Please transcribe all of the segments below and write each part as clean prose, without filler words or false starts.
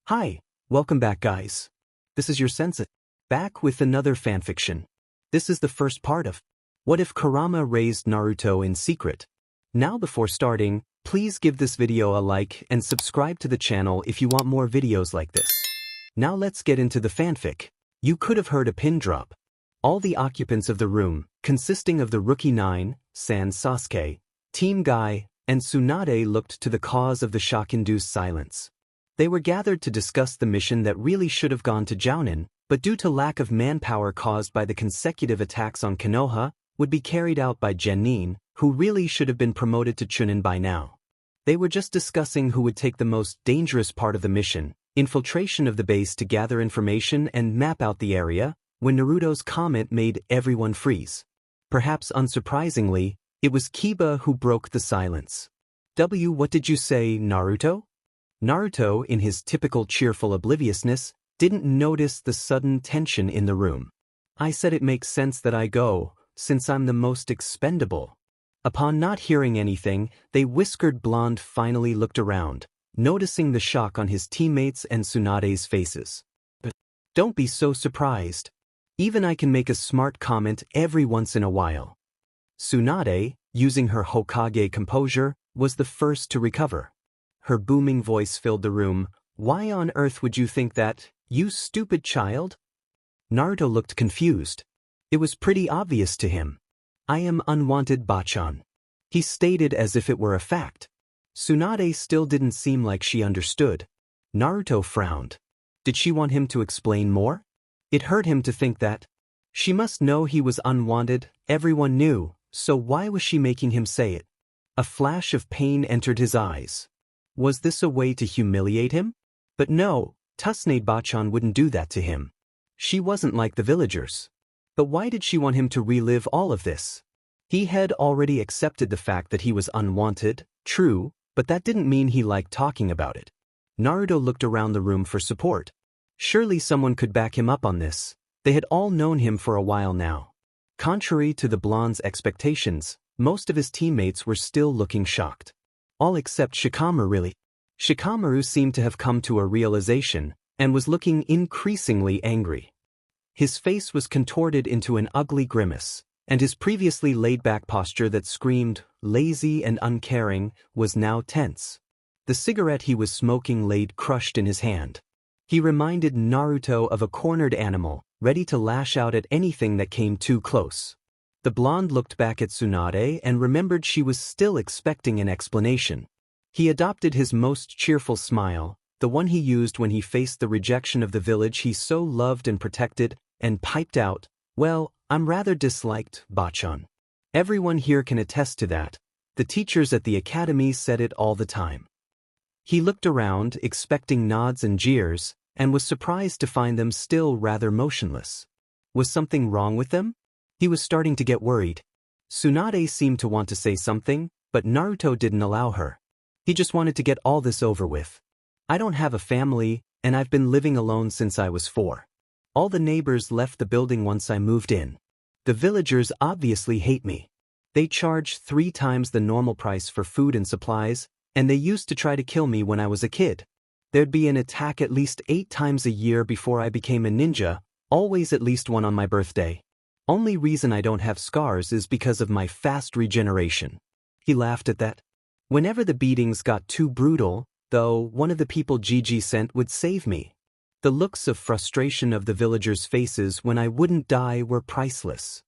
Hi, welcome back guys. This is your Sensei, back with another fanfiction. This is the first part of What If Kurama Raised Naruto in Secret? Now before starting, please give this video a like and subscribe to the channel if you want more videos like this. Now let's get into the fanfic. You could have heard a pin drop. All the occupants of the room, consisting of the Rookie 9, Sans Sasuke, Team Guy, and Tsunade looked to the cause of the shock-induced silence. They were gathered to discuss the mission that really should have gone to Jounin, but due to lack of manpower caused by the consecutive attacks on Konoha, would be carried out by Genin, who really should have been promoted to Chunin by now. They were just discussing who would take the most dangerous part of the mission, infiltration of the base to gather information and map out the area, when Naruto's comment made everyone freeze. Perhaps unsurprisingly, it was Kiba who broke the silence. What did you say, Naruto? Naruto, in his typical cheerful obliviousness, didn't notice the sudden tension in the room. I said it makes sense that I go, since I'm the most expendable. Upon not hearing anything, the whiskered blonde finally looked around, noticing the shock on his teammates and Tsunade's faces. But don't be so surprised. Even I can make a smart comment every once in a while. Tsunade, using her Hokage composure, was the first to recover. Her booming voice filled the room. Why on earth would you think that, you stupid child? Naruto looked confused. It was pretty obvious to him. I am unwanted Bachan. He stated as if it were a fact. Tsunade still didn't seem like she understood. Naruto frowned. Did she want him to explain more? It hurt him to think that. She must know he was unwanted, everyone knew, so why was she making him say it? A flash of pain entered his eyes. Was this a way to humiliate him? But no, Tsunade Bachan wouldn't do that to him. She wasn't like the villagers. But why did she want him to relive all of this? He had already accepted the fact that he was unwanted, true, but that didn't mean he liked talking about it. Naruto looked around the room for support. Surely someone could back him up on this. They had all known him for a while now. Contrary to the blonde's expectations, most of his teammates were still looking shocked. All except Shikamaru really. Shikamaru seemed to have come to a realization, and was looking increasingly angry. His face was contorted into an ugly grimace, and his previously laid-back posture that screamed, lazy and uncaring, was now tense. The cigarette he was smoking lay crushed in his hand. He reminded Naruto of a cornered animal, ready to lash out at anything that came too close. The blonde looked back at Tsunade and remembered she was still expecting an explanation. He adopted his most cheerful smile, the one he used when he faced the rejection of the village he so loved and protected, and piped out, "Well, I'm rather disliked, Bachan. Everyone here can attest to that. The teachers at the academy said it all the time." He looked around, expecting nods and jeers, and was surprised to find them still rather motionless. Was something wrong with them? He was starting to get worried. Tsunade seemed to want to say something, but Naruto didn't allow her. He just wanted to get all this over with. I don't have a family, and I've been living alone since I was 4. All the neighbors left the building once I moved in. The villagers obviously hate me. They charge 3 times the normal price for food and supplies, and they used to try to kill me when I was a kid. There'd be an attack at least 8 times a year before I became a ninja, always at least one on my birthday. Only reason I don't have scars is because of my fast regeneration. He laughed at that. Whenever the beatings got too brutal, though, one of the people Gigi sent would save me. The looks of frustration of the villagers' faces when I wouldn't die were priceless.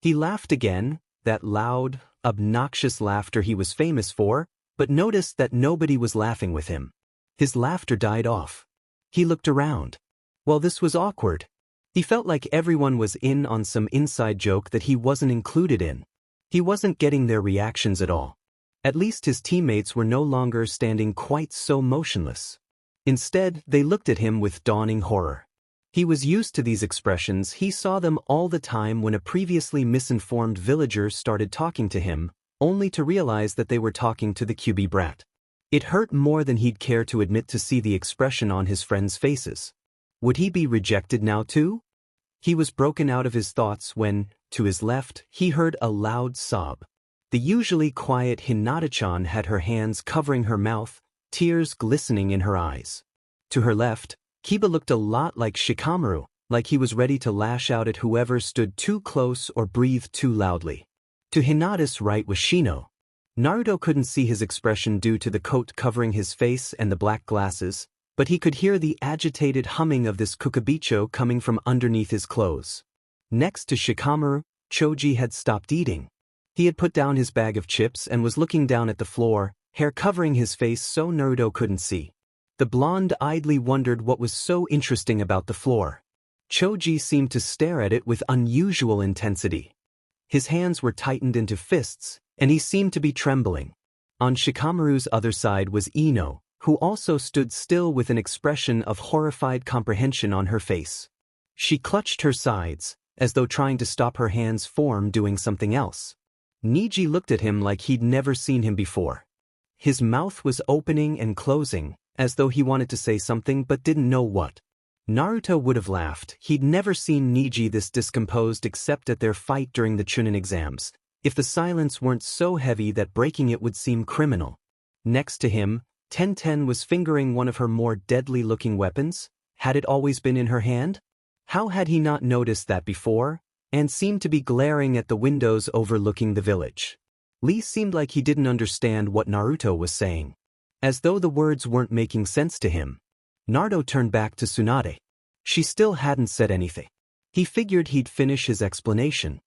He laughed again, that loud, obnoxious laughter he was famous for, but noticed that nobody was laughing with him. His laughter died off. He looked around. Well, this was awkward. He felt like everyone was in on some inside joke that he wasn't included in. He wasn't getting their reactions at all. At least his teammates were no longer standing quite so motionless. Instead, they looked at him with dawning horror. He was used to these expressions. He saw them all the time when a previously misinformed villager started talking to him, only to realize that they were talking to the QB brat. It hurt more than he'd care to admit to see the expression on his friends' faces. Would he be rejected now too? He was broken out of his thoughts when, to his left, he heard a loud sob. The usually quiet Hinata-chan had her hands covering her mouth, tears glistening in her eyes. To her left, Kiba looked a lot like Shikamaru, like he was ready to lash out at whoever stood too close or breathed too loudly. To Hinata's right was Shino. Naruto couldn't see his expression due to the coat covering his face and the black glasses, but he could hear the agitated humming of this kukabicho coming from underneath his clothes. Next to Shikamaru, Choji had stopped eating. He had put down his bag of chips and was looking down at the floor, hair covering his face so Naruto couldn't see. The blonde idly wondered what was so interesting about the floor. Choji seemed to stare at it with unusual intensity. His hands were tightened into fists, and he seemed to be trembling. On Shikamaru's other side was Ino, who also stood still with an expression of horrified comprehension on her face. She clutched her sides, as though trying to stop her hands from doing something else. Niji looked at him like he'd never seen him before. His mouth was opening and closing, as though he wanted to say something but didn't know what. Naruto would have laughed. He'd never seen Niji this discomposed except at their fight during the Chunin exams, if the silence weren't so heavy that breaking it would seem criminal. Next to him, Tenten was fingering one of her more deadly-looking weapons. Had it always been in her hand? How had he not noticed that before? And seemed to be glaring at the windows overlooking the village. Lee seemed like he didn't understand what Naruto was saying. As though the words weren't making sense to him. Naruto turned back to Tsunade. She still hadn't said anything. He figured he'd finish his explanation.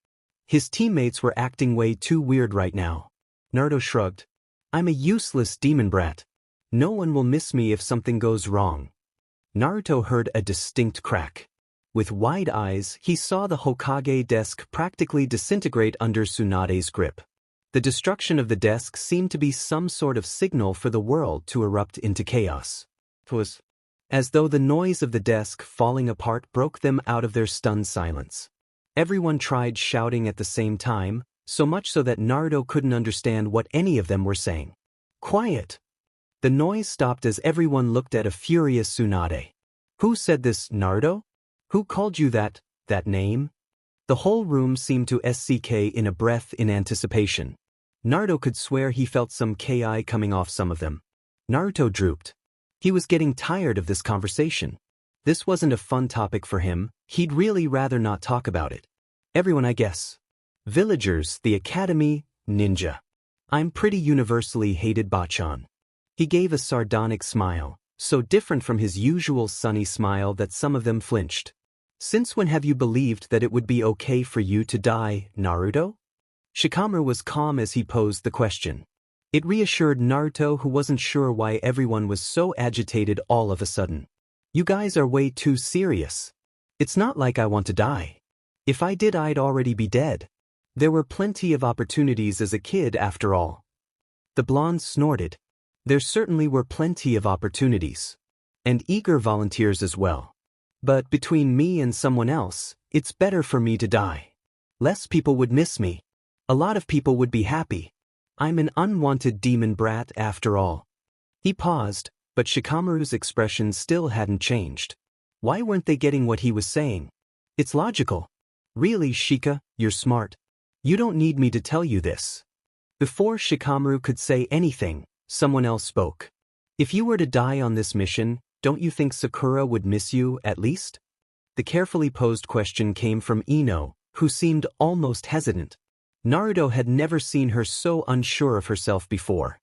His teammates were acting way too weird right now. Naruto shrugged. I'm a useless demon brat. No one will miss me if something goes wrong. Naruto heard a distinct crack. With wide eyes, he saw the Hokage desk practically disintegrate under Tsunade's grip. The destruction of the desk seemed to be some sort of signal for the world to erupt into chaos. It was as though the noise of the desk falling apart broke them out of their stunned silence. Everyone tried shouting at the same time, so much so that Naruto couldn't understand what any of them were saying. Quiet! The noise stopped as everyone looked at a furious Tsunade. Who said this, Naruto? Who called you that name? The whole room seemed to SCK in a breath in anticipation. Naruto could swear he felt some Ki coming off some of them. Naruto drooped. He was getting tired of this conversation. This wasn't a fun topic for him. He'd really rather not talk about it. Everyone, I guess. Villagers, the academy, ninja. I'm pretty universally hated Bachan. He gave a sardonic smile, so different from his usual sunny smile that some of them flinched. Since when have you believed that it would be okay for you to die, Naruto? Shikamaru was calm as he posed the question. It reassured Naruto, who wasn't sure why everyone was so agitated all of a sudden. You guys are way too serious. It's not like I want to die. If I did, I'd already be dead. There were plenty of opportunities as a kid after all. The blonde snorted. There certainly were plenty of opportunities. And eager volunteers as well. But between me and someone else, it's better for me to die. Less people would miss me. A lot of people would be happy. I'm an unwanted demon brat after all. He paused, but Shikamaru's expression still hadn't changed. Why weren't they getting what he was saying? It's logical. Really, Shika, you're smart. You don't need me to tell you this. Before Shikamaru could say anything, someone else spoke. If you were to die on this mission, don't you think Sakura would miss you, at least? The carefully posed question came from Ino, who seemed almost hesitant. Naruto had never seen her so unsure of herself before.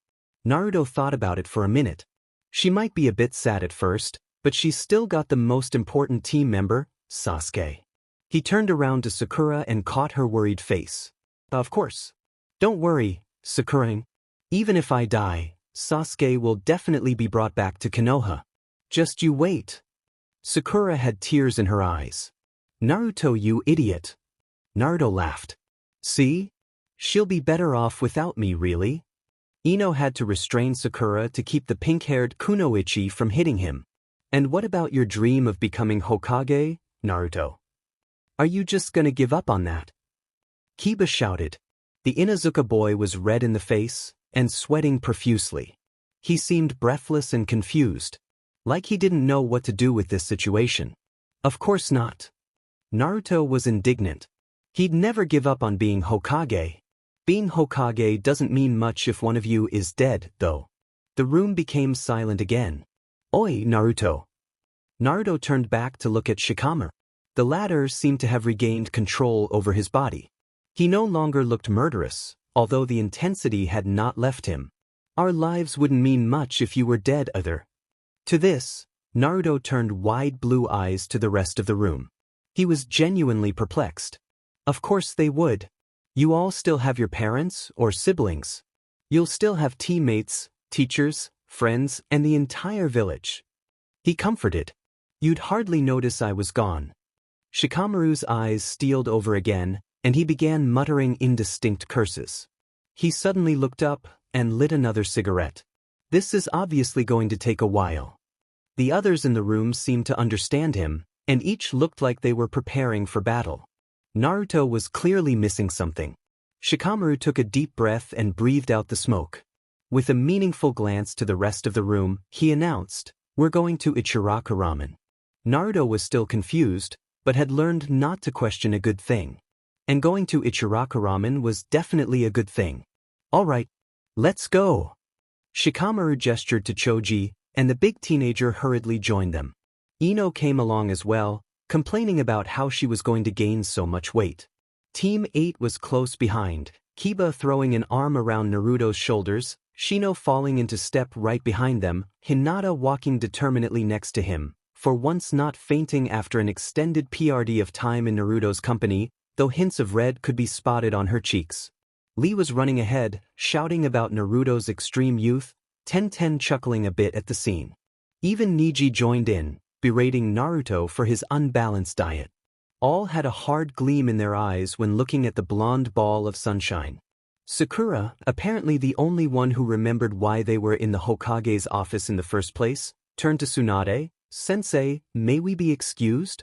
Naruto thought about it for a minute. She might be a bit sad at first, but she's still got the most important team member, Sasuke. He turned around to Sakura and caught her worried face. Of course. Don't worry, Sakura. Even if I die, Sasuke will definitely be brought back to Konoha. Just you wait. Sakura had tears in her eyes. Naruto, you idiot. Naruto laughed. See? She'll be better off without me, really. Ino had to restrain Sakura to keep the pink-haired Kunoichi from hitting him. And what about your dream of becoming Hokage, Naruto? Are you just gonna give up on that? Kiba shouted. The Inazuka boy was red in the face and sweating profusely. He seemed breathless and confused, like he didn't know what to do with this situation. Of course not. Naruto was indignant. He'd never give up on being Hokage. Being Hokage doesn't mean much if one of you is dead, though. The room became silent again. Oi, Naruto. Naruto turned back to look at Shikamaru. The latter seemed to have regained control over his body. He no longer looked murderous, although the intensity had not left him. Our lives wouldn't mean much if you were dead either. To this, Naruto turned wide blue eyes to the rest of the room. He was genuinely perplexed. Of course they would. You all still have your parents or siblings. You'll still have teammates, teachers, friends, and the entire village. He comforted. You'd hardly notice I was gone. Shikamaru's eyes steeled over again, and he began muttering indistinct curses. He suddenly looked up and lit another cigarette. This is obviously going to take a while. The others in the room seemed to understand him, and each looked like they were preparing for battle. Naruto was clearly missing something. Shikamaru took a deep breath and breathed out the smoke. With a meaningful glance to the rest of the room, he announced, "We're going to Ichiraku Ramen." Naruto was still confused, but had learned not to question a good thing. And going to Ichiraku Ramen was definitely a good thing. All right, let's go. Shikamaru gestured to Choji, and the big teenager hurriedly joined them. Ino came along as well, complaining about how she was going to gain so much weight. Team 8 was close behind, Kiba throwing an arm around Naruto's shoulders, Shino falling into step right behind them, Hinata walking determinedly next to him, for once not fainting after an extended PRD of time in Naruto's company, though hints of red could be spotted on her cheeks. Lee was running ahead, shouting about Naruto's extreme youth, Tenten chuckling a bit at the scene. Even Neji joined in, berating Naruto for his unbalanced diet. All had a hard gleam in their eyes when looking at the blonde ball of sunshine. Sakura, apparently the only one who remembered why they were in the Hokage's office in the first place, turned to Tsunade. "Sensei, may we be excused?"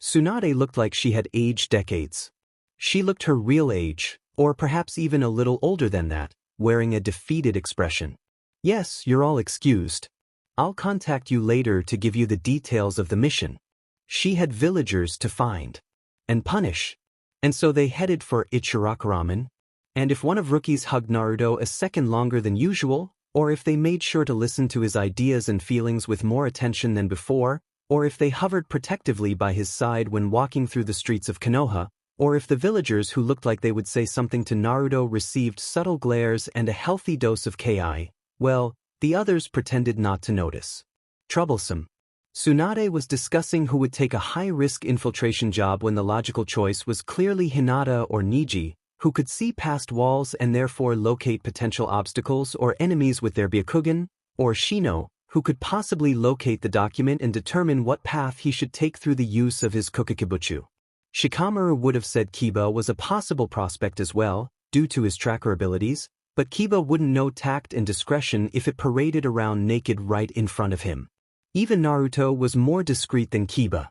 Tsunade looked like she had aged decades. She looked her real age, or perhaps even a little older than that, wearing a defeated expression. "Yes, you're all excused. I'll contact you later to give you the details of the mission." She had villagers to find and punish, and so they headed for Ichiraku Ramen. And if one of rookies hugged Naruto a second longer than usual, or if they made sure to listen to his ideas and feelings with more attention than before, or if they hovered protectively by his side when walking through the streets of Konoha, or if the villagers who looked like they would say something to Naruto received subtle glares and a healthy dose of Ki, well, the others pretended not to notice. Troublesome. Tsunade was discussing who would take a high-risk infiltration job when the logical choice was clearly Hinata or Neji, who could see past walls and therefore locate potential obstacles or enemies with their Byakugan, or Shino, who could possibly locate the document and determine what path he should take through the use of his Kokokibutsu. Shikamaru would have said Kiba was a possible prospect as well, due to his tracker abilities, but Kiba wouldn't know tact and discretion if it paraded around naked right in front of him. Even Naruto was more discreet than Kiba.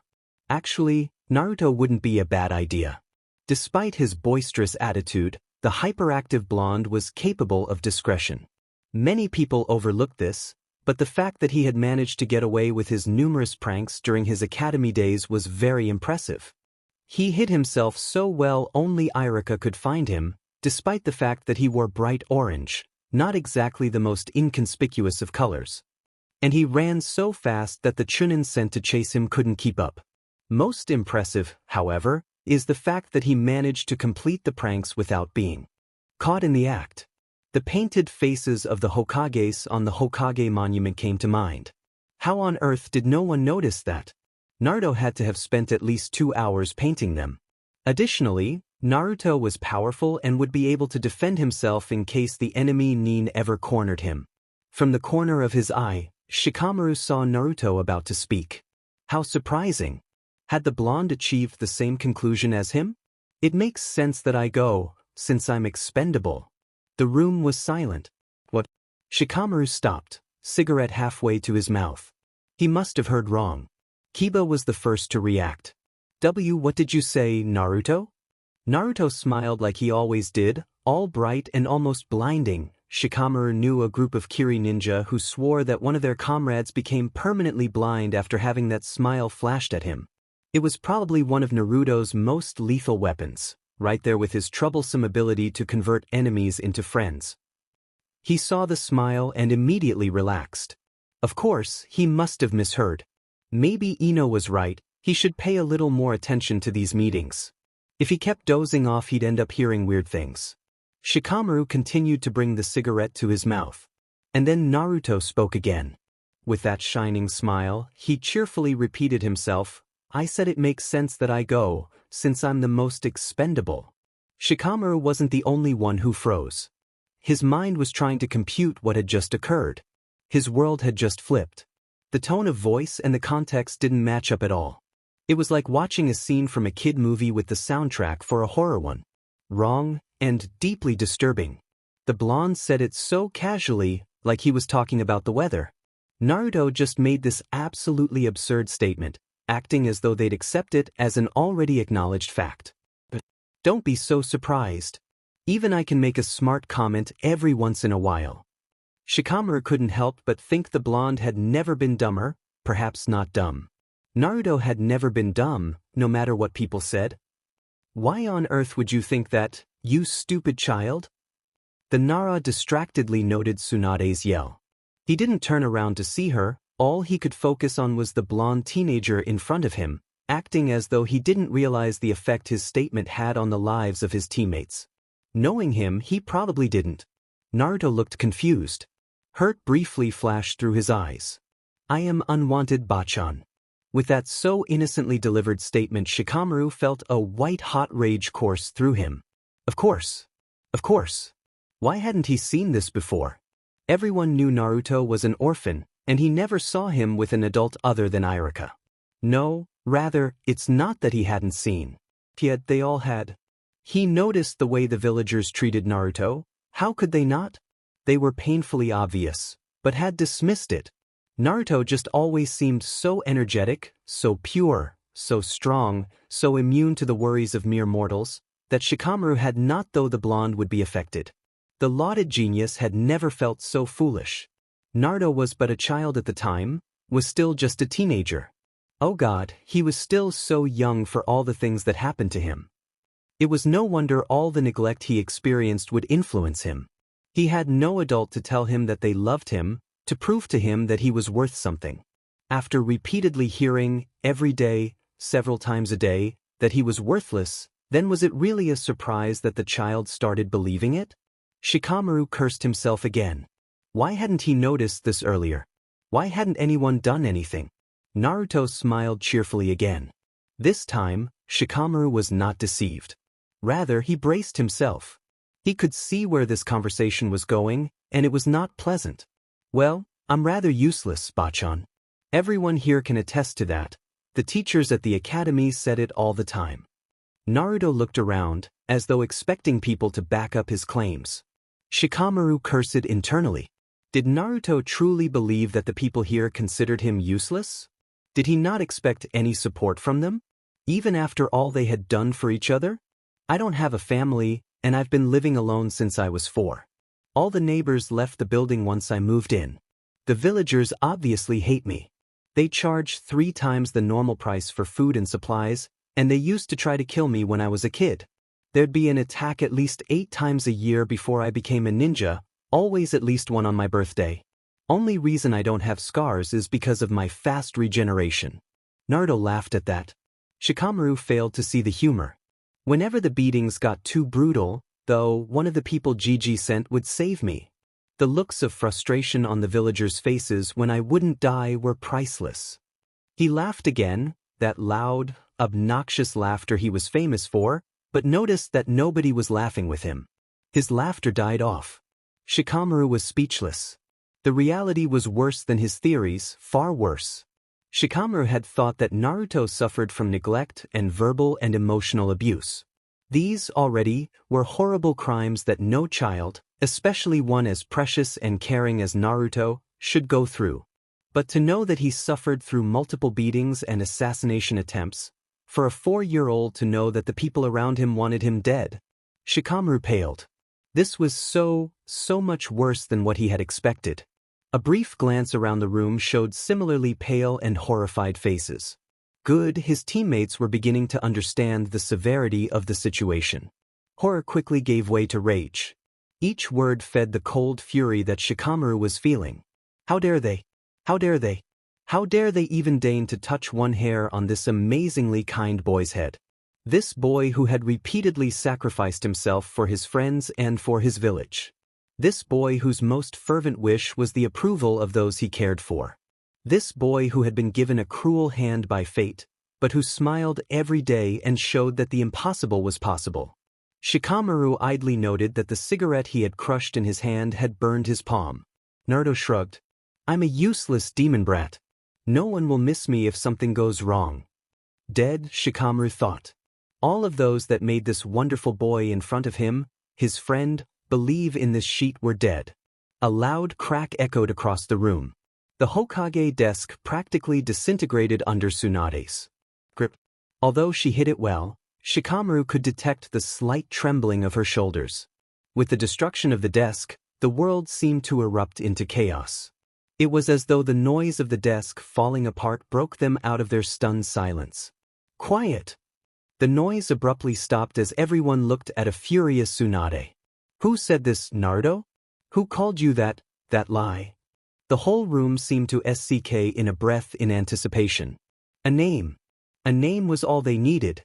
Actually, Naruto wouldn't be a bad idea. Despite his boisterous attitude, the hyperactive blonde was capable of discretion. Many people overlooked this, but the fact that he had managed to get away with his numerous pranks during his academy days was very impressive. He hid himself so well only Irika could find him, despite the fact that he wore bright orange, not exactly the most inconspicuous of colors. And he ran so fast that the Chunin sent to chase him couldn't keep up. Most impressive, however, is the fact that he managed to complete the pranks without being caught in the act. The painted faces of the Hokages on the Hokage monument came to mind. How on earth did no one notice that? Naruto had to have spent at least 2 hours painting them. Additionally, Naruto was powerful and would be able to defend himself in case the enemy Nin ever cornered him. From the corner of his eye, Shikamaru saw Naruto about to speak. How surprising! Had the blonde achieved the same conclusion as him? It makes sense that I go, since I'm expendable. The room was silent. What? Shikamaru stopped, cigarette halfway to his mouth. He must have heard wrong. Kiba was the first to react. What did you say, Naruto? Naruto smiled like he always did, all bright and almost blinding. Shikamaru knew a group of Kiri ninja who swore that one of their comrades became permanently blind after having that smile flashed at him. It was probably one of Naruto's most lethal weapons, right there with his troublesome ability to convert enemies into friends. He saw the smile and immediately relaxed. Of course, he must have misheard. Maybe Ino was right, he should pay a little more attention to these meetings. If he kept dozing off, he'd end up hearing weird things. Shikamaru continued to bring the cigarette to his mouth. And then Naruto spoke again. With that shining smile, he cheerfully repeated himself, "I said it makes sense that I go, since I'm the most expendable." Shikamaru wasn't the only one who froze. His mind was trying to compute what had just occurred. His world had just flipped. The tone of voice and the context didn't match up at all. It was like watching a scene from a kid movie with the soundtrack for a horror one. Wrong, and deeply disturbing. The blonde said it so casually, like he was talking about the weather. Naruto just made this absolutely absurd statement, acting as though they'd accept it as an already acknowledged fact. But don't be so surprised. Even I can make a smart comment every once in a while. Shikamaru couldn't help but think the blonde had never been dumber, perhaps not dumb. Naruto had never been dumb, no matter what people said. Why on earth would you think that, you stupid child? The Nara distractedly noted Tsunade's yell. He didn't turn around to see her, all he could focus on was the blonde teenager in front of him, acting as though he didn't realize the effect his statement had on the lives of his teammates. Knowing him, he probably didn't. Naruto looked confused. Hurt briefly flashed through his eyes. "I am unwanted, Bachan." With that so innocently delivered statement, Shikamaru felt a white-hot rage course through him. Of course. Of course. Why hadn't he seen this before? Everyone knew Naruto was an orphan, and he never saw him with an adult other than Irika. No, rather, it's not that he hadn't seen. Yet they all had. He noticed the way the villagers treated Naruto. How could they not? They were painfully obvious, but had dismissed it. Naruto just always seemed so energetic, so pure, so strong, so immune to the worries of mere mortals, that Shikamaru had not thought the blonde would be affected. The lauded genius had never felt so foolish. Naruto was but a child at the time, was still just a teenager. Oh God, he was still so young for all the things that happened to him. It was no wonder all the neglect he experienced would influence him. He had no adult to tell him that they loved him, to prove to him that he was worth something. After repeatedly hearing, every day, several times a day, that he was worthless, then was it really a surprise that the child started believing it? Shikamaru cursed himself again. Why hadn't he noticed this earlier? Why hadn't anyone done anything? Naruto smiled cheerfully again. This time, Shikamaru was not deceived. Rather, he braced himself. He could see where this conversation was going, and it was not pleasant. "Well, I'm rather useless, Bachan. Everyone here can attest to that. The teachers at the academy said it all the time." Naruto looked around, as though expecting people to back up his claims. Shikamaru cursed internally. Did Naruto truly believe that the people here considered him useless? Did he not expect any support from them? Even after all they had done for each other? "I don't have a family, and I've been living alone since I was 4. All the neighbors left the building once I moved in. The villagers obviously hate me. They charge 3 times the normal price for food and supplies, and they used to try to kill me when I was a kid. There'd be an attack at least 8 times a year before I became a ninja, always at least one on my birthday. Only reason I don't have scars is because of my fast regeneration." Naruto laughed at that. Shikamaru failed to see the humor. Whenever the beatings got too brutal, though, one of the people Gigi sent would save me. The looks of frustration on the villagers' faces when I wouldn't die were priceless. He laughed again, that loud, obnoxious laughter he was famous for, but noticed that nobody was laughing with him. His laughter died off. Shikamaru was speechless. The reality was worse than his theories, far worse. Shikamaru had thought that Naruto suffered from neglect and verbal and emotional abuse. These, already, were horrible crimes that no child, especially one as precious and caring as Naruto, should go through. But to know that he suffered through multiple beatings and assassination attempts, for a 4-year-old to know that the people around him wanted him dead, Shikamaru paled. This was so much worse than what he had expected. A brief glance around the room showed similarly pale and horrified faces. Good, his teammates were beginning to understand the severity of the situation. Horror quickly gave way to rage. Each word fed the cold fury that Shikamaru was feeling. How dare they? How dare they? How dare they even deign to touch one hair on this amazingly kind boy's head? This boy who had repeatedly sacrificed himself for his friends and for his village. This boy whose most fervent wish was the approval of those he cared for. This boy who had been given a cruel hand by fate, but who smiled every day and showed that the impossible was possible. Shikamaru idly noted that the cigarette he had crushed in his hand had burned his palm. Naruto shrugged. I'm a useless demon brat. No one will miss me if something goes wrong. Dead, Shikamaru thought. All of those that made this wonderful boy in front of him, his friend, believe in this sheet were dead. A loud crack echoed across the room. The Hokage desk practically disintegrated under Tsunade's grip. Although she hid it well, Shikamaru could detect the slight trembling of her shoulders. With the destruction of the desk, the world seemed to erupt into chaos. It was as though the noise of the desk falling apart broke them out of their stunned silence. Quiet! The noise abruptly stopped as everyone looked at a furious Tsunade. Who said this, Naruto? Who called you that lie? The whole room seemed to SCK in a breath in anticipation. A name. A name was all they needed.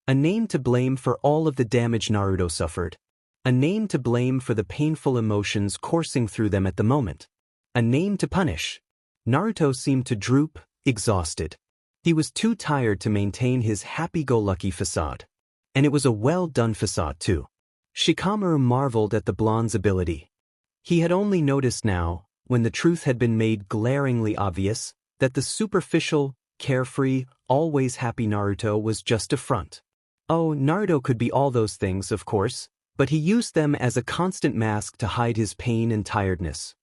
A name to blame for all of the damage Naruto suffered. A name to blame for the painful emotions coursing through them at the moment. A name to punish. Naruto seemed to droop, exhausted. He was too tired to maintain his happy-go-lucky facade. And it was a well-done facade too. Shikamaru marveled at the blonde's ability. He had only noticed now, when the truth had been made glaringly obvious, that the superficial, carefree, always happy Naruto was just a front. Oh, Naruto could be all those things, of course, but he used them as a constant mask to hide his pain and tiredness.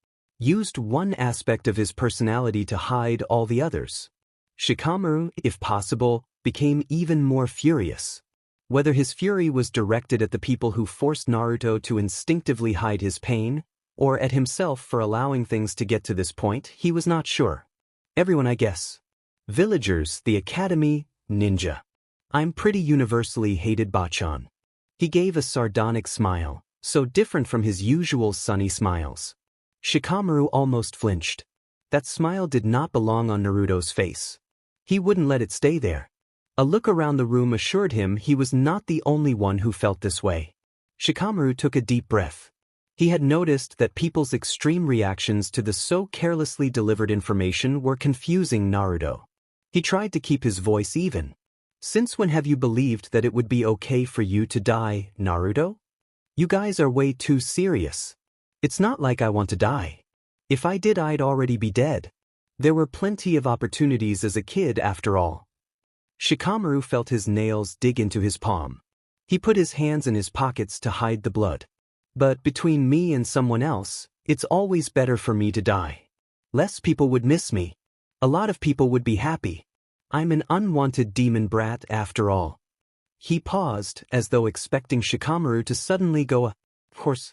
Used one aspect of his personality to hide all the others. Shikamaru, if possible, became even more furious. Whether his fury was directed at the people who forced Naruto to instinctively hide his pain, or at himself for allowing things to get to this point, he was not sure. Everyone, I guess. Villagers, the academy, ninja. I'm pretty universally hated Bachan. He gave a sardonic smile, so different from his usual sunny smiles. Shikamaru almost flinched. That smile did not belong on Naruto's face. He wouldn't let it stay there. A look around the room assured him he was not the only one who felt this way. Shikamaru took a deep breath. He had noticed that people's extreme reactions to the so carelessly delivered information were confusing Naruto. He tried to keep his voice even. Since when have you believed that it would be okay for you to die, Naruto? You guys are way too serious. It's not like I want to die. If I did, I'd already be dead. There were plenty of opportunities as a kid after all. Shikamaru felt his nails dig into his palm. He put his hands in his pockets to hide the blood. But between me and someone else, it's always better for me to die. Less people would miss me. A lot of people would be happy. I'm an unwanted demon brat after all. He paused, as though expecting Shikamaru to suddenly go, Of course,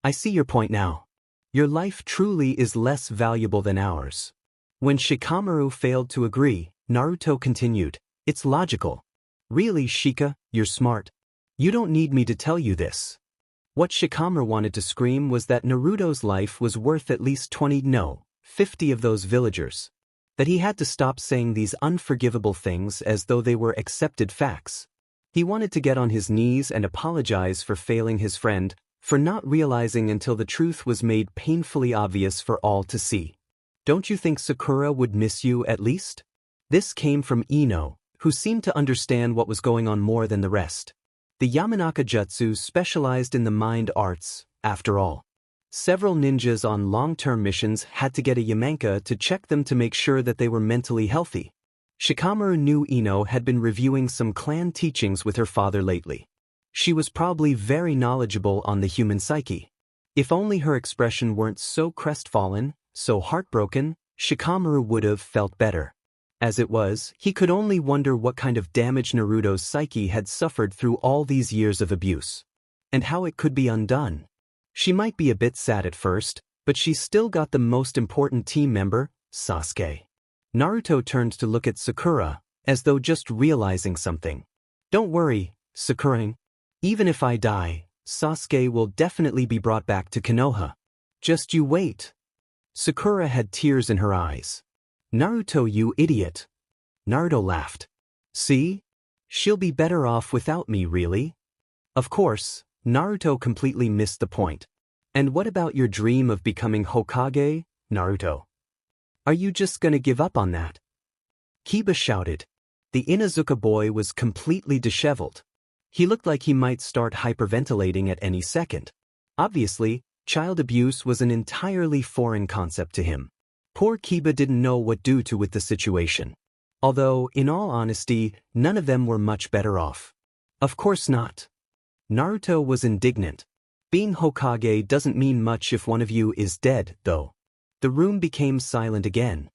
I see your point now. Your life truly is less valuable than ours. When Shikamaru failed to agree, Naruto continued, It's logical. Really, Shika, you're smart. You don't need me to tell you this. What Shikamaru wanted to scream was that Naruto's life was worth at least 50 of those villagers. That he had to stop saying these unforgivable things as though they were accepted facts. He wanted to get on his knees and apologize for failing his friend, for not realizing until the truth was made painfully obvious for all to see. Don't you think Sakura would miss you at least? This came from Ino, who seemed to understand what was going on more than the rest. The Yamanaka Jutsu specialized in the mind arts, after all. Several ninjas on long-term missions had to get a Yamanaka to check them to make sure that they were mentally healthy. Shikamaru knew Ino had been reviewing some clan teachings with her father lately. She was probably very knowledgeable on the human psyche. If only her expression weren't so crestfallen, so heartbroken, Shikamaru would have felt better. As it was, he could only wonder what kind of damage Naruto's psyche had suffered through all these years of abuse. And how it could be undone. She might be a bit sad at first, but she still got the most important team member, Sasuke. Naruto turned to look at Sakura, as though just realizing something. Don't worry, Sakura. Even if I die, Sasuke will definitely be brought back to Konoha. Just you wait. Sakura had tears in her eyes. Naruto, you idiot. Naruto laughed. See? She'll be better off without me, really? Of course, Naruto completely missed the point. And what about your dream of becoming Hokage, Naruto? Are you just gonna give up on that? Kiba shouted. The Inuzuka boy was completely disheveled. He looked like he might start hyperventilating at any second. Obviously, child abuse was an entirely foreign concept to him. Poor Kiba didn't know what to do with the situation. Although, in all honesty, none of them were much better off. Of course not. Naruto was indignant. Being Hokage doesn't mean much if one of you is dead, though. The room became silent again.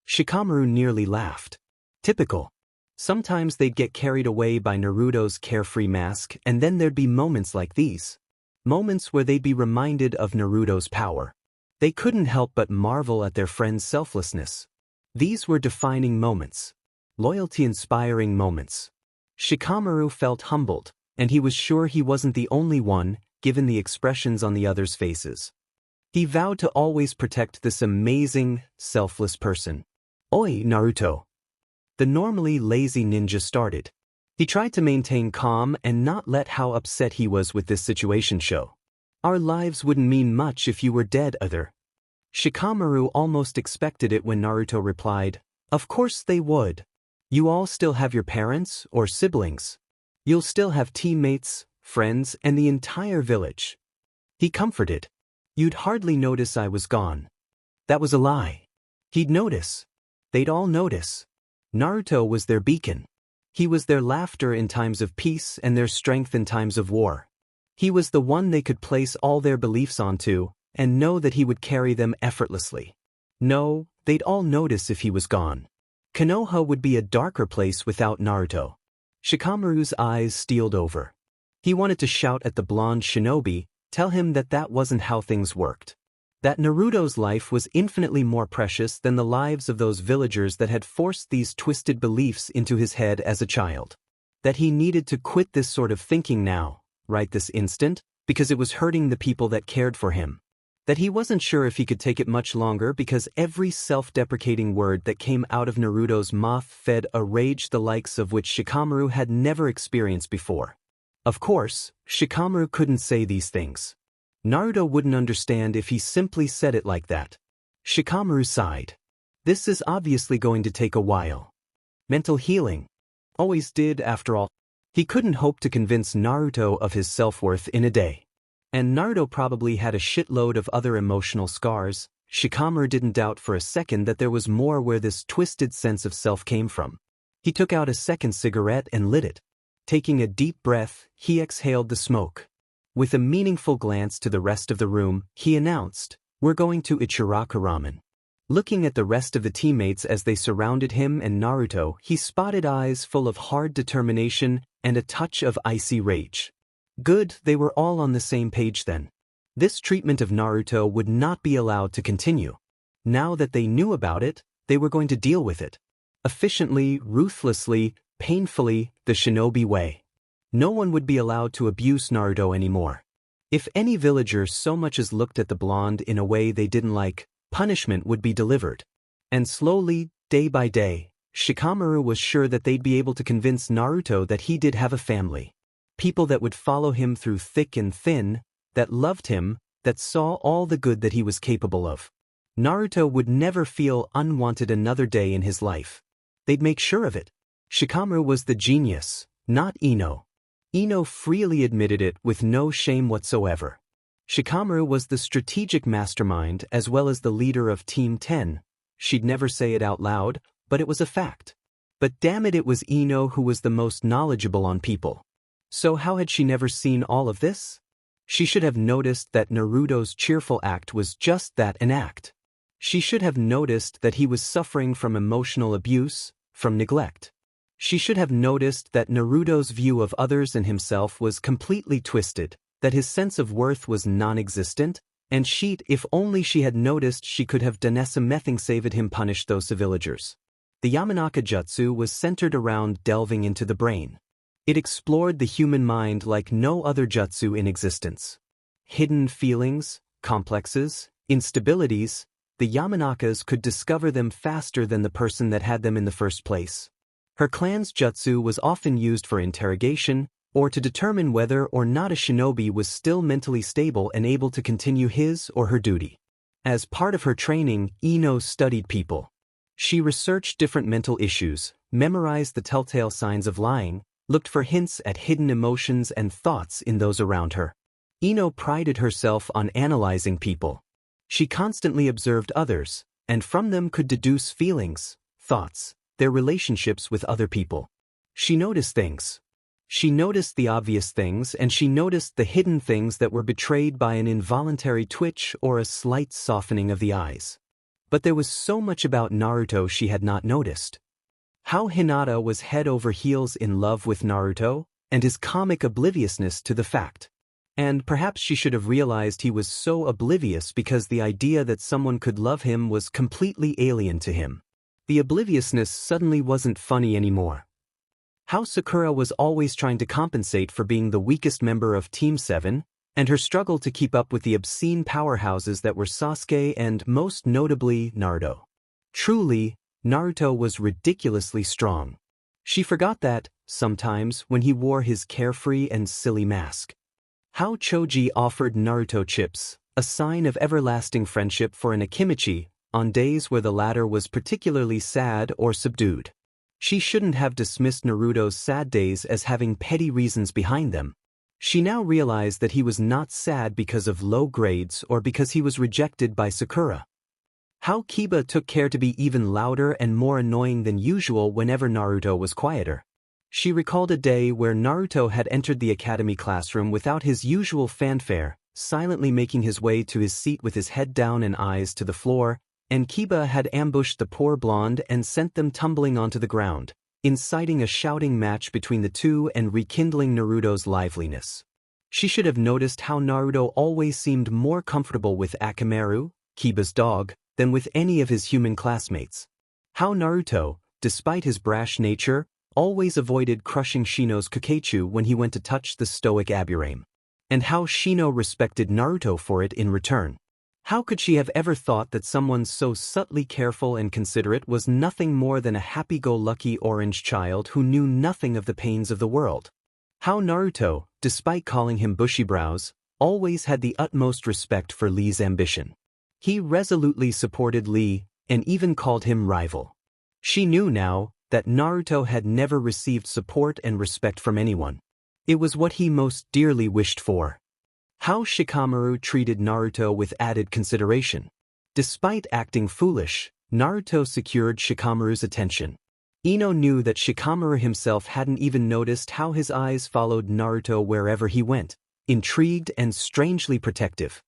Shikamaru nearly laughed. Typical. Sometimes they'd get carried away by Naruto's carefree mask, and then there'd be moments like these. Moments where they'd be reminded of Naruto's power. They couldn't help but marvel at their friend's selflessness. These were defining moments. Loyalty-inspiring moments. Shikamaru felt humbled, and he was sure he wasn't the only one, given the expressions on the others' faces. He vowed to always protect this amazing, selfless person. Oi, Naruto. The normally lazy ninja started. He tried to maintain calm and not let how upset he was with this situation show. Our lives wouldn't mean much if you were dead, other. Shikamaru almost expected it when Naruto replied, Of course they would. You all still have your parents or siblings. You'll still have teammates, friends, and the entire village. He comforted. You'd hardly notice I was gone. That was a lie. He'd notice. They'd all notice. Naruto was their beacon. He was their laughter in times of peace and their strength in times of war. He was the one they could place all their beliefs onto, and know that he would carry them effortlessly. No, they'd all notice if he was gone. Konoha would be a darker place without Naruto. Shikamaru's eyes steeled over. He wanted to shout at the blonde shinobi, tell him that that wasn't how things worked. That Naruto's life was infinitely more precious than the lives of those villagers that had forced these twisted beliefs into his head as a child. That he needed to quit this sort of thinking now, right this instant, because it was hurting the people that cared for him. That he wasn't sure if he could take it much longer because every self-deprecating word that came out of Naruto's mouth fed a rage the likes of which Shikamaru had never experienced before. Of course, Shikamaru couldn't say these things. Naruto wouldn't understand if he simply said it like that. Shikamaru sighed. This is obviously going to take a while. Mental healing. Always did, after all. He couldn't hope to convince Naruto of his self-worth in a day. And Naruto probably had a shitload of other emotional scars. Shikamaru didn't doubt for a second that there was more where this twisted sense of self came from. He took out a second cigarette and lit it. Taking a deep breath, he exhaled the smoke. With a meaningful glance to the rest of the room, he announced, We're going to Ichiraku Ramen. Looking at the rest of the teammates as they surrounded him and Naruto, he spotted eyes full of hard determination and a touch of icy rage. Good, they were all on the same page then. This treatment of Naruto would not be allowed to continue. Now that they knew about it, they were going to deal with it. Efficiently, ruthlessly, painfully, the shinobi way. No one would be allowed to abuse Naruto anymore. If any villager so much as looked at the blonde in a way they didn't like, punishment would be delivered. And slowly, day by day, Shikamaru was sure that they'd be able to convince Naruto that he did have a family. People that would follow him through thick and thin, that loved him, that saw all the good that he was capable of. Naruto would never feel unwanted another day in his life. They'd make sure of it. Shikamaru was the genius, not Ino. Ino freely admitted it with no shame whatsoever. Shikamaru was the strategic mastermind as well as the leader of Team 10. She'd never say it out loud, but it was a fact. But damn it, it was Ino who was the most knowledgeable on people. So how had she never seen all of this? She should have noticed that Naruto's cheerful act was just that, an act. She should have noticed that he was suffering from emotional abuse, from neglect. She should have noticed that Naruto's view of others and himself was completely twisted, that his sense of worth was non-existent, and if only she had noticed, she could have done something saved him, punished those villagers. The Yamanaka Jutsu was centered around delving into the brain. It explored the human mind like no other jutsu in existence. Hidden feelings, complexes, instabilities, the Yamanakas could discover them faster than the person that had them in the first place. Her clan's jutsu was often used for interrogation, or to determine whether or not a shinobi was still mentally stable and able to continue his or her duty. As part of her training, Ino studied people. She researched different mental issues, memorized the telltale signs of lying, looked for hints at hidden emotions and thoughts in those around her. Ino prided herself on analyzing people. She constantly observed others, and from them could deduce feelings, thoughts, their relationships with other people. She noticed things. She noticed the obvious things, and she noticed the hidden things that were betrayed by an involuntary twitch or a slight softening of the eyes. But there was so much about Naruto she had not noticed. How Hinata was head over heels in love with Naruto, and his comic obliviousness to the fact. And perhaps she should have realized he was so oblivious because the idea that someone could love him was completely alien to him. The obliviousness suddenly wasn't funny anymore. How Sakura was always trying to compensate for being the weakest member of Team 7, and her struggle to keep up with the obscene powerhouses that were Sasuke and, most notably, Naruto. Truly, Naruto was ridiculously strong. She forgot that, sometimes, when he wore his carefree and silly mask. How Choji offered Naruto chips, a sign of everlasting friendship for an Akimichi, on days where the latter was particularly sad or subdued. She shouldn't have dismissed Naruto's sad days as having petty reasons behind them. She now realized that he was not sad because of low grades or because he was rejected by Sakura. How Kiba took care to be even louder and more annoying than usual whenever Naruto was quieter. She recalled a day where Naruto had entered the academy classroom without his usual fanfare, silently making his way to his seat with his head down and eyes to the floor, and Kiba had ambushed the poor blonde and sent them tumbling onto the ground, inciting a shouting match between the two and rekindling Naruto's liveliness. She should have noticed how Naruto always seemed more comfortable with Akamaru, Kiba's dog, than with any of his human classmates. How Naruto, despite his brash nature, always avoided crushing Shino's Kakeichu when he went to touch the stoic Aburame. And how Shino respected Naruto for it in return. How could she have ever thought that someone so subtly careful and considerate was nothing more than a happy-go-lucky orange child who knew nothing of the pains of the world? How Naruto, despite calling him bushy-brows, always had the utmost respect for Lee's ambition. He resolutely supported Lee, and even called him rival. She knew now that Naruto had never received support and respect from anyone. It was what he most dearly wished for. How Shikamaru treated Naruto with added consideration. Despite acting foolish, Naruto secured Shikamaru's attention. Ino knew that Shikamaru himself hadn't even noticed how his eyes followed Naruto wherever he went, intrigued and strangely protective.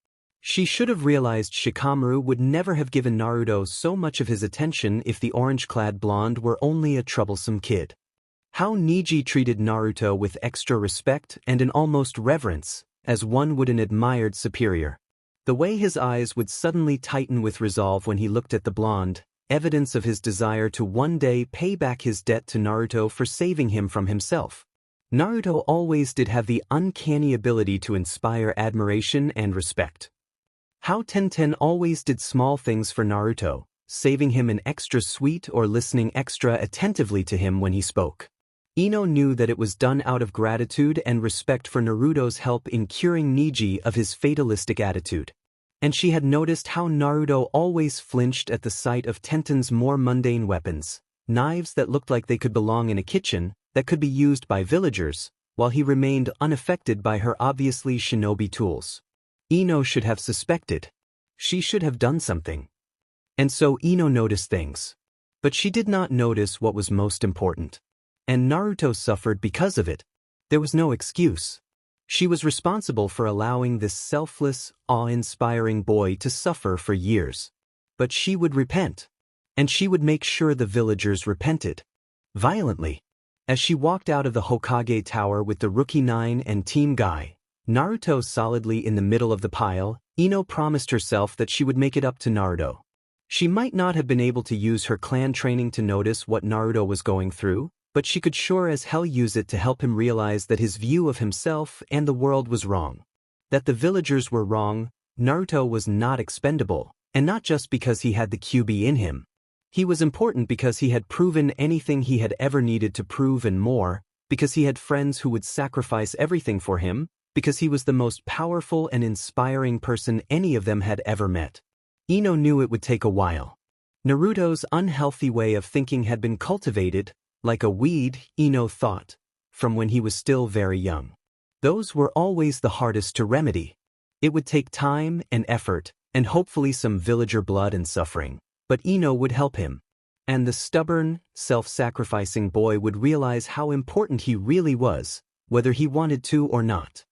She should have realized Shikamaru would never have given Naruto so much of his attention if the orange-clad blonde were only a troublesome kid. How Neji treated Naruto with extra respect and an almost reverence, as one would an admired superior. The way his eyes would suddenly tighten with resolve when he looked at the blonde, evidence of his desire to one day pay back his debt to Naruto for saving him from himself. Naruto always did have the uncanny ability to inspire admiration and respect. How Tenten always did small things for Naruto, saving him an extra sweet or listening extra attentively to him when he spoke. Ino knew that it was done out of gratitude and respect for Naruto's help in curing Neji of his fatalistic attitude. And she had noticed how Naruto always flinched at the sight of Tenten's more mundane weapons, knives that looked like they could belong in a kitchen, that could be used by villagers, while he remained unaffected by her obviously shinobi tools. Ino should have suspected. She should have done something. And so Ino noticed things. But she did not notice what was most important. And Naruto suffered because of it. There was no excuse. She was responsible for allowing this selfless, awe-inspiring boy to suffer for years. But she would repent. And she would make sure the villagers repented. Violently. As she walked out of the Hokage Tower with the Rookie 9 and Team Guy, Naruto solidly in the middle of the pile, Ino promised herself that she would make it up to Naruto. She might not have been able to use her clan training to notice what Naruto was going through, but she could sure as hell use it to help him realize that his view of himself and the world was wrong. That the villagers were wrong, Naruto was not expendable, And not just because he had the QB in him. He was important because he had proven anything he had ever needed to prove and more, because he had friends who would sacrifice everything for him, because he was the most powerful and inspiring person any of them had ever met. Ino knew it would take a while. Naruto's unhealthy way of thinking had been cultivated, like a weed, Ino thought, from when he was still very young. Those were always the hardest to remedy. It would take time and effort, and hopefully some villager blood and suffering, but Ino would help him. And the stubborn, self-sacrificing boy would realize how important he really was, whether he wanted to or not.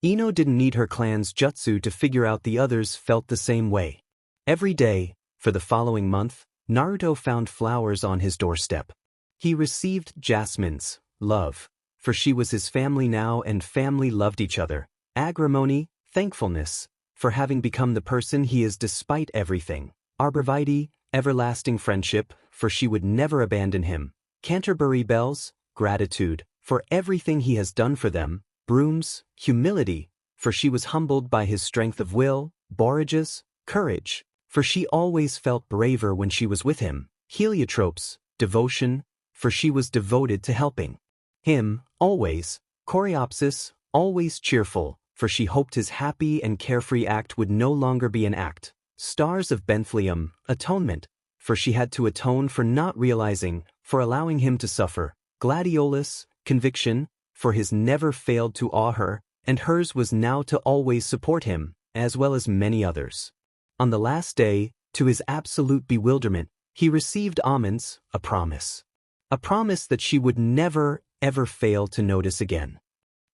Ino didn't need her clan's jutsu to figure out the others felt the same way. Every day, for the following month, Naruto found flowers on his doorstep. He received jasmines, love, for she was his family now and family loved each other, agrimony, thankfulness, for having become the person he is despite everything, arborvitae, everlasting friendship, for she would never abandon him, Canterbury bells, gratitude, for everything he has done for them, brooms, humility, for she was humbled by his strength of will, borrages, courage, for she always felt braver when she was with him, heliotropes, devotion, for she was devoted to helping him, always, coreopsis, always cheerful, for she hoped his happy and carefree act would no longer be an act, stars of Benthlehem, atonement, for she had to atone for not realizing, for allowing him to suffer, gladiolus, conviction, for his never failed to awe her, and hers was now to always support him, as well as many others. On the last day, to his absolute bewilderment, he received almonds, a promise. A promise that she would never, ever fail to notice again.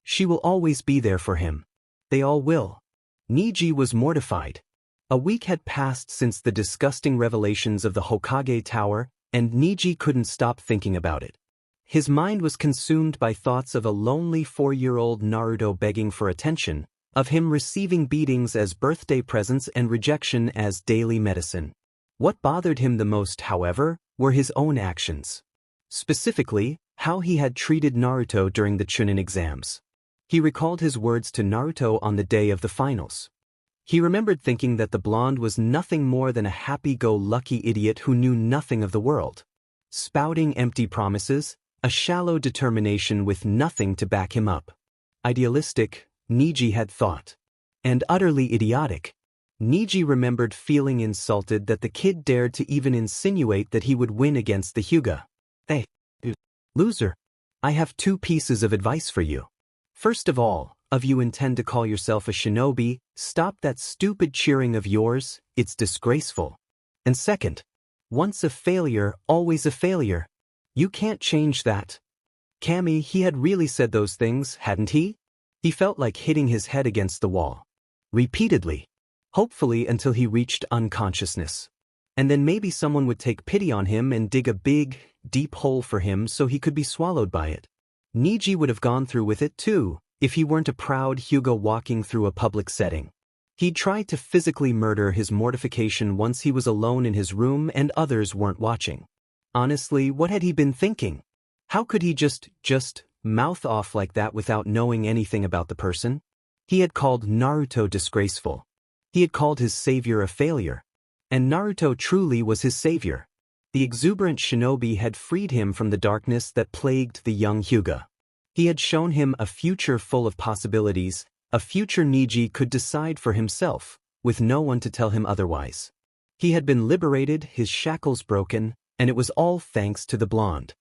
She will always be there for him. They all will. Niji was mortified. A week had passed since the disgusting revelations of the Hokage Tower, and Niji couldn't stop thinking about it. His mind was consumed by thoughts of a lonely 4-year-old Naruto begging for attention, of him receiving beatings as birthday presents and rejection as daily medicine. What bothered him the most, however, were his own actions. Specifically, how he had treated Naruto during the Chunin exams. He recalled his words to Naruto on the day of the finals. He remembered thinking that the blonde was nothing more than a happy-go-lucky idiot who knew nothing of the world. Spouting empty promises, a shallow determination with nothing to back him up. Idealistic, Niji had thought. And utterly idiotic. Niji remembered feeling insulted that the kid dared to even insinuate that he would win against the Hyuga. Hey, loser. I have 2 pieces of advice for you. First of all, if you intend to call yourself a shinobi, stop that stupid cheering of yours, it's disgraceful. And second, once a failure, always a failure. You can't change that. Kami, he had really said those things, hadn't he? He felt like hitting his head against the wall. Repeatedly. Hopefully until he reached unconsciousness. And then maybe someone would take pity on him and dig a big, deep hole for him so he could be swallowed by it. Niji would have gone through with it too, if he weren't a proud Hyuga walking through a public setting. He'd tried to physically murder his mortification once he was alone in his room and others weren't watching. Honestly, what had he been thinking? How could he just mouth off like that without knowing anything about the person? He had called Naruto disgraceful. He had called his savior a failure. And Naruto truly was his savior. The exuberant shinobi had freed him from the darkness that plagued the young Hyuga. He had shown him a future full of possibilities, a future Niji could decide for himself, with no one to tell him otherwise. He had been liberated, his shackles broken, and it was all thanks to the blonde.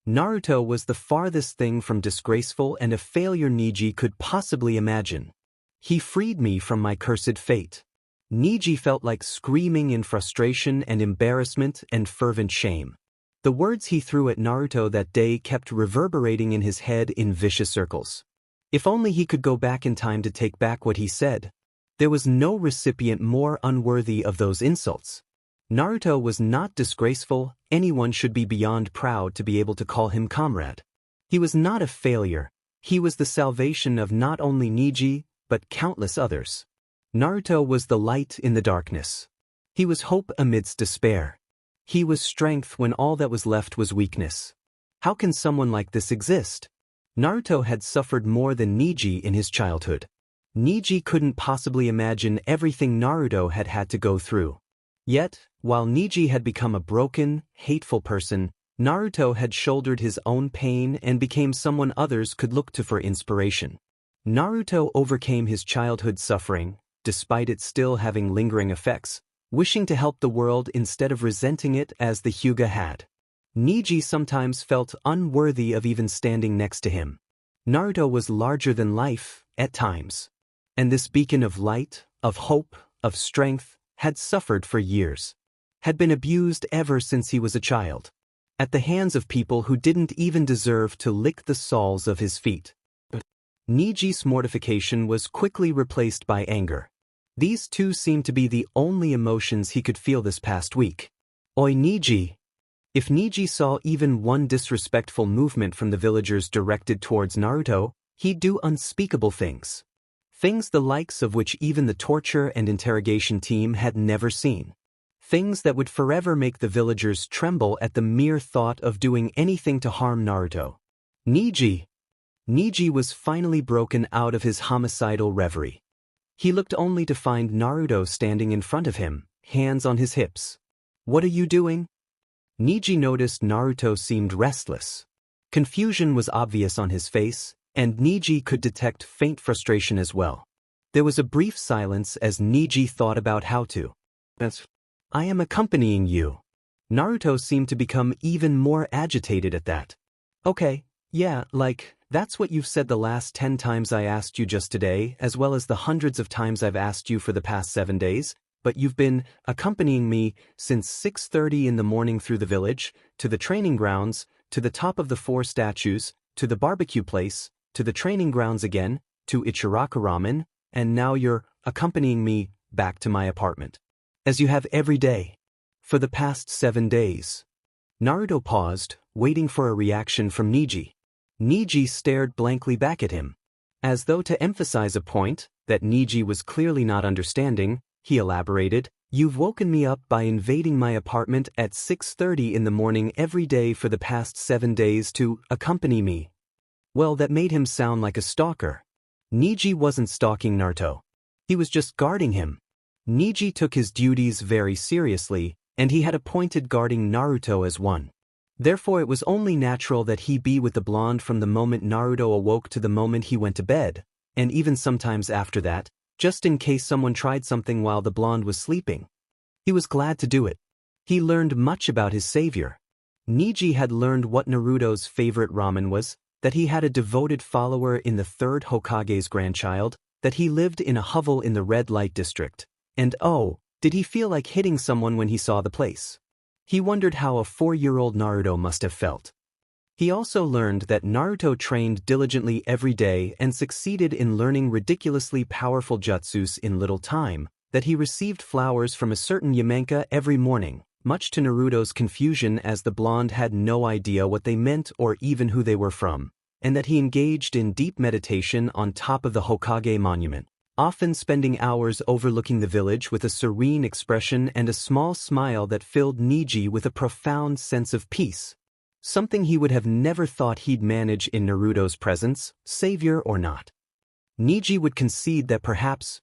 Naruto was the farthest thing from disgraceful and a failure Niji could possibly imagine. He freed me from my cursed fate. Niji felt like screaming in frustration and embarrassment and fervent shame. The words he threw at Naruto that day kept reverberating in his head in vicious circles. If only he could go back in time to take back what he said. There was no recipient more unworthy of those insults. Naruto was not disgraceful, anyone should be beyond proud to be able to call him comrade. He was not a failure, he was the salvation of not only Niji, but countless others. Naruto was the light in the darkness. He was hope amidst despair. He was strength when all that was left was weakness. How can someone like this exist? Naruto had suffered more than Niji in his childhood. Niji couldn't possibly imagine everything Naruto had had to go through. Yet, while Niji had become a broken, hateful person, Naruto had shouldered his own pain and became someone others could look to for inspiration. Naruto overcame his childhood suffering, despite it still having lingering effects, wishing to help the world instead of resenting it as the Hyuga had. Niji sometimes felt unworthy of even standing next to him. Naruto was larger than life, at times. And this beacon of light, of hope, of strength, had suffered for years. Had been abused ever since he was a child. At the hands of people who didn't even deserve to lick the soles of his feet. Niji's mortification was quickly replaced by anger. These two seemed to be the only emotions he could feel this past week. Oi Niji! If Niji saw even one disrespectful movement from the villagers directed towards Naruto, he'd do unspeakable things. Things the likes of which even the torture and interrogation team had never seen. Things that would forever make the villagers tremble at the mere thought of doing anything to harm Naruto. Niji was finally broken out of his homicidal reverie. He looked only to find Naruto standing in front of him, hands on his hips. What are you doing? Niji noticed Naruto seemed restless. Confusion was obvious on his face, and Niji could detect faint frustration as well. There was a brief silence as Niji thought about how to. I am accompanying you. Naruto seemed to become even more agitated at that. Okay, yeah, that's what you've said the last 10 times I asked you just today, as well as the hundreds of times I've asked you for the past 7 days, but you've been accompanying me since 6:30 in the morning through the village, to the training grounds, to the top of the 4 statues, to the barbecue place, to the training grounds again, to Ichiraku Ramen, and now you're accompanying me back to my apartment. As you have every day. For the past 7 days. Naruto paused, waiting for a reaction from Niji. Niji stared blankly back at him. As though to emphasize a point that Niji was clearly not understanding, he elaborated, You've woken me up by invading my apartment at 6:30 in the morning every day for the past 7 days to accompany me. Well, that made him sound like a stalker. Niji wasn't stalking Naruto. He was just guarding him. Niji took his duties very seriously, and he had appointed guarding Naruto as one. Therefore it was only natural that he be with the blonde from the moment Naruto awoke to the moment he went to bed, and even sometimes after that, just in case someone tried something while the blonde was sleeping. He was glad to do it. He learned much about his savior. Niji had learned what Naruto's favorite ramen was, that he had a devoted follower in the 3rd Hokage's grandchild, that he lived in a hovel in the red light district, and oh, did he feel like hitting someone when he saw the place. He wondered how a 4-year-old Naruto must have felt. He also learned that Naruto trained diligently every day and succeeded in learning ridiculously powerful jutsus in little time, that he received flowers from a certain Yamenka every morning, much to Naruto's confusion as the blonde had no idea what they meant or even who they were from, and that he engaged in deep meditation on top of the Hokage monument, often spending hours overlooking the village with a serene expression and a small smile that filled Niji with a profound sense of peace. Something he would have never thought he'd manage in Naruto's presence, savior or not. Niji would concede that perhaps,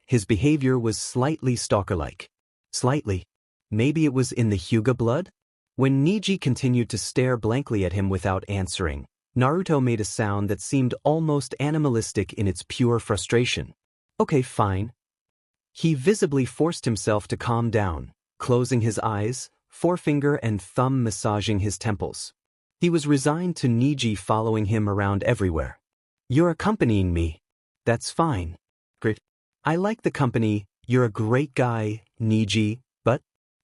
his behavior was slightly stalker-like. Slightly. Maybe it was in the Hyuga blood? When Niji continued to stare blankly at him without answering, Naruto made a sound that seemed almost animalistic in its pure frustration. Okay, fine. He visibly forced himself to calm down, closing his eyes, forefinger and thumb massaging his temples. He was resigned to Niji following him around everywhere. You're accompanying me. That's fine. Great. I like the company, you're a great guy, Niji, but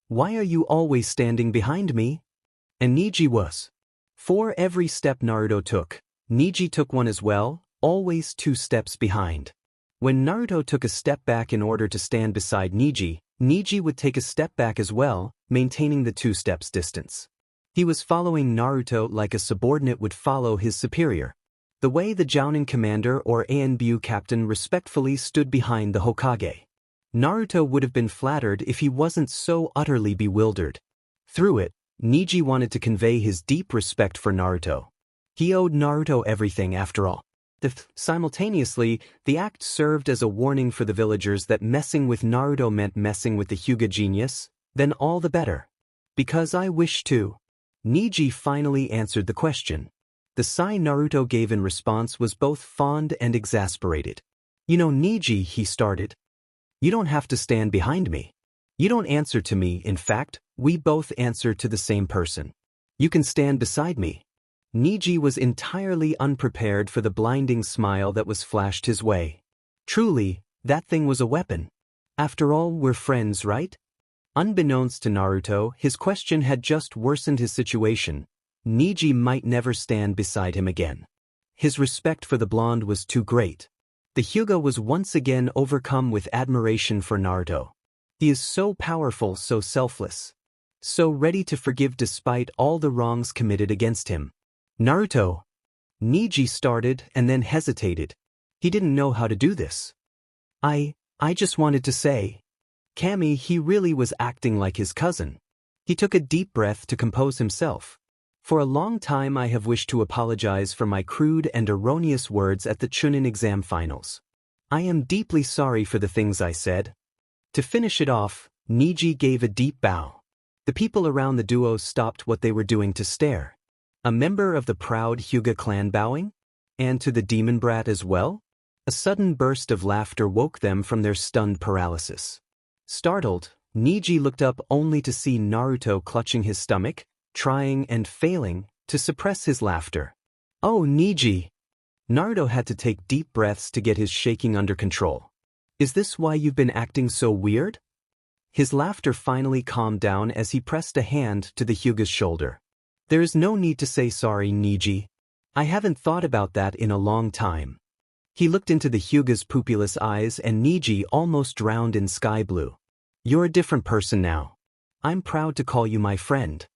why are you always standing behind me? And Niji was. For every step Naruto took, Niji took one as well, always 2 steps behind. When Naruto took a step back in order to stand beside Niji, Niji would take a step back as well, maintaining the 2 steps distance. He was following Naruto like a subordinate would follow his superior. The way the Jounin commander or Anbu captain respectfully stood behind the Hokage. Naruto would have been flattered if he wasn't so utterly bewildered. Through it, Niji wanted to convey his deep respect for Naruto. He owed Naruto everything after all. Simultaneously, the act served as a warning for the villagers that messing with Naruto meant messing with the Hyuga genius, then all the better. Because I wish to. Niji finally answered the question. The sigh Naruto gave in response was both fond and exasperated. You know, Niji, he started. You don't have to stand behind me. You don't answer to me, in fact, we both answer to the same person. You can stand beside me. Niji was entirely unprepared for the blinding smile that was flashed his way. Truly, that thing was a weapon. After all, we're friends, right? Unbeknownst to Naruto, his question had just worsened his situation. Niji might never stand beside him again. His respect for the blonde was too great. The Hyuga was once again overcome with admiration for Naruto. He is so powerful, so selfless. So ready to forgive despite all the wrongs committed against him. Naruto. Niji started and then hesitated. He didn't know how to do this. I just wanted to say. Kami, he really was acting like his cousin. He took a deep breath to compose himself. For a long time I have wished to apologize for my crude and erroneous words at the Chunin exam finals. I am deeply sorry for the things I said. To finish it off, Niji gave a deep bow. The people around the duo stopped what they were doing to stare. A member of the proud Hyuga clan bowing? And to the demon brat as well? A sudden burst of laughter woke them from their stunned paralysis. Startled, Niji looked up only to see Naruto clutching his stomach, trying and failing to suppress his laughter. Oh, Niji! Naruto had to take deep breaths to get his shaking under control. Is this why you've been acting so weird? His laughter finally calmed down as he pressed a hand to the Hyuga's shoulder. There is no need to say sorry, Niji. I haven't thought about that in a long time. He looked into the Hyuga's pupilless eyes and Niji almost drowned in sky blue. You're a different person now. I'm proud to call you my friend.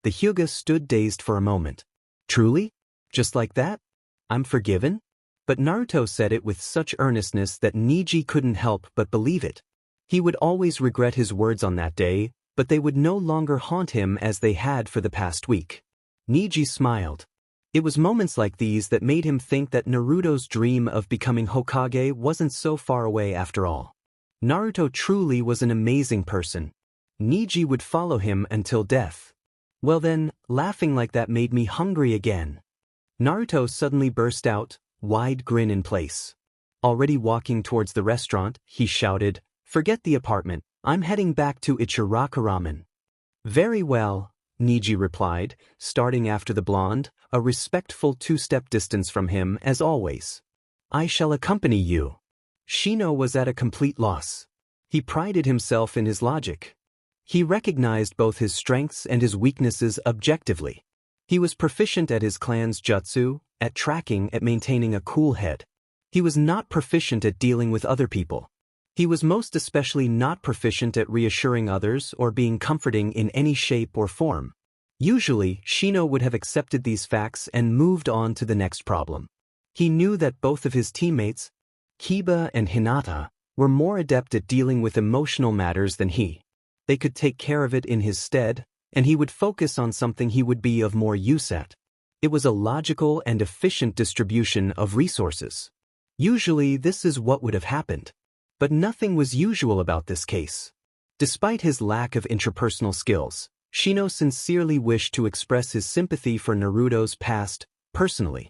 The Hyuga stood dazed for a moment. Truly? Just like that? I'm forgiven? But Naruto said it with such earnestness that Niji couldn't help but believe it. He would always regret his words on that day, but they would no longer haunt him as they had for the past week. Niji smiled. It was moments like these that made him think that Naruto's dream of becoming Hokage wasn't so far away after all. Naruto truly was an amazing person. Niji would follow him until death. Well then, laughing like that made me hungry again. Naruto suddenly burst out, wide grin in place. Already walking towards the restaurant, he shouted, Forget the apartment, I'm heading back to Ichiraka Ramen. Very well, Niji replied, starting after the blonde, a respectful two-step distance from him as always. I shall accompany you. Shino was at a complete loss. He prided himself in his logic. He recognized both his strengths and his weaknesses objectively. He was proficient at his clan's jutsu, at tracking, at maintaining a cool head. He was not proficient at dealing with other people. He was most especially not proficient at reassuring others or being comforting in any shape or form. Usually, Shino would have accepted these facts and moved on to the next problem. He knew that both of his teammates, Kiba and Hinata, were more adept at dealing with emotional matters than he. They could take care of it in his stead, and he would focus on something he would be of more use at. It was a logical and efficient distribution of resources. Usually, this is what would have happened. But nothing was usual about this case. Despite his lack of interpersonal skills, Shino sincerely wished to express his sympathy for Naruto's past, personally.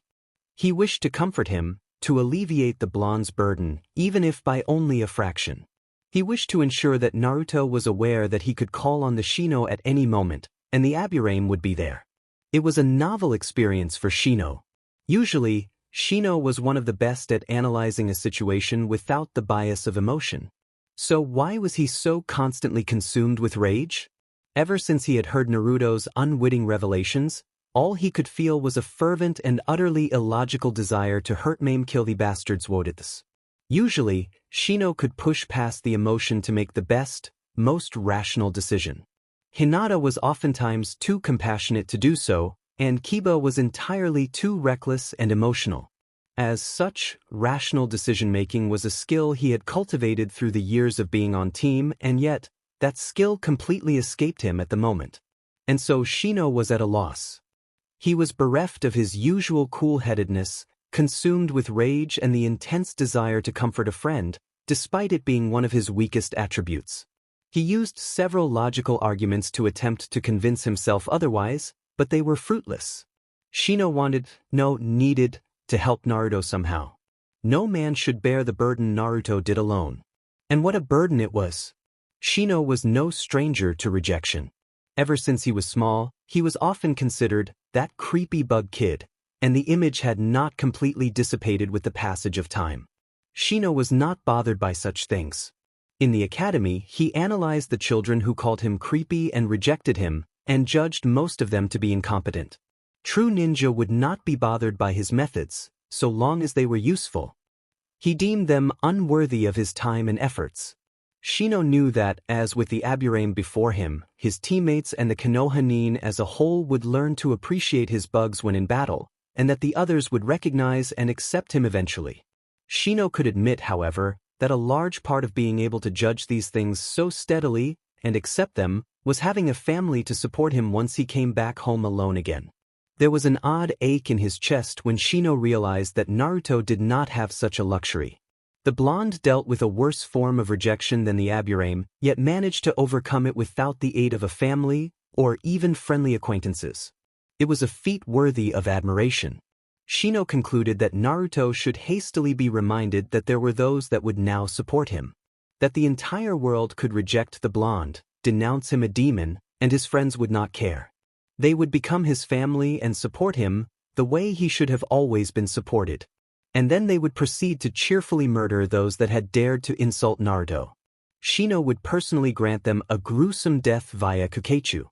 He wished to comfort him, to alleviate the blonde's burden, even if by only a fraction. He wished to ensure that Naruto was aware that he could call on the Shino at any moment, and the Aburame would be there. It was a novel experience for Shino. Usually, Shino was one of the best at analyzing a situation without the bias of emotion. So why was he so constantly consumed with rage? Ever since he had heard Naruto's unwitting revelations, all he could feel was a fervent and utterly illogical desire to hurt, maim, kill the bastards Wodiths. Usually, Shino could push past the emotion to make the best, most rational decision. Hinata was oftentimes too compassionate to do so, and Kiba was entirely too reckless and emotional. As such, rational decision-making was a skill he had cultivated through the years of being on team, and yet, that skill completely escaped him at the moment. And so Shino was at a loss. He was bereft of his usual cool-headedness, consumed with rage and the intense desire to comfort a friend, despite it being one of his weakest attributes. He used several logical arguments to attempt to convince himself otherwise, but they were fruitless. Shino needed to help Naruto somehow. No man should bear the burden Naruto did alone. And what a burden it was! Shino was no stranger to rejection. Ever since he was small, he was often considered that creepy bug kid, and the image had not completely dissipated with the passage of time. Shino was not bothered by such things. In the academy, he analyzed the children who called him creepy and rejected him, and judged most of them to be incompetent. True ninja would not be bothered by his methods, so long as they were useful. He deemed them unworthy of his time and efforts. Shino knew that, as with the Aburame before him, his teammates and the Konoha Nin as a whole would learn to appreciate his bugs when in battle, and that the others would recognize and accept him eventually. Shino could admit, however, that a large part of being able to judge these things so steadily and accept them was having a family to support him once he came back home alone again. There was an odd ache in his chest when Shino realized that Naruto did not have such a luxury. The blonde dealt with a worse form of rejection than the Aburame, yet managed to overcome it without the aid of a family or even friendly acquaintances. It was a feat worthy of admiration. Shino concluded that Naruto should hastily be reminded that there were those that would now support him. That the entire world could reject the blonde, denounce him a demon, and his friends would not care. They would become his family and support him the way he should have always been supported. And then they would proceed to cheerfully murder those that had dared to insult Naruto. Shino would personally grant them a gruesome death via Kukeichu.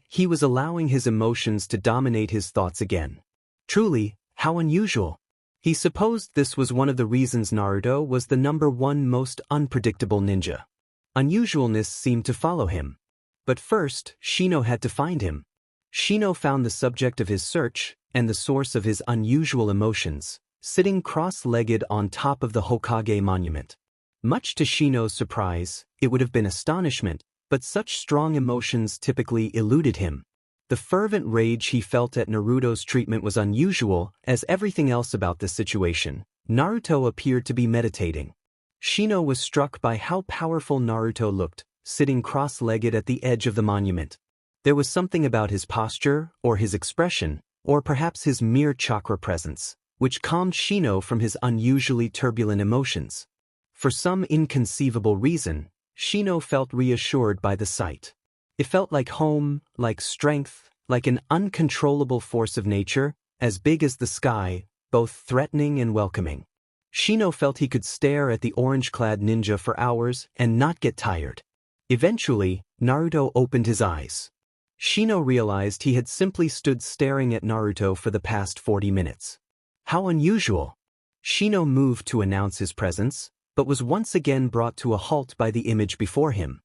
He was allowing his emotions to dominate his thoughts again. Truly, how unusual. He supposed this was one of the reasons Naruto was the #1 most unpredictable ninja. Unusualness seemed to follow him. But first, Shino had to find him. Shino found the subject of his search, and the source of his unusual emotions, sitting cross-legged on top of the Hokage monument. Much to Shino's surprise, it would have been astonishment, but such strong emotions typically eluded him. The fervent rage he felt at Naruto's treatment was unusual, as everything else about this situation. Naruto appeared to be meditating. Shino was struck by how powerful Naruto looked, sitting cross-legged at the edge of the monument. There was something about his posture, or his expression, or perhaps his mere chakra presence, which calmed Shino from his unusually turbulent emotions. For some inconceivable reason, Shino felt reassured by the sight. It felt like home, like strength, like an uncontrollable force of nature, as big as the sky, both threatening and welcoming. Shino felt he could stare at the orange-clad ninja for hours and not get tired. Eventually, Naruto opened his eyes. Shino realized he had simply stood staring at Naruto for the past 40 minutes. How unusual! Shino moved to announce his presence, but was once again brought to a halt by the image before him.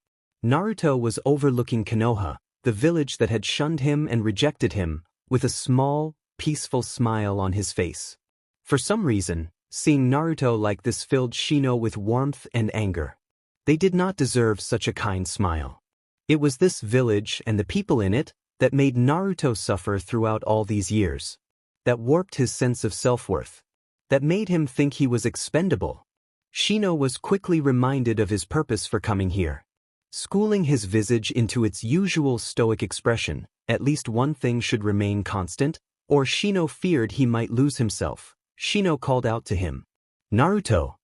Naruto was overlooking Konoha, the village that had shunned him and rejected him, with a small, peaceful smile on his face. For some reason, seeing Naruto like this filled Shino with warmth and anger. They did not deserve such a kind smile. It was this village and the people in it that made Naruto suffer throughout all these years. That warped his sense of self-worth. That made him think he was expendable. Shino was quickly reminded of his purpose for coming here. Schooling his visage into its usual stoic expression, at least one thing should remain constant, or Shino feared he might lose himself. Shino called out to him. Naruto!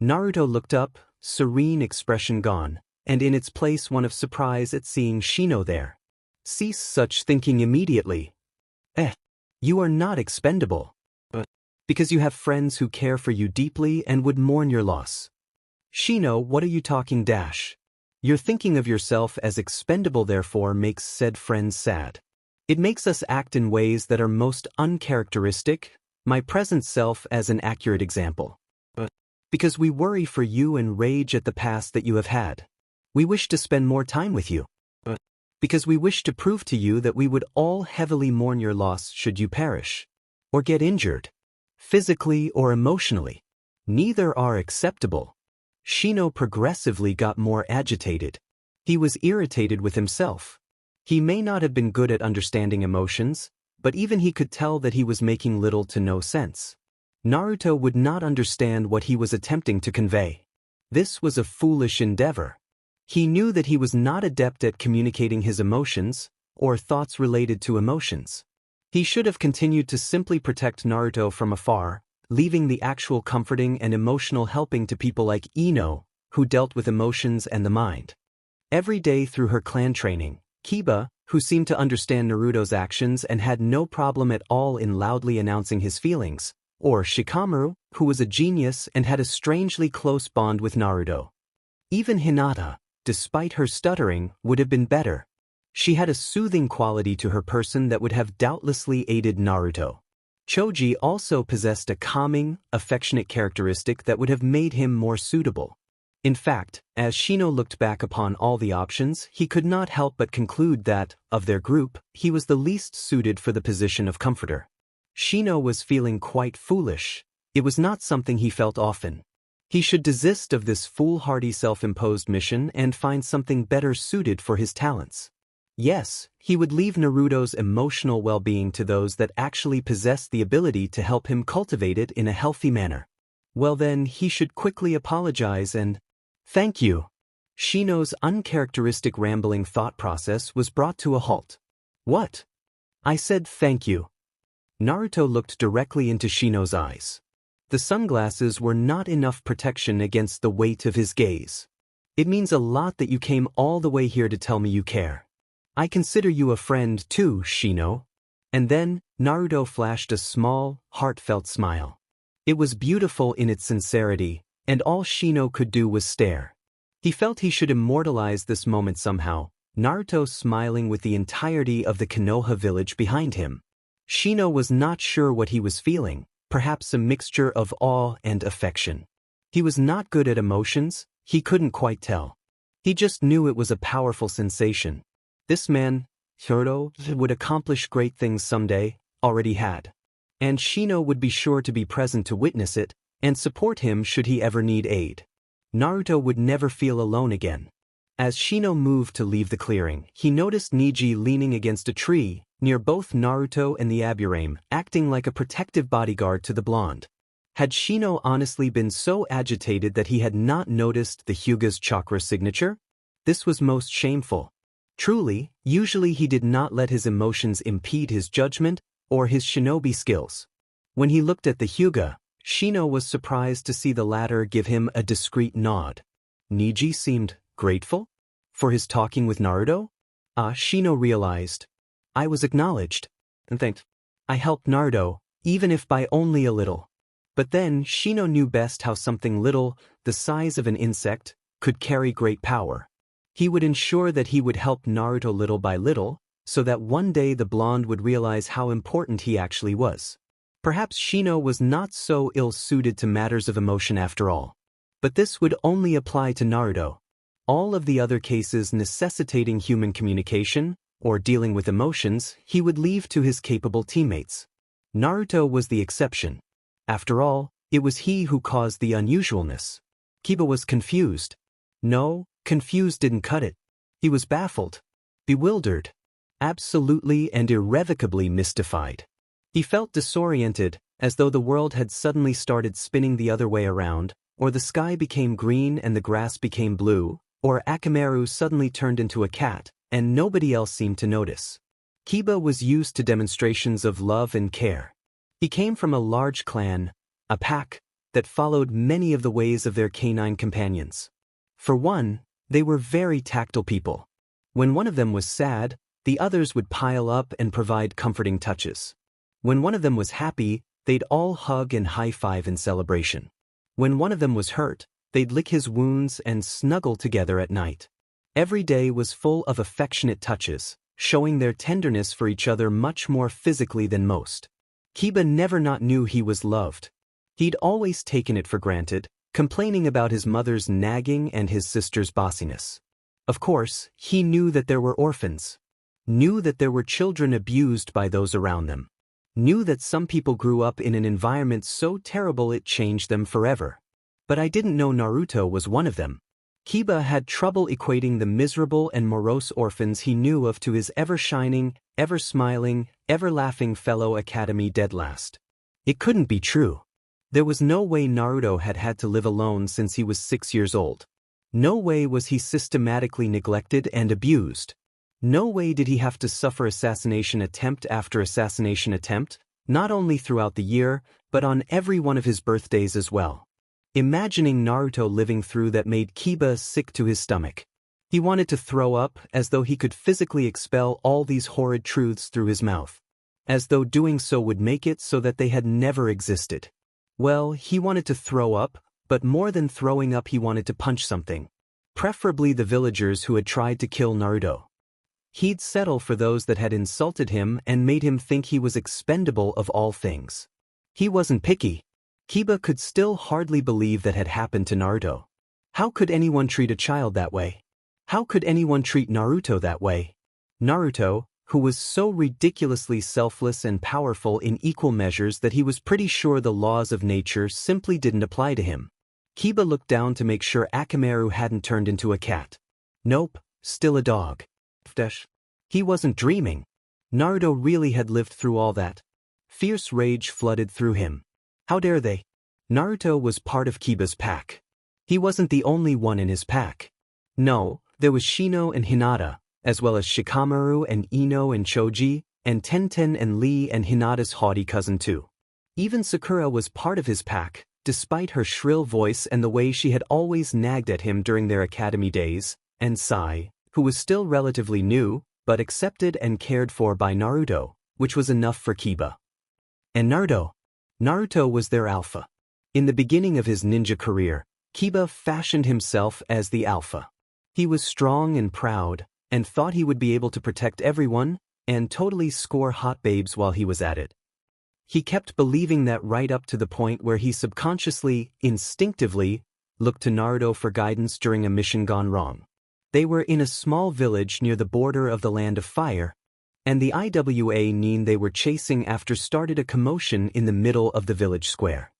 Naruto looked up, serene expression gone, and in its place one of surprise at seeing Shino there. Cease such thinking immediately. You are not expendable. Because you have friends who care for you deeply and would mourn your loss. Shino, what are you talking dash? Your thinking of yourself as expendable therefore makes said friends sad. It makes us act in ways that are most uncharacteristic, my present self as an accurate example. Because we worry for you and rage at the past that you have had. We wish to spend more time with you. Because we wish to prove to you that we would all heavily mourn your loss should you perish. Or get injured. Physically or emotionally. Neither are acceptable. Shino progressively got more agitated. He was irritated with himself. He may not have been good at understanding emotions, but even he could tell that he was making little to no sense. Naruto would not understand what he was attempting to convey. This was a foolish endeavor. He knew that he was not adept at communicating his emotions, or thoughts related to emotions. He should have continued to simply protect Naruto from afar, leaving the actual comforting and emotional helping to people like Ino, who dealt with emotions and the mind. Every day through her clan training, Kiba, who seemed to understand Naruto's actions and had no problem at all in loudly announcing his feelings, or Shikamaru, who was a genius and had a strangely close bond with Naruto. Even Hinata, despite her stuttering, would have been better. She had a soothing quality to her person that would have doubtlessly aided Naruto. Choji also possessed a calming, affectionate characteristic that would have made him more suitable. In fact, as Shino looked back upon all the options, he could not help but conclude that, of their group, he was the least suited for the position of comforter. Shino was feeling quite foolish. It was not something he felt often. He should desist of this foolhardy self-imposed mission and find something better suited for his talents. Yes, he would leave Naruto's emotional well-being to those that actually possessed the ability to help him cultivate it in a healthy manner. Well then, he should quickly apologize and, "Thank you." Shino's uncharacteristic rambling thought process was brought to a halt. "What?" "I said thank you." Naruto looked directly into Shino's eyes. The sunglasses were not enough protection against the weight of his gaze. "It means a lot that you came all the way here to tell me you care. I consider you a friend too, Shino." And then, Naruto flashed a small, heartfelt smile. It was beautiful in its sincerity, and all Shino could do was stare. He felt he should immortalize this moment somehow, Naruto smiling with the entirety of the Konoha village behind him. Shino was not sure what he was feeling, perhaps a mixture of awe and affection. He was not good at emotions, he couldn't quite tell. He just knew it was a powerful sensation. This man, Hiro, would accomplish great things someday, already had. And Shino would be sure to be present to witness it, and support him should he ever need aid. Naruto would never feel alone again. As Shino moved to leave the clearing, he noticed Neji leaning against a tree, near both Naruto and the Aburame, acting like a protective bodyguard to the blonde. Had Shino honestly been so agitated that he had not noticed the Hyuga's chakra signature? This was most shameful. Truly, usually he did not let his emotions impede his judgment or his shinobi skills. When he looked at the Hyuga, Shino was surprised to see the latter give him a discreet nod. Neji seemed grateful for his talking with Naruto? Shino realized. I was acknowledged, and thanked. I helped Naruto, even if by only a little. But then Shino knew best how something little, the size of an insect, could carry great power. He would ensure that he would help Naruto little by little, so that one day the blonde would realize how important he actually was. Perhaps Shino was not so ill-suited to matters of emotion after all. But this would only apply to Naruto. All of the other cases necessitating human communication, or dealing with emotions, he would leave to his capable teammates. Naruto was the exception. After all, it was he who caused the unusualness. Kiba was confused. No, confused didn't cut it. He was baffled, bewildered, absolutely and irrevocably mystified. He felt disoriented, as though the world had suddenly started spinning the other way around, or the sky became green and the grass became blue, or Akamaru suddenly turned into a cat, and nobody else seemed to notice. Kiba was used to demonstrations of love and care. He came from a large clan, a pack, that followed many of the ways of their canine companions. For one, they were very tactile people. When one of them was sad, the others would pile up and provide comforting touches. When one of them was happy, they'd all hug and high-five in celebration. When one of them was hurt, they'd lick his wounds and snuggle together at night. Every day was full of affectionate touches, showing their tenderness for each other much more physically than most. Kiba never not knew he was loved. He'd always taken it for granted, complaining about his mother's nagging and his sister's bossiness. Of course, he knew that there were orphans. Knew that there were children abused by those around them. Knew that some people grew up in an environment so terrible it changed them forever. But I didn't know Naruto was one of them. Kiba had trouble equating the miserable and morose orphans he knew of to his ever-shining, ever-smiling, ever-laughing fellow Academy dead last. It couldn't be true. There was no way Naruto had had to live alone since he was 6 years old. No way was he systematically neglected and abused. No way did he have to suffer assassination attempt after assassination attempt, not only throughout the year, but on every one of his birthdays as well. Imagining Naruto living through that made Kiba sick to his stomach. He wanted to throw up, as though he could physically expel all these horrid truths through his mouth. As though doing so would make it so that they had never existed. Well, he wanted to throw up, but more than throwing up he wanted to punch something. Preferably the villagers who had tried to kill Naruto. He'd settle for those that had insulted him and made him think he was expendable of all things. He wasn't picky. Kiba could still hardly believe that had happened to Naruto. How could anyone treat a child that way? How could anyone treat Naruto that way? Naruto, who was so ridiculously selfless and powerful in equal measures that he was pretty sure the laws of nature simply didn't apply to him. Kiba looked down to make sure Akamaru hadn't turned into a cat. Nope, still a dog. He wasn't dreaming. Naruto really had lived through all that. Fierce rage flooded through him. How dare they? Naruto was part of Kiba's pack. He wasn't the only one in his pack. No, there was Shino and Hinata, as well as Shikamaru and Ino and Choji, and Tenten and Lee and Hinata's haughty cousin too. Even Sakura was part of his pack, despite her shrill voice and the way she had always nagged at him during their academy days, and Sai, who was still relatively new, but accepted and cared for by Naruto, which was enough for Kiba. And Naruto was their alpha. In the beginning of his ninja career, Kiba fashioned himself as the alpha. He was strong and proud, and thought he would be able to protect everyone, and totally score hot babes while he was at it. He kept believing that right up to the point where he subconsciously, instinctively, looked to Naruto for guidance during a mission gone wrong. They were in a small village near the border of the Land of Fire, and the IWA Nin they were chasing after started a commotion in the middle of the village square.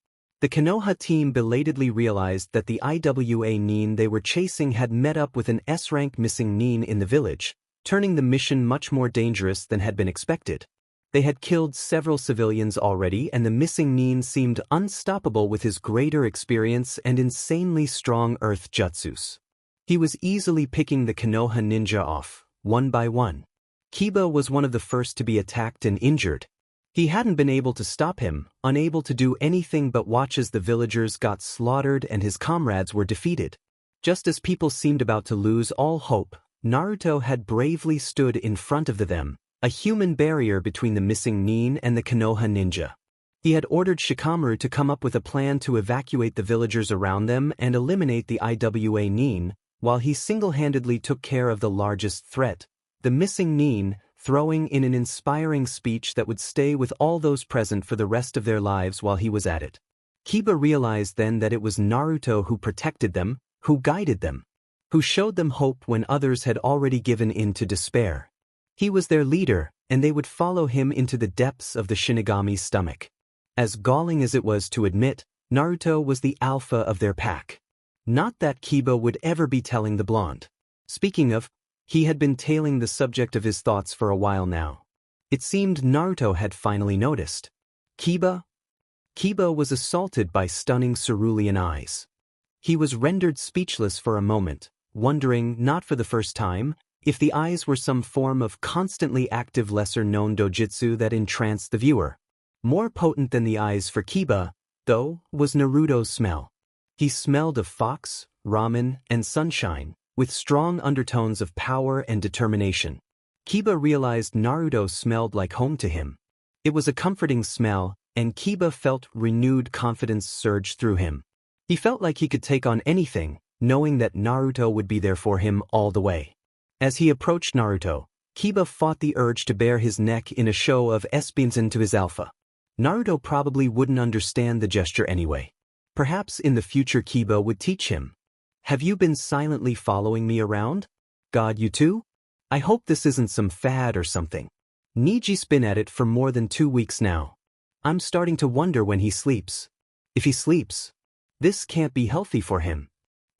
The Konoha team belatedly realized that the IWA Nin they were chasing had met up with an S-rank missing Nin in the village, turning the mission much more dangerous than had been expected. They had killed several civilians already, and the missing Nin seemed unstoppable with his greater experience and insanely strong earth jutsus. He was easily picking the Konoha ninja off, one by one. Kiba was one of the first to be attacked and injured. He hadn't been able to stop him, unable to do anything but watch as the villagers got slaughtered and his comrades were defeated. Just as people seemed about to lose all hope, Naruto had bravely stood in front of them, a human barrier between the missing Nin and the Konoha ninja. He had ordered Shikamaru to come up with a plan to evacuate the villagers around them and eliminate the IWA Nin, while he single-handedly took care of the largest threat, the missing Nin, throwing in an inspiring speech that would stay with all those present for the rest of their lives while he was at it. Kiba realized then that it was Naruto who protected them, who guided them, who showed them hope when others had already given in to despair. He was their leader, and they would follow him into the depths of the Shinigami's stomach. As galling as it was to admit, Naruto was the alpha of their pack. Not that Kiba would ever be telling the blonde. Speaking of, he had been tailing the subject of his thoughts for a while now. It seemed Naruto had finally noticed. Kiba was assaulted by stunning cerulean eyes. He was rendered speechless for a moment, wondering, not for the first time, if the eyes were some form of constantly active lesser-known dojutsu that entranced the viewer. More potent than the eyes for Kiba, though, was Naruto's smell. He smelled of fox, ramen, and sunshine, with strong undertones of power and determination. Kiba realized Naruto smelled like home to him. It was a comforting smell, and Kiba felt renewed confidence surge through him. He felt like he could take on anything, knowing that Naruto would be there for him all the way. As he approached Naruto, Kiba fought the urge to bare his neck in a show of espionage to his alpha. Naruto probably wouldn't understand the gesture anyway. Perhaps in the future Kiba would teach him. Have you been silently following me around? God, you too? I hope this isn't some fad or something. Niji's been at it for more than 2 weeks now. I'm starting to wonder when he sleeps. If he sleeps, this can't be healthy for him.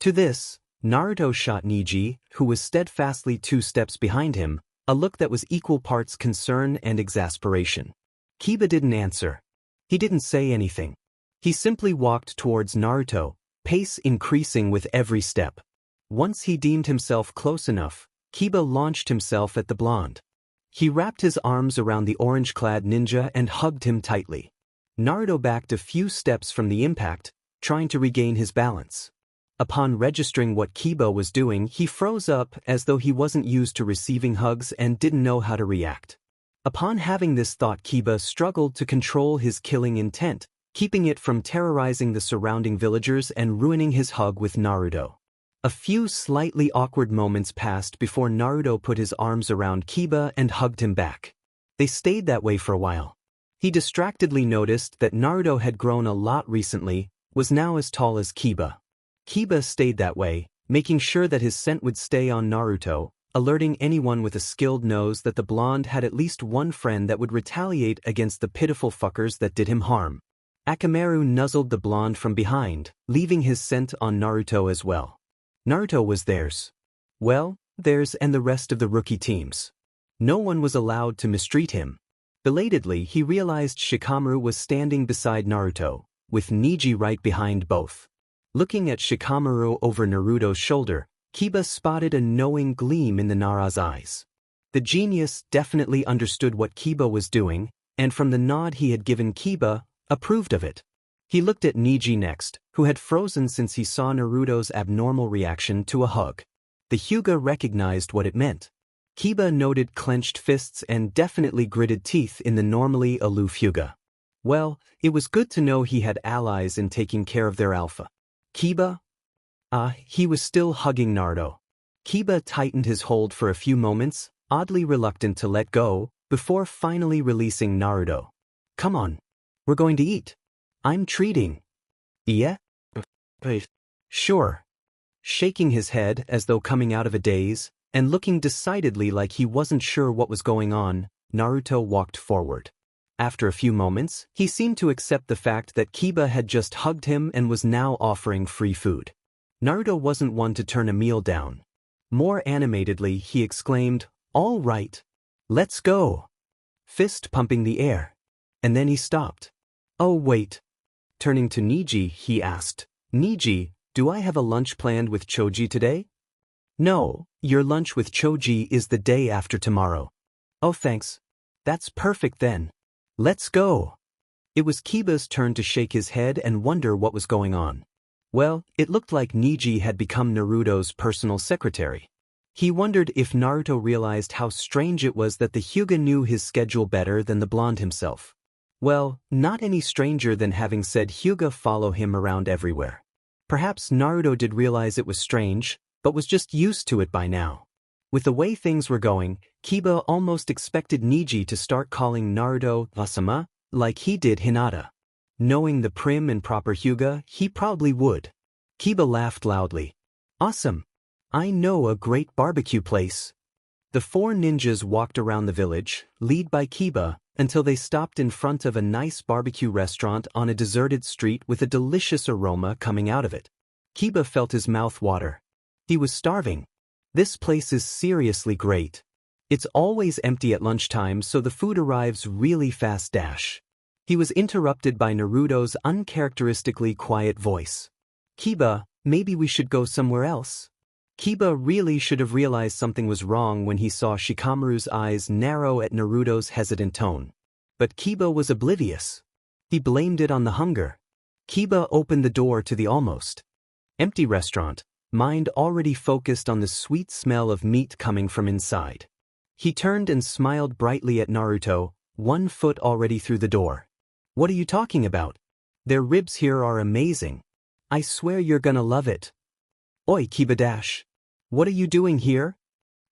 To this, Naruto shot Niji, who was steadfastly 2 steps behind him, a look that was equal parts concern and exasperation. Kiba didn't answer. He didn't say anything. He simply walked towards Naruto, pace increasing with every step. Once he deemed himself close enough, Kiba launched himself at the blonde. He wrapped his arms around the orange-clad ninja and hugged him tightly. Naruto backed a few steps from the impact, trying to regain his balance. Upon registering what Kiba was doing, he froze up as though he wasn't used to receiving hugs and didn't know how to react. Upon having this thought, Kiba struggled to control his killing intent, keeping it from terrorizing the surrounding villagers and ruining his hug with Naruto. A few slightly awkward moments passed before Naruto put his arms around Kiba and hugged him back. They stayed that way for a while. He distractedly noticed that Naruto had grown a lot recently, was now as tall as Kiba. Kiba stayed that way, making sure that his scent would stay on Naruto, alerting anyone with a skilled nose that the blonde had at least one friend that would retaliate against the pitiful fuckers that did him harm. Akamaru nuzzled the blonde from behind, leaving his scent on Naruto as well. Naruto was theirs. Well, theirs and the rest of the rookie teams. No one was allowed to mistreat him. Belatedly, he realized Shikamaru was standing beside Naruto, with Neji right behind both. Looking at Shikamaru over Naruto's shoulder, Kiba spotted a knowing gleam in the Nara's eyes. The genius definitely understood what Kiba was doing, and from the nod he had given Kiba, approved of it. He looked at Neji next, who had frozen since he saw Naruto's abnormal reaction to a hug. The Hyuga recognized what it meant. Kiba noted clenched fists and definitely gritted teeth in the normally aloof Hyuga. Well, it was good to know he had allies in taking care of their alpha. Kiba? He was still hugging Naruto. Kiba tightened his hold for a few moments, oddly reluctant to let go, before finally releasing Naruto. Come on. We're going to eat. I'm treating. Yeah? Sure. Shaking his head as though coming out of a daze, and looking decidedly like he wasn't sure what was going on, Naruto walked forward. After a few moments, he seemed to accept the fact that Kiba had just hugged him and was now offering free food. Naruto wasn't one to turn a meal down. More animatedly, he exclaimed, "All right. Let's go." Fist pumping the air. And then he stopped. Oh wait. Turning to Neji, he asked, "Neji, do I have a lunch planned with Choji today?" "No, your lunch with Choji is the day after tomorrow." "Oh thanks. That's perfect then. Let's go." It was Kiba's turn to shake his head and wonder what was going on. Well, it looked like Neji had become Naruto's personal secretary. He wondered if Naruto realized how strange it was that the Hyuga knew his schedule better than the blonde himself. Well, not any stranger than having said Hyuga follow him around everywhere. Perhaps Naruto did realize it was strange, but was just used to it by now. With the way things were going, Kiba almost expected Neji to start calling Naruto Asama, like he did Hinata. Knowing the prim and proper Hyuga, he probably would. Kiba laughed loudly. "Awesome. I know a great barbecue place." The four ninjas walked around the village, led by Kiba, until they stopped in front of a nice barbecue restaurant on a deserted street with a delicious aroma coming out of it. Kiba felt his mouth water. He was starving. This place is seriously great. It's always empty at lunchtime, so the food arrives really fast. He was interrupted by Naruto's uncharacteristically quiet voice. "Kiba, maybe we should go somewhere else." Kiba really should have realized something was wrong when he saw Shikamaru's eyes narrow at Naruto's hesitant tone. But Kiba was oblivious. He blamed it on the hunger. Kiba opened the door to the almost empty restaurant, mind already focused on the sweet smell of meat coming from inside. He turned and smiled brightly at Naruto, 1 foot already through the door. "What are you talking about? Their ribs here are amazing. I swear you're gonna love it." "Oi, Kiba what are you doing here?"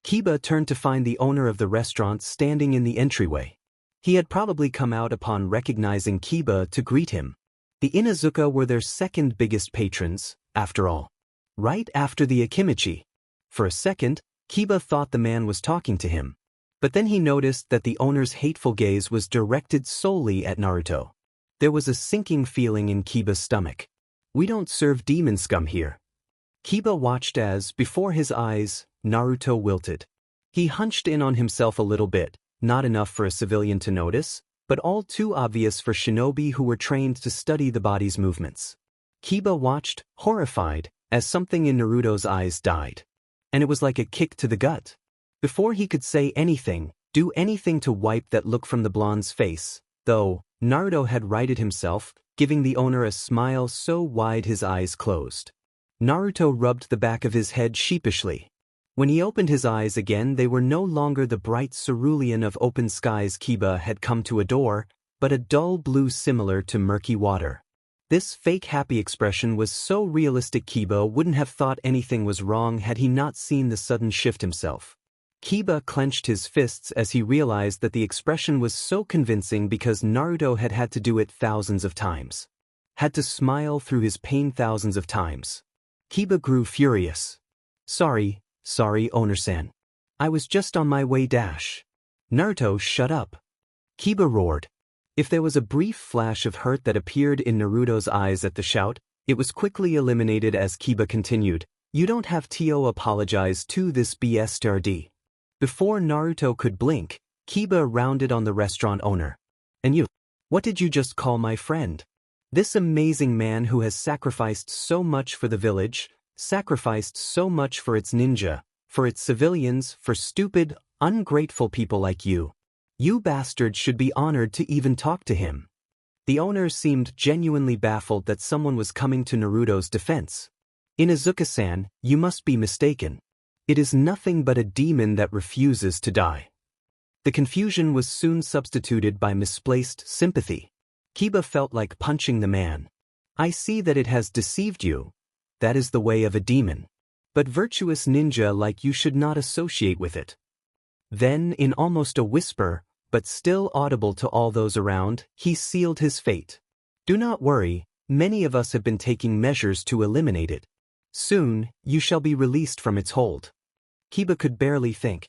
Kiba turned to find the owner of the restaurant standing in the entryway. He had probably come out upon recognizing Kiba to greet him. The Inuzuka were their second biggest patrons, after all. Right after the Akimichi. For a second, Kiba thought the man was talking to him. But then he noticed that the owner's hateful gaze was directed solely at Naruto. There was a sinking feeling in Kiba's stomach. "We don't serve demon scum here." Kiba watched as, before his eyes, Naruto wilted. He hunched in on himself a little bit, not enough for a civilian to notice, but all too obvious for shinobi who were trained to study the body's movements. Kiba watched, horrified, as something in Naruto's eyes died. And it was like a kick to the gut. Before he could say anything, do anything to wipe that look from the blonde's face, though, Naruto had righted himself, giving the owner a smile so wide his eyes closed. Naruto rubbed the back of his head sheepishly. When he opened his eyes again, they were no longer the bright cerulean of open skies Kiba had come to adore, but a dull blue similar to murky water. This fake happy expression was so realistic Kiba wouldn't have thought anything was wrong had he not seen the sudden shift himself. Kiba clenched his fists as he realized that the expression was so convincing because Naruto had had to do it thousands of times. Had to smile through his pain thousands of times. Kiba grew furious. Sorry, owner-san. I was just on my way dash. Naruto, shut up. Kiba roared. If there was a brief flash of hurt that appeared in Naruto's eyes at the shout, it was quickly eliminated as Kiba continued, you don't have to apologize to this BSTRD. Before Naruto could blink, Kiba rounded on the restaurant owner. And you? What did you just call my friend? This amazing man who has sacrificed so much for the village, sacrificed so much for its ninja, for its civilians, for stupid, ungrateful people like you. You bastards should be honored to even talk to him. The owner seemed genuinely baffled that someone was coming to Naruto's defense. Inuzuka-san, you must be mistaken. It is nothing but a demon that refuses to die. The confusion was soon substituted by misplaced sympathy. Kiba felt like punching the man. I see that it has deceived you. That is the way of a demon. But virtuous ninja like you should not associate with it. Then, in almost a whisper, but still audible to all those around, he sealed his fate. Do not worry, many of us have been taking measures to eliminate it. Soon, you shall be released from its hold. Kiba could barely think.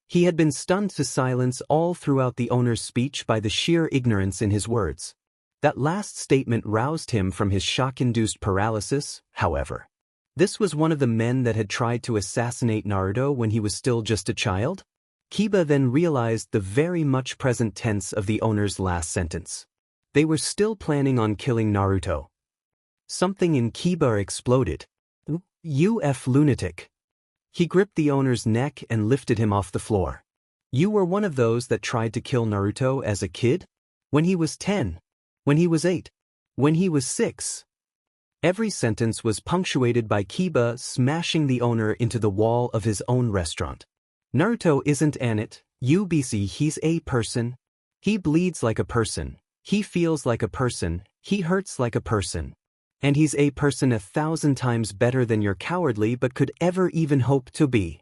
He had been stunned to silence all throughout the owner's speech by the sheer ignorance in his words. That last statement roused him from his shock-induced paralysis, however. This was one of the men that had tried to assassinate Naruto when he was still just a child? Kiba then realized the very much present tense of the owner's last sentence. They were still planning on killing Naruto. Something in Kiba exploded. You lunatic. He gripped the owner's neck and lifted him off the floor. You were one of those that tried to kill Naruto as a kid? When he was 10? When he was 8? When he was 6? Every sentence was punctuated by Kiba smashing the owner into the wall of his own restaurant. Naruto isn't UBC, he's a person. He bleeds like a person. He feels like a person. He hurts like a person. And he's a person 1,000 times better than you're cowardly but could ever even hope to be.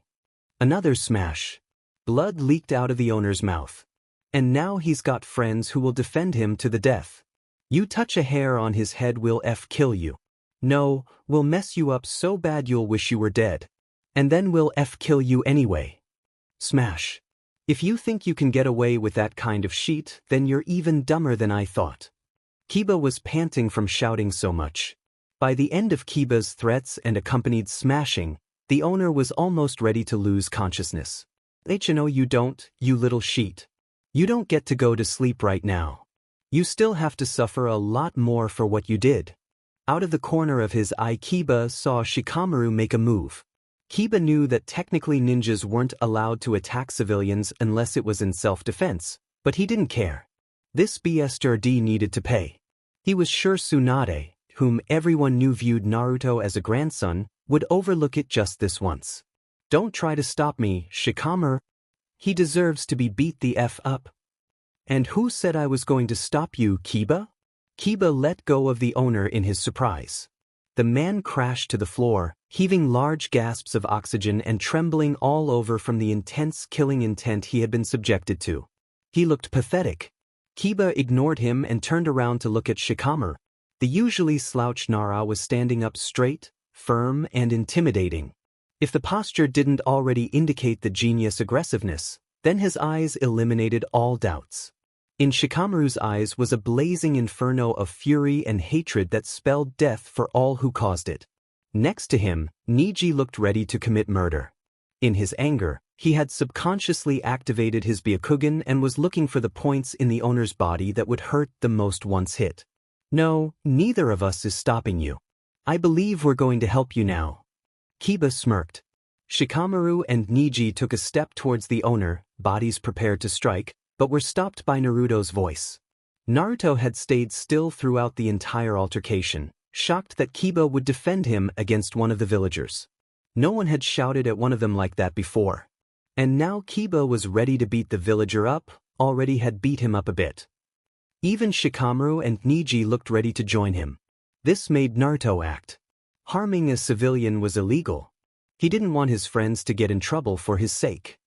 Another smash. Blood leaked out of the owner's mouth. And now he's got friends who will defend him to the death. You touch a hair on his head, we'll kill you. No, we'll mess you up so bad you'll wish you were dead. And then we'll kill you anyway. Smash. If you think you can get away with that kind of shit, then you're even dumber than I thought. Kiba was panting from shouting so much. By the end of Kiba's threats and accompanied smashing, the owner was almost ready to lose consciousness. No, you don't, you little shit. You don't get to go to sleep right now. You still have to suffer a lot more for what you did. Out of the corner of his eye, Kiba saw Shikamaru make a move. Kiba knew that technically ninjas weren't allowed to attack civilians unless it was in self-defense, but he didn't care. This BSTRD needed to pay. He was sure Tsunade, whom everyone knew viewed Naruto as a grandson, would overlook it just this once. Don't try to stop me, Shikamaru. He deserves to be beat the F up. And who said I was going to stop you, Kiba? Kiba let go of the owner in his surprise. The man crashed to the floor, heaving large gasps of oxygen and trembling all over from the intense killing intent he had been subjected to. He looked pathetic. Kiba ignored him and turned around to look at Shikamaru. The usually slouched Nara was standing up straight, firm, and intimidating. If the posture didn't already indicate the genius aggressiveness, then his eyes eliminated all doubts. In Shikamaru's eyes was a blazing inferno of fury and hatred that spelled death for all who caused it. Next to him, Niji looked ready to commit murder. In his anger, He had subconsciously activated his Byakugan and was looking for the points in the owner's body that would hurt the most once hit. No, neither of us is stopping you. I believe we're going to help you now. Kiba smirked. Shikamaru and Niji took a step towards the owner, bodies prepared to strike, but were stopped by Naruto's voice. Naruto had stayed still throughout the entire altercation, shocked that Kiba would defend him against one of the villagers. No one had shouted at one of them like that before. And now Kiba was ready to beat the villager up, already had beat him up a bit. Even Shikamaru and Niji looked ready to join him. This made Naruto act. Harming a civilian was illegal. He didn't want his friends to get in trouble for his sake.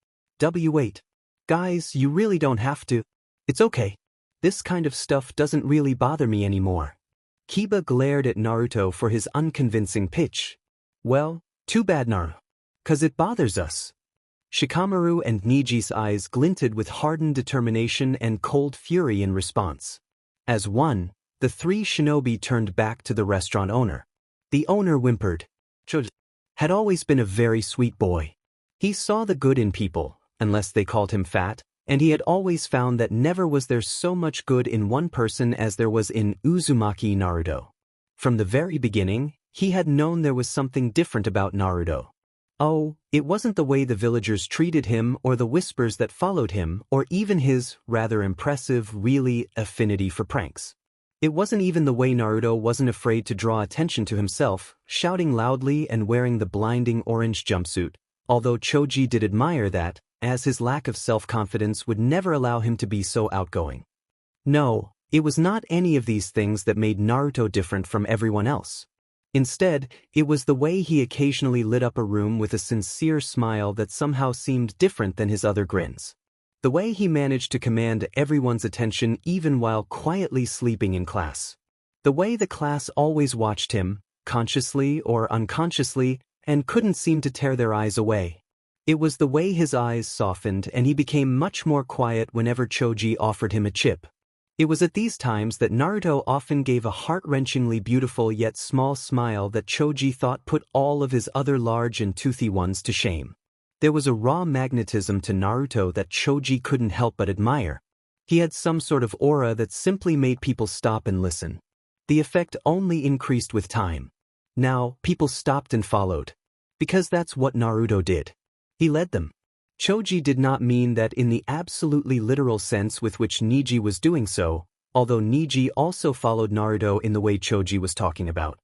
Wait. Guys, you really don't have to. It's okay. This kind of stuff doesn't really bother me anymore. Kiba glared at Naruto for his unconvincing pitch. Well, too bad, Naruto. 'Cause it bothers us. Shikamaru and Niji's eyes glinted with hardened determination and cold fury in response. As one, the three shinobi turned back to the restaurant owner. The owner whimpered. Choji had always been a very sweet boy. He saw the good in people, unless they called him fat, and he had always found that never was there so much good in one person as there was in Uzumaki Naruto. From the very beginning, he had known there was something different about Naruto. Oh, it wasn't the way the villagers treated him or the whispers that followed him or even his, rather impressive, really, affinity for pranks. It wasn't even the way Naruto wasn't afraid to draw attention to himself, shouting loudly and wearing the blinding orange jumpsuit, although Choji did admire that, as his lack of self-confidence would never allow him to be so outgoing. No, it was not any of these things that made Naruto different from everyone else. Instead, it was the way he occasionally lit up a room with a sincere smile that somehow seemed different than his other grins. The way he managed to command everyone's attention even while quietly sleeping in class. The way the class always watched him, consciously or unconsciously, and couldn't seem to tear their eyes away. It was the way his eyes softened and he became much more quiet whenever Choji offered him a chip. It was at these times that Naruto often gave a heart-wrenchingly beautiful yet small smile that Choji thought put all of his other large and toothy ones to shame. There was a raw magnetism to Naruto that Choji couldn't help but admire. He had some sort of aura that simply made people stop and listen. The effect only increased with time. Now, people stopped and followed. Because that's what Naruto did. He led them. Choji did not mean that in the absolutely literal sense with which Niji was doing so, although Niji also followed Naruto in the way Choji was talking about.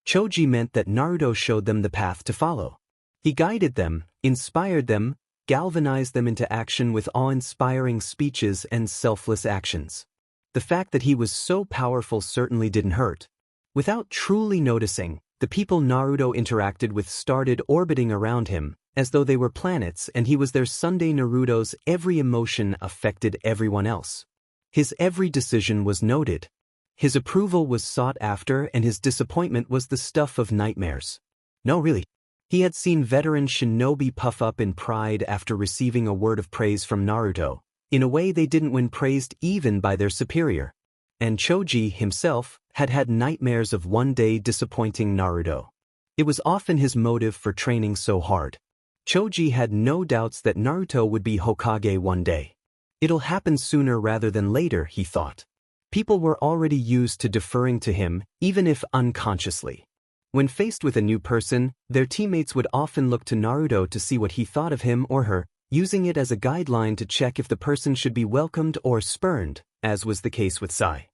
Choji meant that Naruto showed them the path to follow. He guided them, inspired them, galvanized them into action with awe-inspiring speeches and selfless actions. The fact that he was so powerful certainly didn't hurt. Without truly noticing, the people Naruto interacted with started orbiting around him, as though they were planets and he was their Sunday. Naruto's every emotion affected everyone else. His every decision was noted. His approval was sought after and his disappointment was the stuff of nightmares. No, really. He had seen veteran shinobi puff up in pride after receiving a word of praise from Naruto, in a way they didn't when praised even by their superior. And Choji himself had had nightmares of one day disappointing Naruto. It was often his motive for training so hard. Choji had no doubts that Naruto would be Hokage one day. It'll happen sooner rather than later, he thought. People were already used to deferring to him, even if unconsciously. When faced with a new person, their teammates would often look to Naruto to see what he thought of him or her, using it as a guideline to check if the person should be welcomed or spurned, as was the case with Sai.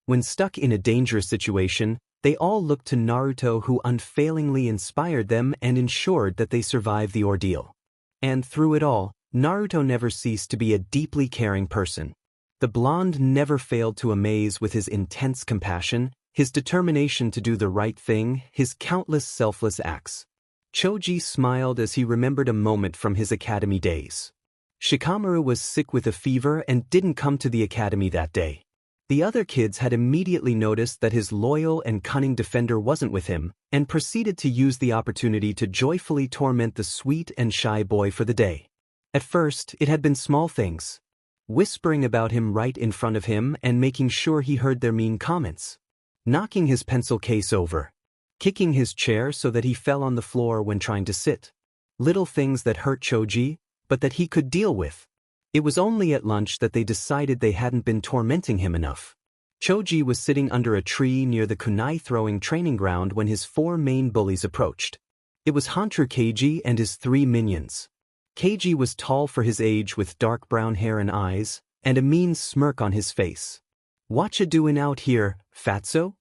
When stuck in a dangerous situation, they all looked to Naruto, who unfailingly inspired them and ensured that they survived the ordeal. And through it all, Naruto never ceased to be a deeply caring person. The blonde never failed to amaze with his intense compassion, his determination to do the right thing, his countless selfless acts. Choji smiled as he remembered a moment from his academy days. Shikamaru was sick with a fever and didn't come to the academy that day. The other kids had immediately noticed that his loyal and cunning defender wasn't with him, and proceeded to use the opportunity to joyfully torment the sweet and shy boy for the day. At first, it had been small things. Whispering about him right in front of him and making sure he heard their mean comments. Knocking his pencil case over. Kicking his chair so that he fell on the floor when trying to sit. Little things that hurt Choji, but that he could deal with. It was only at lunch that they decided they hadn't been tormenting him enough. Choji was sitting under a tree near the kunai throwing training ground when his 4 main bullies approached. It was Hunter Keiji and his 3 minions. Keiji was tall for his age with dark brown hair and eyes, and a mean smirk on his face. "Whatcha doin' out here, fatso?"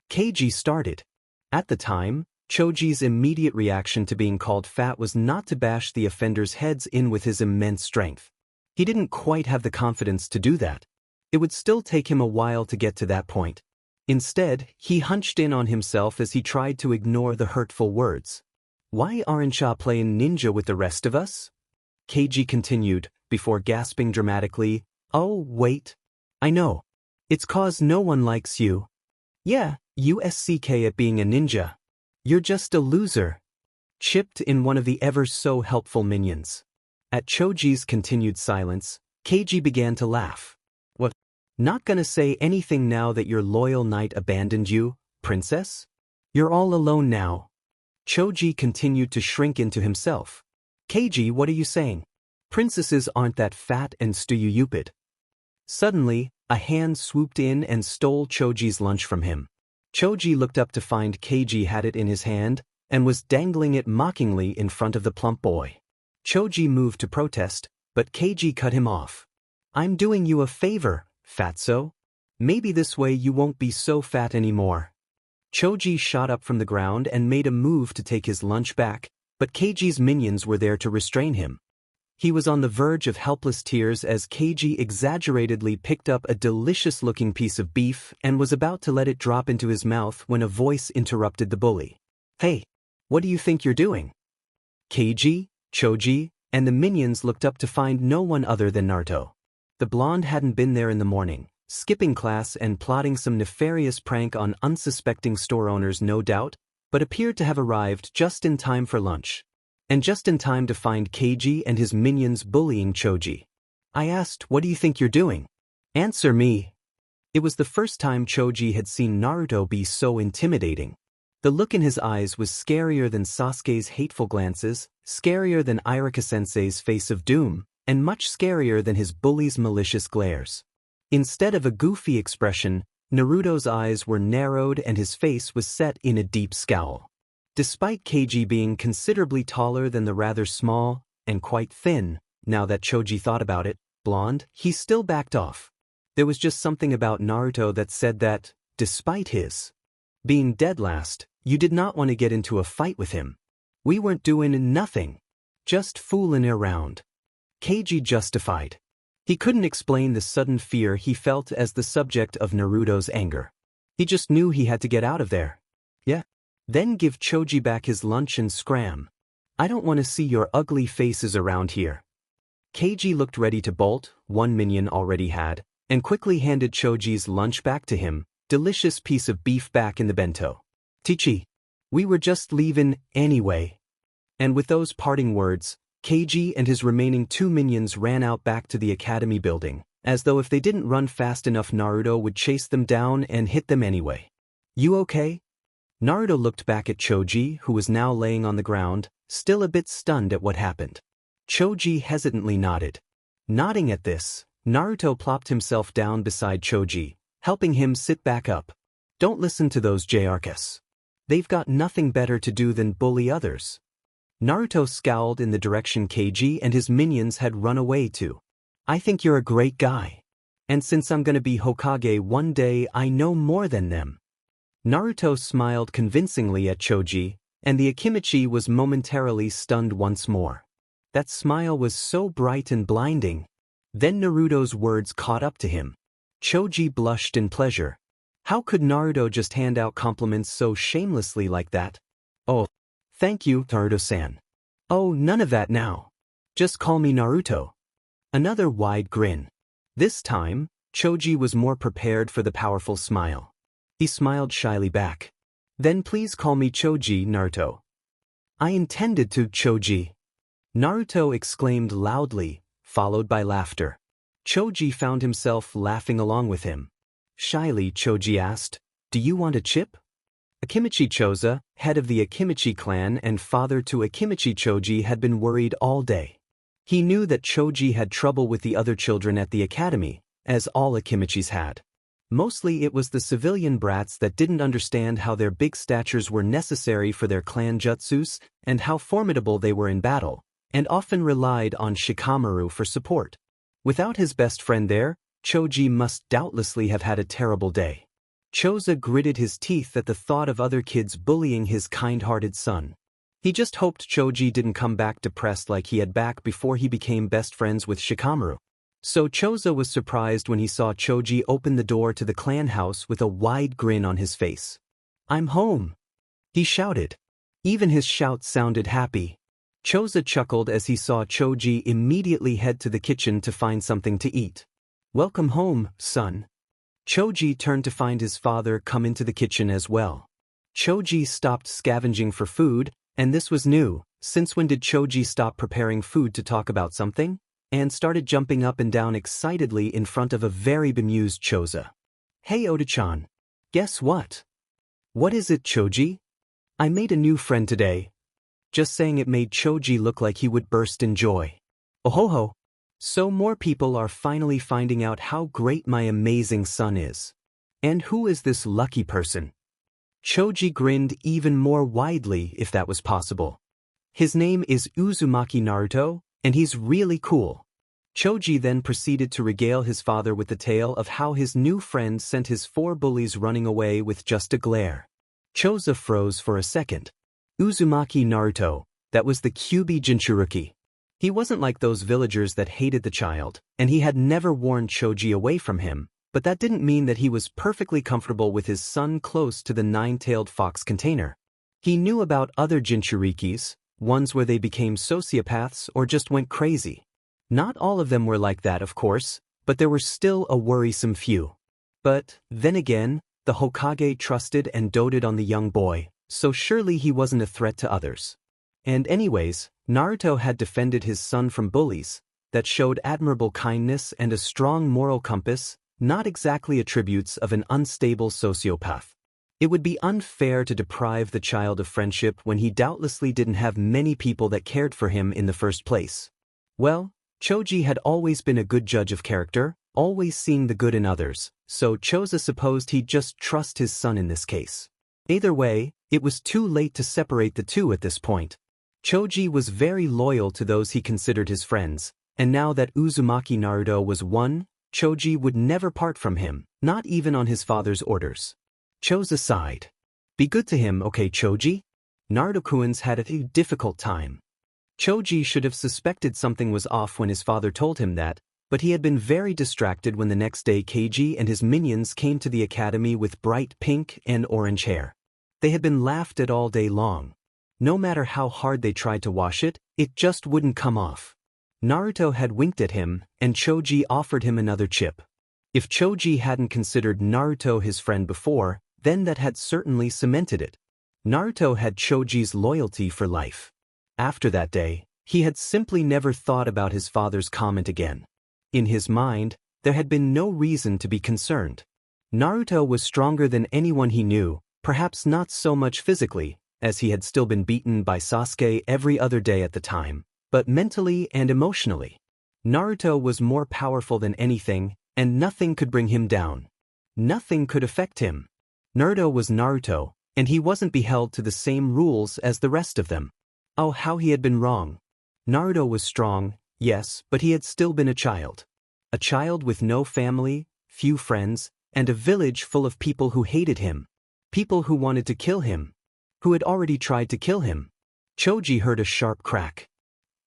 Keiji started. At the time, Choji's immediate reaction to being called fat was not to bash the offenders' heads in with his immense strength. He didn't quite have the confidence to do that. It would still take him a while to get to that point. Instead, he hunched in on himself as he tried to ignore the hurtful words. "Why aren't ya playing ninja with the rest of us?" Keiji continued, before gasping dramatically, "Oh, wait. I know. It's 'cause no one likes you. Yeah, you suck at being a ninja. You're just a loser," chipped in one of the ever-so-helpful minions. At Choji's continued silence, Keiji began to laugh. "What? Not gonna say anything now that your loyal knight abandoned you, princess? You're all alone now." Choji continued to shrink into himself. "Keiji, what are you saying? Princesses aren't that fat and stupid." Suddenly, a hand swooped in and stole Choji's lunch from him. Choji looked up to find Keiji had it in his hand and was dangling it mockingly in front of the plump boy. Choji moved to protest, but Keiji cut him off. "I'm doing you a favor, fatso. Maybe this way you won't be so fat anymore." Choji shot up from the ground and made a move to take his lunch back, but Keiji's minions were there to restrain him. He was on the verge of helpless tears as Keiji exaggeratedly picked up a delicious-looking piece of beef and was about to let it drop into his mouth when a voice interrupted the bully. "Hey, what do you think you're doing?" Keiji, Choji, and the minions looked up to find no one other than Naruto. The blonde hadn't been there in the morning, skipping class and plotting some nefarious prank on unsuspecting store owners no doubt, but appeared to have arrived just in time for lunch. And just in time to find Keiji and his minions bullying Choji. I asked, "What do you think you're doing? Answer me." It was the first time Choji had seen Naruto be so intimidating. The look in his eyes was scarier than Sasuke's hateful glances, scarier than Iruka-sensei's face of doom, and much scarier than his bully's malicious glares. Instead of a goofy expression, Naruto's eyes were narrowed and his face was set in a deep scowl. Despite Keiji being considerably taller than the rather small, and quite thin, now that Choji thought about it, blonde, he still backed off. There was just something about Naruto that said that, despite his being dead last, you did not want to get into a fight with him. "We weren't doing nothing. Just fooling around." Keiji justified. He couldn't explain the sudden fear he felt as the subject of Naruto's anger. He just knew he had to get out of there. "Yeah. Then give Choji back his lunch and scram. I don't want to see your ugly faces around here." Keiji looked ready to bolt, one minion already had, and quickly handed Choji's lunch back to him, delicious piece of beef back in the bento. "Tichi, we were just leaving anyway." And with those parting words, Keiji and his remaining 2 minions ran out back to the academy building, as though if they didn't run fast enough Naruto would chase them down and hit them anyway. "You okay?" Naruto looked back at Choji, who was now laying on the ground, still a bit stunned at what happened. Choji hesitantly nodded. Nodding at this, Naruto plopped himself down beside Choji, helping him sit back up. "Don't listen to those JRKs. They've got nothing better to do than bully others." Naruto scowled in the direction Keiji and his minions had run away to. "I think you're a great guy. And since I'm gonna be Hokage one day, I know more than them." Naruto smiled convincingly at Choji, and the Akimichi was momentarily stunned once more. That smile was so bright and blinding. Then Naruto's words caught up to him. Choji blushed in pleasure. How could Naruto just hand out compliments so shamelessly like that? "Oh, thank you, Naruto-san." "Oh, none of that now. Just call me Naruto." Another wide grin. This time, Choji was more prepared for the powerful smile. He smiled shyly back. "Then please call me Choji, Naruto." "I intended to, Choji." Naruto exclaimed loudly, followed by laughter. Choji found himself laughing along with him. Shyly, Choji asked, "Do you want a chip?" Akimichi Choza, head of the Akimichi clan and father to Akimichi Choji, had been worried all day. He knew that Choji had trouble with the other children at the academy, as all Akimichis had. Mostly it was the civilian brats that didn't understand how their big statures were necessary for their clan jutsus and how formidable they were in battle, and often relied on Shikamaru for support. Without his best friend there, Choji must doubtlessly have had a terrible day. Choza gritted his teeth at the thought of other kids bullying his kind-hearted son. He just hoped Choji didn't come back depressed like he had back before he became best friends with Shikamaru. So Choza was surprised when he saw Choji open the door to the clan house with a wide grin on his face. "I'm home!" he shouted. Even his shout sounded happy. Choza chuckled as he saw Choji immediately head to the kitchen to find something to eat. "Welcome home, son." Choji turned to find his father come into the kitchen as well. Choji stopped scavenging for food, and this was new. Since when did Choji stop preparing food to talk about something? And started jumping up and down excitedly in front of a very bemused Choza. "Hey Oda-chan. Guess what?" "What is it, Choji?" "I made a new friend today." Just saying it made Choji look like he would burst in joy. "Oh ho ho. So more people are finally finding out how great my amazing son is. And who is this lucky person?" Choji grinned even more widely if that was possible. "His name is Uzumaki Naruto, and he's really cool." Choji then proceeded to regale his father with the tale of how his new friend sent his 4 bullies running away with just a glare. Choza froze for a second. Uzumaki Naruto, that was the Kyuubi Jinchuruki. He wasn't like those villagers that hated the child, and he had never warned Choji away from him, but that didn't mean that he was perfectly comfortable with his son close to the 9-tailed fox container. He knew about other Jinchurikis, ones where they became sociopaths or just went crazy. Not all of them were like that, of course, but there were still a worrisome few. But, then again, the Hokage trusted and doted on the young boy, so surely he wasn't a threat to others. And anyways, Naruto had defended his son from bullies that showed admirable kindness and a strong moral compass, not exactly attributes of an unstable sociopath. It would be unfair to deprive the child of friendship when he doubtlessly didn't have many people that cared for him in the first place. Well, Choji had always been a good judge of character, always seeing the good in others, so Choza supposed he'd just trust his son in this case. Either way, it was too late to separate the two at this point. Choji was very loyal to those he considered his friends, and now that Uzumaki Naruto was one, Choji would never part from him, not even on his father's orders. Choza sighed. "Be good to him, okay, Choji?" Naruto-kun's had a difficult time. Choji should have suspected something was off when his father told him that, but he had been very distracted when the next day Keiji and his minions came to the academy with bright pink and orange hair. They had been laughed at all day long. No matter how hard they tried to wash it, it just wouldn't come off. Naruto had winked at him, and Choji offered him another chip. If Choji hadn't considered Naruto his friend before, then that had certainly cemented it. Naruto had Choji's loyalty for life. After that day, he had simply never thought about his father's comment again. In his mind, there had been no reason to be concerned. Naruto was stronger than anyone he knew, perhaps not so much physically, as he had still been beaten by Sasuke every other day at the time, but mentally and emotionally. Naruto was more powerful than anything, and nothing could bring him down. Nothing could affect him. Naruto was Naruto, and he wasn't beheld to the same rules as the rest of them. Oh, how he had been wrong. Naruto was strong, yes, but he had still been a child. A child with no family, few friends, and a village full of people who hated him. People who wanted to kill him. Who had already tried to kill him. Choji heard a sharp crack.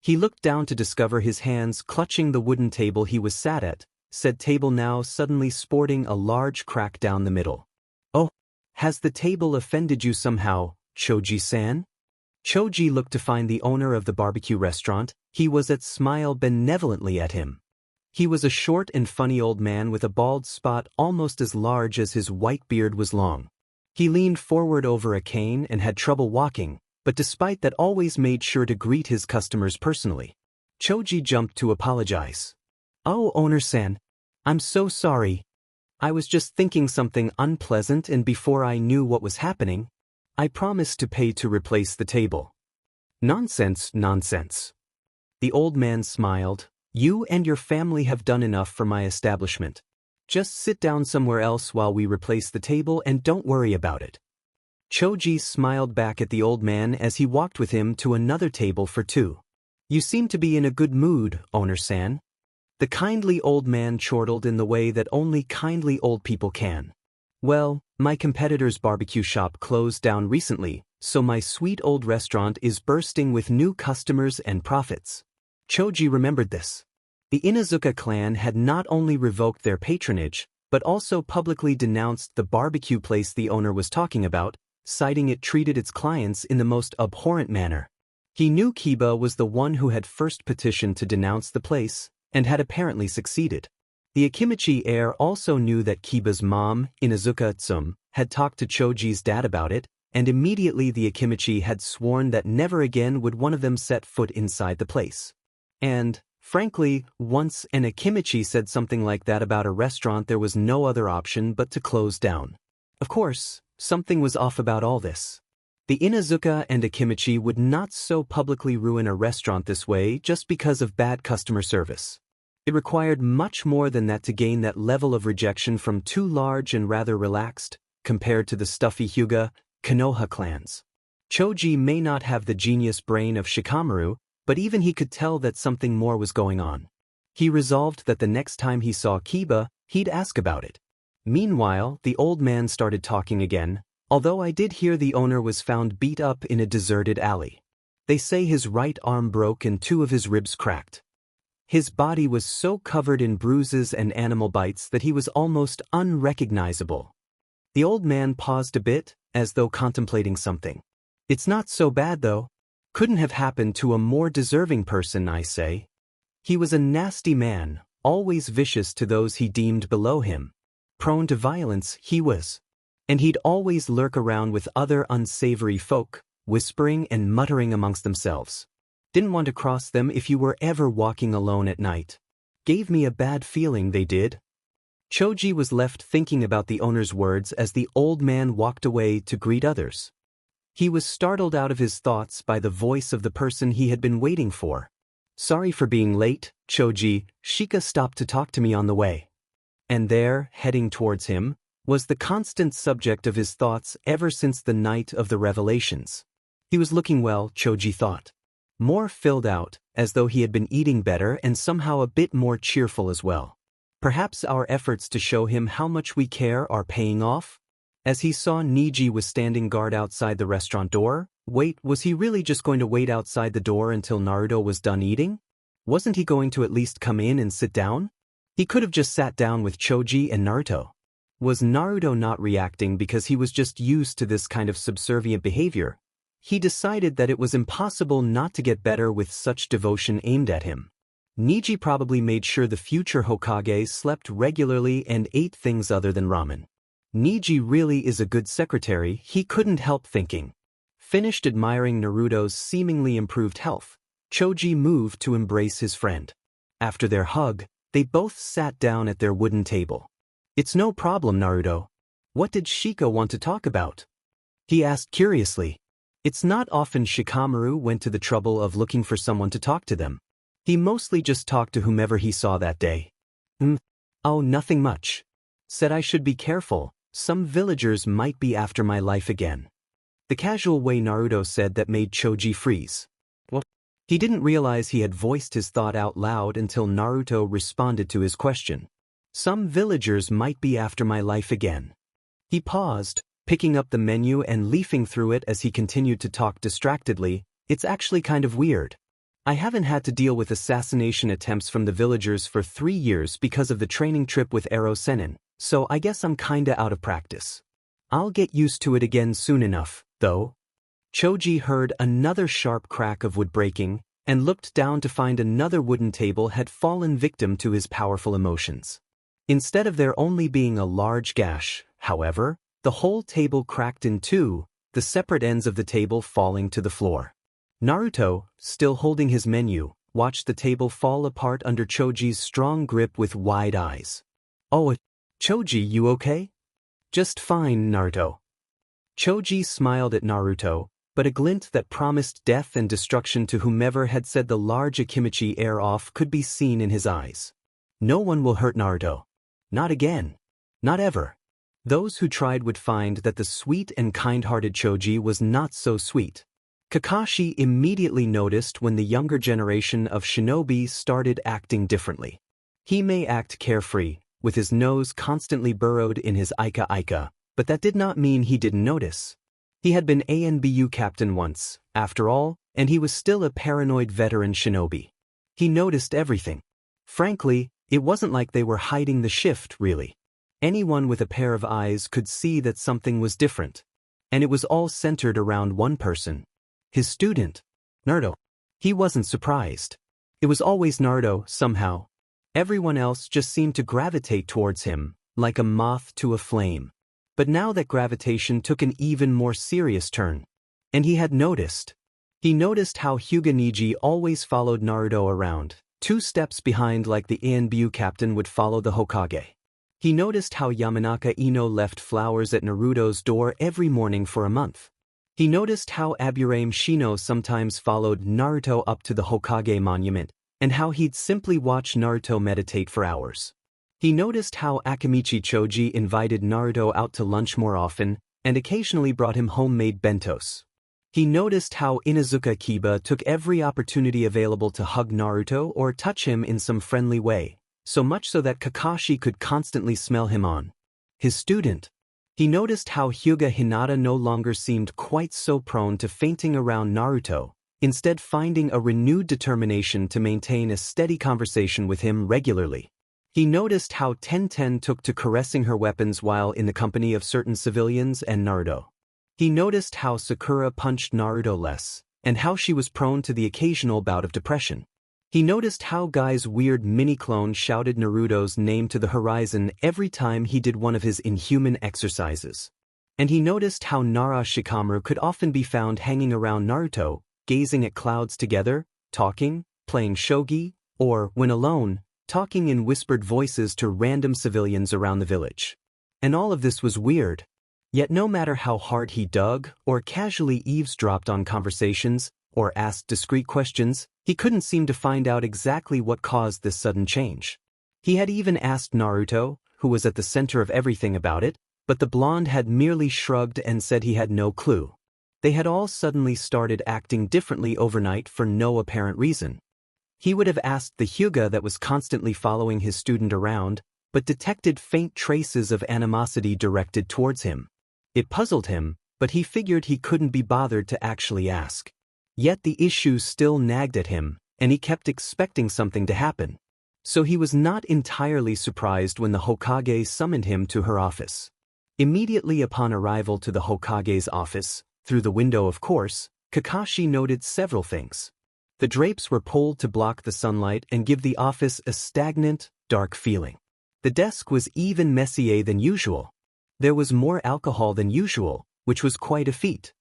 He looked down to discover his hands clutching the wooden table he was sat at, said table now suddenly sporting a large crack down the middle. "Oh, has the table offended you somehow, Choji-san?" Choji looked to find the owner of the barbecue restaurant. He was at smile benevolently at him. He was a short and funny old man with a bald spot almost as large as his white beard was long. He leaned forward over a cane and had trouble walking, but despite that always made sure to greet his customers personally. Choji jumped to apologize. "Oh, owner-san, I'm so sorry. I was just thinking something unpleasant, and before I knew what was happening, I promised to pay to replace the table." "Nonsense, nonsense. The old man smiled. You and your family have done enough for my establishment. Just sit down somewhere else while we replace the table and don't worry about it. Choji smiled back at the old man as he walked with him to another table for two. You seem to be in a good mood, owner-san. The kindly old man chortled in the way that only kindly old people can. Well, my competitor's barbecue shop closed down recently, so my sweet old restaurant is bursting with new customers and profits. Choji remembered this. The Inuzuka clan had not only revoked their patronage, but also publicly denounced the barbecue place the owner was talking about, citing it treated its clients in the most abhorrent manner. He knew Kiba was the one who had first petitioned to denounce the place, and had apparently succeeded. The Akimichi heir also knew that Kiba's mom, Inuzuka Tsum, had talked to Choji's dad about it, and immediately the Akimichi had sworn that never again would one of them set foot inside the place. And, frankly, once an Akimichi said something like that about a restaurant, there was no other option but to close down. Of course, something was off about all this. The Inuzuka and Akimichi would not so publicly ruin a restaurant this way just because of bad customer service. It required much more than that to gain that level of rejection from two large and rather relaxed, compared to the stuffy Hyuga, Konoha clans. Choji may not have the genius brain of Shikamaru, but even he could tell that something more was going on. He resolved that the next time he saw Kiba, he'd ask about it. Meanwhile, the old man started talking again, although I did hear the owner was found beat up in a deserted alley. They say his right arm broke and two of his ribs cracked. His body was so covered in bruises and animal bites that he was almost unrecognizable. The old man paused a bit, as though contemplating something. It's not so bad though. Couldn't have happened to a more deserving person, I say. He was a nasty man, always vicious to those he deemed below him. Prone to violence, he was. And he'd always lurk around with other unsavory folk, whispering and muttering amongst themselves. Didn't want to cross them if you were ever walking alone at night. Gave me a bad feeling, they did. Choji was left thinking about the owner's words as the old man walked away to greet others. He was startled out of his thoughts by the voice of the person he had been waiting for. Sorry for being late, Choji, Shika stopped to talk to me on the way. And there, heading towards him, was the constant subject of his thoughts ever since the night of the revelations. He was looking well, Choji thought. More filled out, as though he had been eating better and somehow a bit more cheerful as well. Perhaps our efforts to show him how much we care are paying off? As he saw Niji was standing guard outside the restaurant door, wait, was he really just going to wait outside the door until Naruto was done eating? Wasn't he going to at least come in and sit down? He could have just sat down with Choji and Naruto. Was Naruto not reacting because he was just used to this kind of subservient behavior? He decided that it was impossible not to get better with such devotion aimed at him. Niji probably made sure the future Hokage slept regularly and ate things other than ramen. Niji really is a good secretary, he couldn't help thinking. Finished admiring Naruto's seemingly improved health, Choji moved to embrace his friend. After their hug, they both sat down at their wooden table. It's no problem, Naruto. What did Shika want to talk about? He asked curiously. It's not often Shikamaru went to the trouble of looking for someone to talk to them. He mostly just talked to whomever he saw that day. Oh, nothing much. Said I should be careful, some villagers might be after my life again. The casual way Naruto said that made Choji freeze. What? He didn't realize he had voiced his thought out loud until Naruto responded to his question. Some villagers might be after my life again. He paused, picking up the menu and leafing through it as he continued to talk distractedly. It's actually kind of weird. I haven't had to deal with assassination attempts from the villagers for 3 years because of the training trip with Ero Sennin, so I guess I'm kinda out of practice. I'll get used to it again soon enough, though. Choji heard another sharp crack of wood breaking, and looked down to find another wooden table had fallen victim to his powerful emotions. Instead of there only being a large gash, however, the whole table cracked in two, the separate ends of the table falling to the floor. Naruto, still holding his menu, watched the table fall apart under Choji's strong grip with wide eyes. Oh, Choji, you okay? Just fine, Naruto. Choji smiled at Naruto, but a glint that promised death and destruction to whomever had said the large Akimichi air off could be seen in his eyes. No one will hurt Naruto. Not again. Not ever. Those who tried would find that the sweet and kind-hearted Choji was not so sweet. Kakashi immediately noticed when the younger generation of shinobi started acting differently. He may act carefree, with his nose constantly burrowed in his Ika, but that did not mean he didn't notice. He had been ANBU captain once, after all, and he was still a paranoid veteran shinobi. He noticed everything. Frankly, it wasn't like they were hiding the shift, really. Anyone with a pair of eyes could see that something was different. And it was all centered around one person. His student, Naruto. He wasn't surprised. It was always Naruto, somehow. Everyone else just seemed to gravitate towards him, like a moth to a flame. But now that gravitation took an even more serious turn. And he had noticed. He noticed how Hyuga Neji always followed Naruto around, 2 steps behind like the ANBU captain would follow the Hokage. He noticed how Yamanaka Ino left flowers at Naruto's door every morning for a month. He noticed how Aburame Shino sometimes followed Naruto up to the Hokage monument, and how he'd simply watch Naruto meditate for hours. He noticed how Akimichi Choji invited Naruto out to lunch more often, and occasionally brought him homemade bentos. He noticed how Inuzuka Kiba took every opportunity available to hug Naruto or touch him in some friendly way, so much so that Kakashi could constantly smell him on. His student. He noticed how Hyuga Hinata no longer seemed quite so prone to fainting around Naruto, instead finding a renewed determination to maintain a steady conversation with him regularly. He noticed how Tenten took to caressing her weapons while in the company of certain civilians and Naruto. He noticed how Sakura punched Naruto less, and how she was prone to the occasional bout of depression. He noticed how Guy's weird mini-clone shouted Naruto's name to the horizon every time he did one of his inhuman exercises. And he noticed how Nara Shikamaru could often be found hanging around Naruto, gazing at clouds together, talking, playing shogi, or, when alone, talking in whispered voices to random civilians around the village. And all of this was weird. Yet no matter how hard he dug, or casually eavesdropped on conversations, or asked discreet questions, he couldn't seem to find out exactly what caused this sudden change. He had even asked Naruto, who was at the center of everything, about it, but the blonde had merely shrugged and said he had no clue. They had all suddenly started acting differently overnight for no apparent reason. He would have asked the Hyuga that was constantly following his student around, but detected faint traces of animosity directed towards him. It puzzled him, but he figured he couldn't be bothered to actually ask. Yet the issue still nagged at him, and he kept expecting something to happen. So he was not entirely surprised when the Hokage summoned him to her office. Immediately upon arrival to the Hokage's office, through the window of course, Kakashi noted several things. The drapes were pulled to block the sunlight and give the office a stagnant, dark feeling. The desk was even messier than usual. There was more alcohol than usual, which was quite a feat.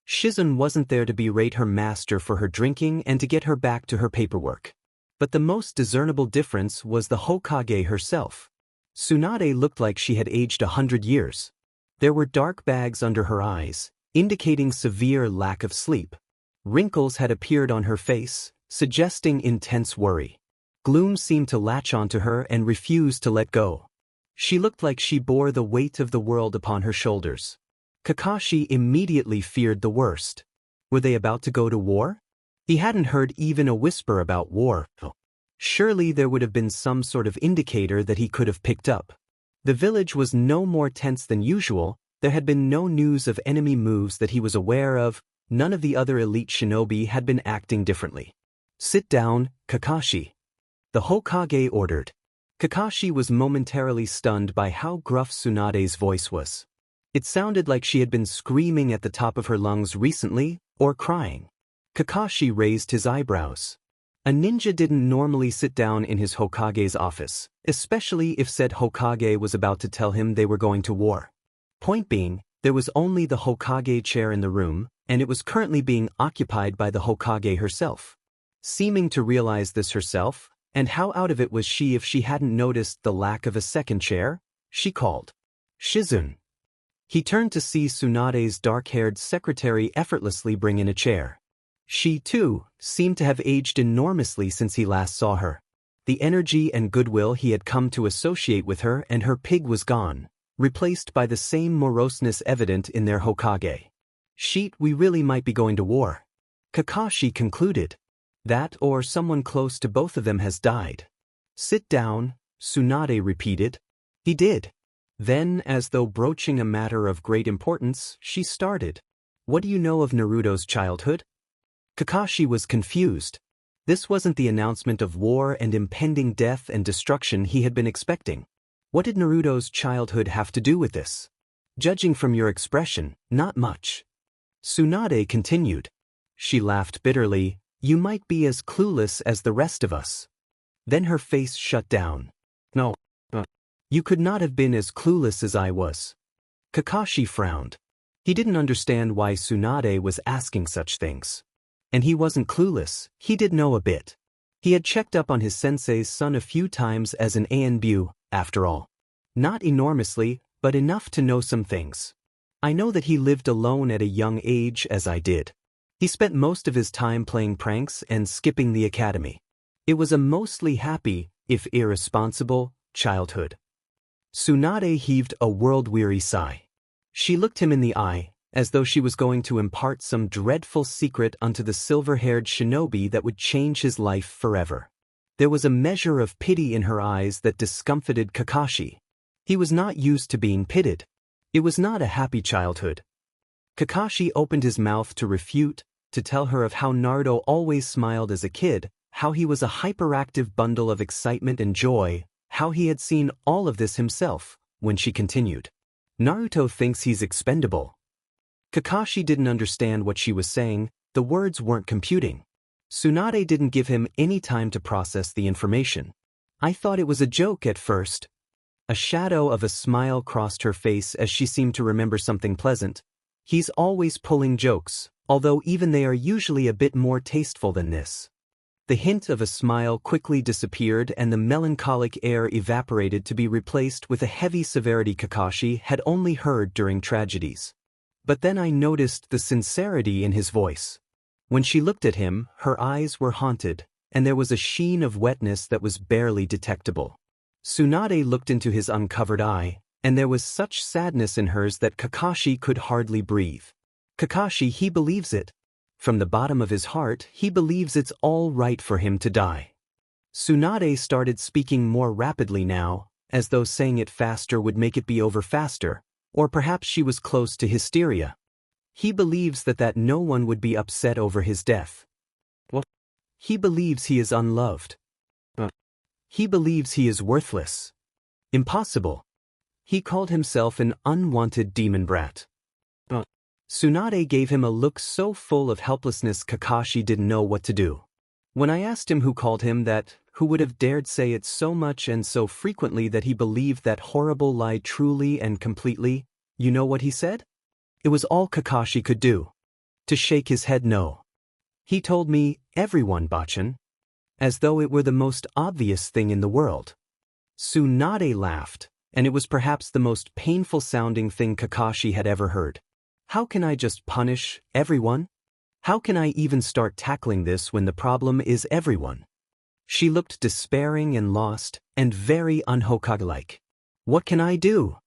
Shizun wasn't there to berate her master for her drinking and to get her back to her paperwork. But the most discernible difference was the Hokage herself. Tsunade looked like she had aged 100 years. There were dark bags under her eyes, indicating severe lack of sleep. Wrinkles had appeared on her face, suggesting intense worry. Gloom seemed to latch onto her and refuse to let go. She looked like she bore the weight of the world upon her shoulders. Kakashi immediately feared the worst. Were they about to go to war? He hadn't heard even a whisper about war. Surely there would have been some sort of indicator that he could have picked up. The village was no more tense than usual, there had been no news of enemy moves that he was aware of, none of the other elite shinobi had been acting differently. "Sit down, Kakashi," the Hokage ordered. Kakashi was momentarily stunned by how gruff Tsunade's voice was. It sounded like she had been screaming at the top of her lungs recently, or crying. Kakashi raised his eyebrows. A ninja didn't normally sit down in his Hokage's office, especially if said Hokage was about to tell him they were going to war. Point being, there was only the Hokage chair in the room, and it was currently being occupied by the Hokage herself. Seeming to realize this herself, and how out of it was she if she hadn't noticed the lack of a second chair, she called, "Shizun." He turned to see Tsunade's dark-haired secretary effortlessly bring in a chair. She, too, seemed to have aged enormously since he last saw her. The energy and goodwill he had come to associate with her and her pig was gone, replaced by the same moroseness evident in their Hokage. "Sheet, we really might be going to war," Kakashi concluded. "That or someone close to both of them has died." "Sit down," Tsunade repeated. He did. Then, as though broaching a matter of great importance, she started. "What do you know of Naruto's childhood?" Kakashi was confused. This wasn't the announcement of war and impending death and destruction he had been expecting. What did Naruto's childhood have to do with this? "Judging from your expression, not much." Tsunade continued. She laughed bitterly. "You might be as clueless as the rest of us." Then her face shut down. "No. You could not have been as clueless as I was." Kakashi frowned. He didn't understand why Tsunade was asking such things. And he wasn't clueless, he did know a bit. He had checked up on his sensei's son a few times as an ANBU, after all. Not enormously, but enough to know some things. I know that he lived alone at a young age as I did. He spent most of his time playing pranks and skipping the academy. It was a mostly happy, if irresponsible, childhood. Tsunade heaved a world-weary sigh. She looked him in the eye, as though she was going to impart some dreadful secret unto the silver-haired shinobi that would change his life forever. There was a measure of pity in her eyes that discomfited Kakashi. He was not used to being pitied. It was not a happy childhood. Kakashi opened his mouth to refute, to tell her of how Naruto always smiled as a kid, how he was a hyperactive bundle of excitement and joy, how he had seen all of this himself, when she continued. "Naruto thinks he's expendable." Kakashi didn't understand what she was saying, the words weren't computing. Tsunade didn't give him any time to process the information. "I thought it was a joke at first." A shadow of a smile crossed her face as she seemed to remember something pleasant. "He's always pulling jokes, although even they are usually a bit more tasteful than this." The hint of a smile quickly disappeared and the melancholic air evaporated to be replaced with a heavy severity Kakashi had only heard during tragedies. But then I noticed the sincerity in his voice. When she looked at him, her eyes were haunted, and there was a sheen of wetness that was barely detectable. Tsunade looked into his uncovered eye, and there was such sadness in hers that Kakashi could hardly breathe. "Kakashi, he believes it. From the bottom of his heart, he believes it's all right for him to die." Tsunade started speaking more rapidly now, as though saying it faster would make it be over faster, or perhaps she was close to hysteria. "He believes that no one would be upset over his death. What? He believes he is unloved. He believes he is worthless. Impossible. He called himself an unwanted demon brat." Tsunade gave him a look so full of helplessness Kakashi didn't know what to do. When I asked him who called him that, who would have dared say it so much and so frequently that he believed that horrible lie truly and completely, you know what he said? It was all Kakashi could do. To shake his head no. He told me, "Everyone, Bachan." As though it were the most obvious thing in the world. Tsunade laughed, and it was perhaps the most painful-sounding thing Kakashi had ever heard. "How can I just punish everyone? How can I even start tackling this when the problem is everyone?" She looked despairing and lost, and very un-Hokage-like. "What can I do?"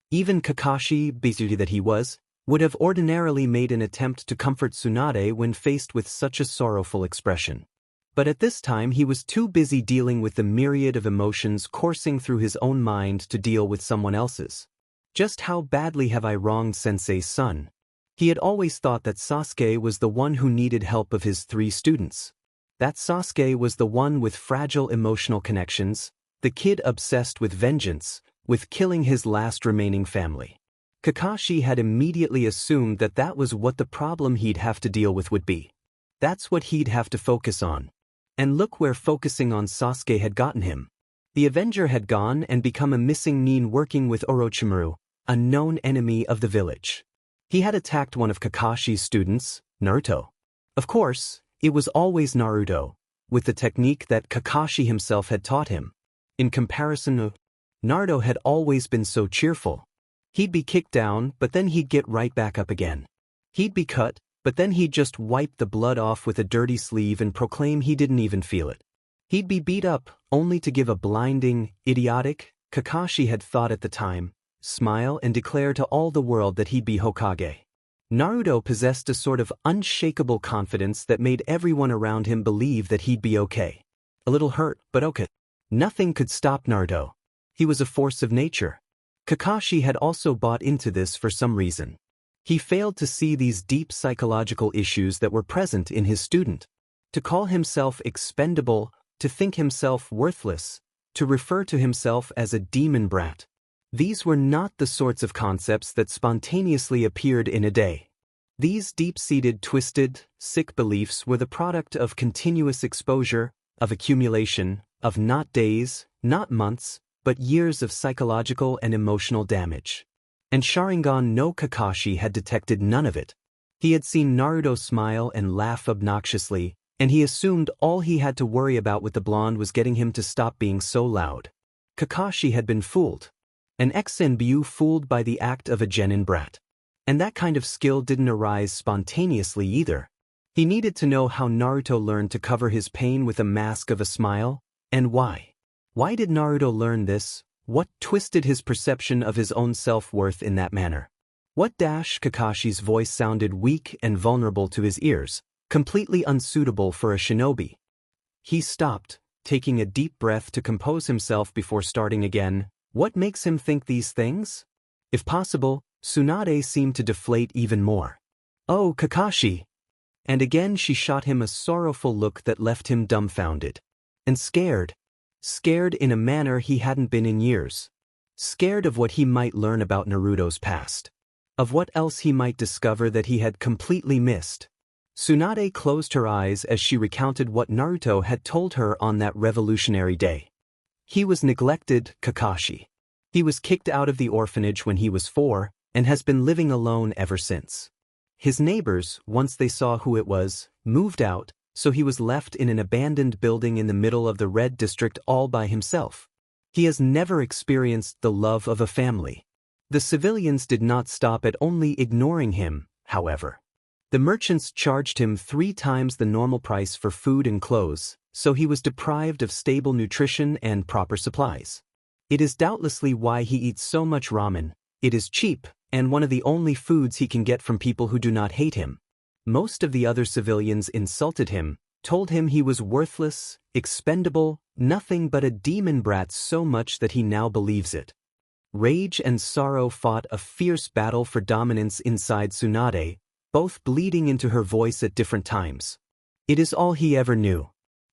Even Kakashi, busy that he was, would have ordinarily made an attempt to comfort Tsunade when faced with such a sorrowful expression. But at this time he was too busy dealing with the myriad of emotions coursing through his own mind to deal with someone else's. Just how badly have I wronged Sensei's son? He had always thought that Sasuke was the one who needed help of his 3 students. That Sasuke was the one with fragile emotional connections, the kid obsessed with vengeance, with killing his last remaining family. Kakashi had immediately assumed that that was what the problem he'd have to deal with would be. That's what he'd have to focus on. And look where focusing on Sasuke had gotten him. The Avenger had gone and become a missing nin working with Orochimaru, a known enemy of the village. He had attacked one of Kakashi's students, Naruto. Of course, it was always Naruto, with the technique that Kakashi himself had taught him. In comparison, Naruto had always been so cheerful. He'd be kicked down, but then he'd get right back up again. He'd be cut, but then he'd just wipe the blood off with a dirty sleeve and proclaim he didn't even feel it. He'd be beat up, only to give a blinding, idiotic, Kakashi had thought at the time, smile and declare to all the world that he'd be Hokage. Naruto possessed a sort of unshakable confidence that made everyone around him believe that he'd be okay. A little hurt, but okay. Nothing could stop Naruto. He was a force of nature. Kakashi had also bought into this for some reason. He failed to see these deep psychological issues that were present in his student. To call himself expendable, to think himself worthless, to refer to himself as a demon brat. These were not the sorts of concepts that spontaneously appeared in a day. These deep-seated, twisted, sick beliefs were the product of continuous exposure, of accumulation, of not days, not months, but years of psychological and emotional damage. And Sharingan no Kakashi had detected none of it. He had seen Naruto smile and laugh obnoxiously, and he assumed all he had to worry about with the blonde was getting him to stop being so loud. Kakashi had been fooled. An Expendable fooled by the act of a genin brat. And that kind of skill didn't arise spontaneously either. He needed to know how Naruto learned to cover his pain with a mask of a smile, and why. Why did Naruto learn this? What twisted his perception of his own self-worth in that manner? What Kakashi's voice sounded weak and vulnerable to his ears, completely unsuitable for a shinobi. He stopped, taking a deep breath to compose himself before starting again. What makes him think these things? If possible, Tsunade seemed to deflate even more. Oh, Kakashi! And again she shot him a sorrowful look that left him dumbfounded. And scared. Scared in a manner he hadn't been in years. Scared of what he might learn about Naruto's past. Of what else he might discover that he had completely missed. Tsunade closed her eyes as she recounted what Naruto had told her on that revolutionary day. He was neglected, Kakashi. He was kicked out of the orphanage when he was 4, and has been living alone ever since. His neighbors, once they saw who it was, moved out, so he was left in an abandoned building in the middle of the Red District all by himself. He has never experienced the love of a family. The civilians did not stop at only ignoring him, however. The merchants charged him 3 times the normal price for food and clothes, so he was deprived of stable nutrition and proper supplies. It is doubtlessly why he eats so much ramen. It is cheap, and one of the only foods he can get from people who do not hate him. Most of the other civilians insulted him, told him he was worthless, expendable, nothing but a demon brat so much that he now believes it. Rage and sorrow fought a fierce battle for dominance inside Tsunade, both bleeding into her voice at different times. It is all he ever knew.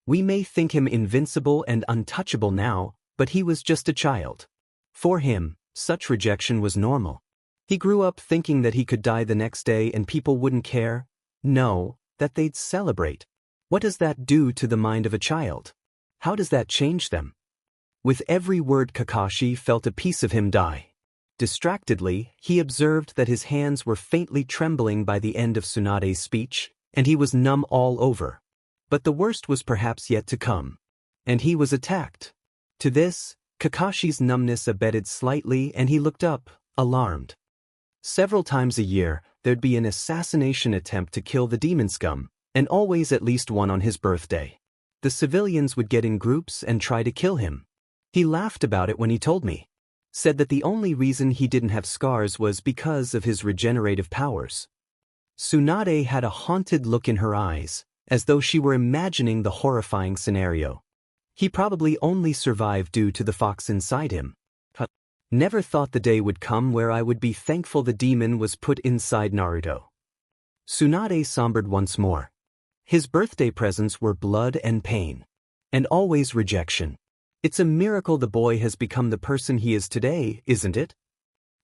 We may think him invincible and untouchable now, but he was just a child. For him, such rejection was normal. He grew up thinking that he could die the next day and people wouldn't care. No, that they'd celebrate. What does that do to the mind of a child? How does that change them? With every word Kakashi felt a piece of him die. Distractedly, he observed that his hands were faintly trembling by the end of Tsunade's speech, and he was numb all over. But the worst was perhaps yet to come. And he was attacked. To this, Kakashi's numbness abated slightly and he looked up, alarmed. Several times a year, there'd be an assassination attempt to kill the demon scum, and always at least one on his birthday. The civilians would get in groups and try to kill him. He laughed about it when he told me. Said that the only reason he didn't have scars was because of his regenerative powers. Tsunade had a haunted look in her eyes, as though she were imagining the horrifying scenario. He probably only survived due to the fox inside him. Never thought the day would come where I would be thankful the demon was put inside Naruto. Tsunade sombered once more. His birthday presents were blood and pain. And always rejection. It's a miracle the boy has become the person he is today, isn't it?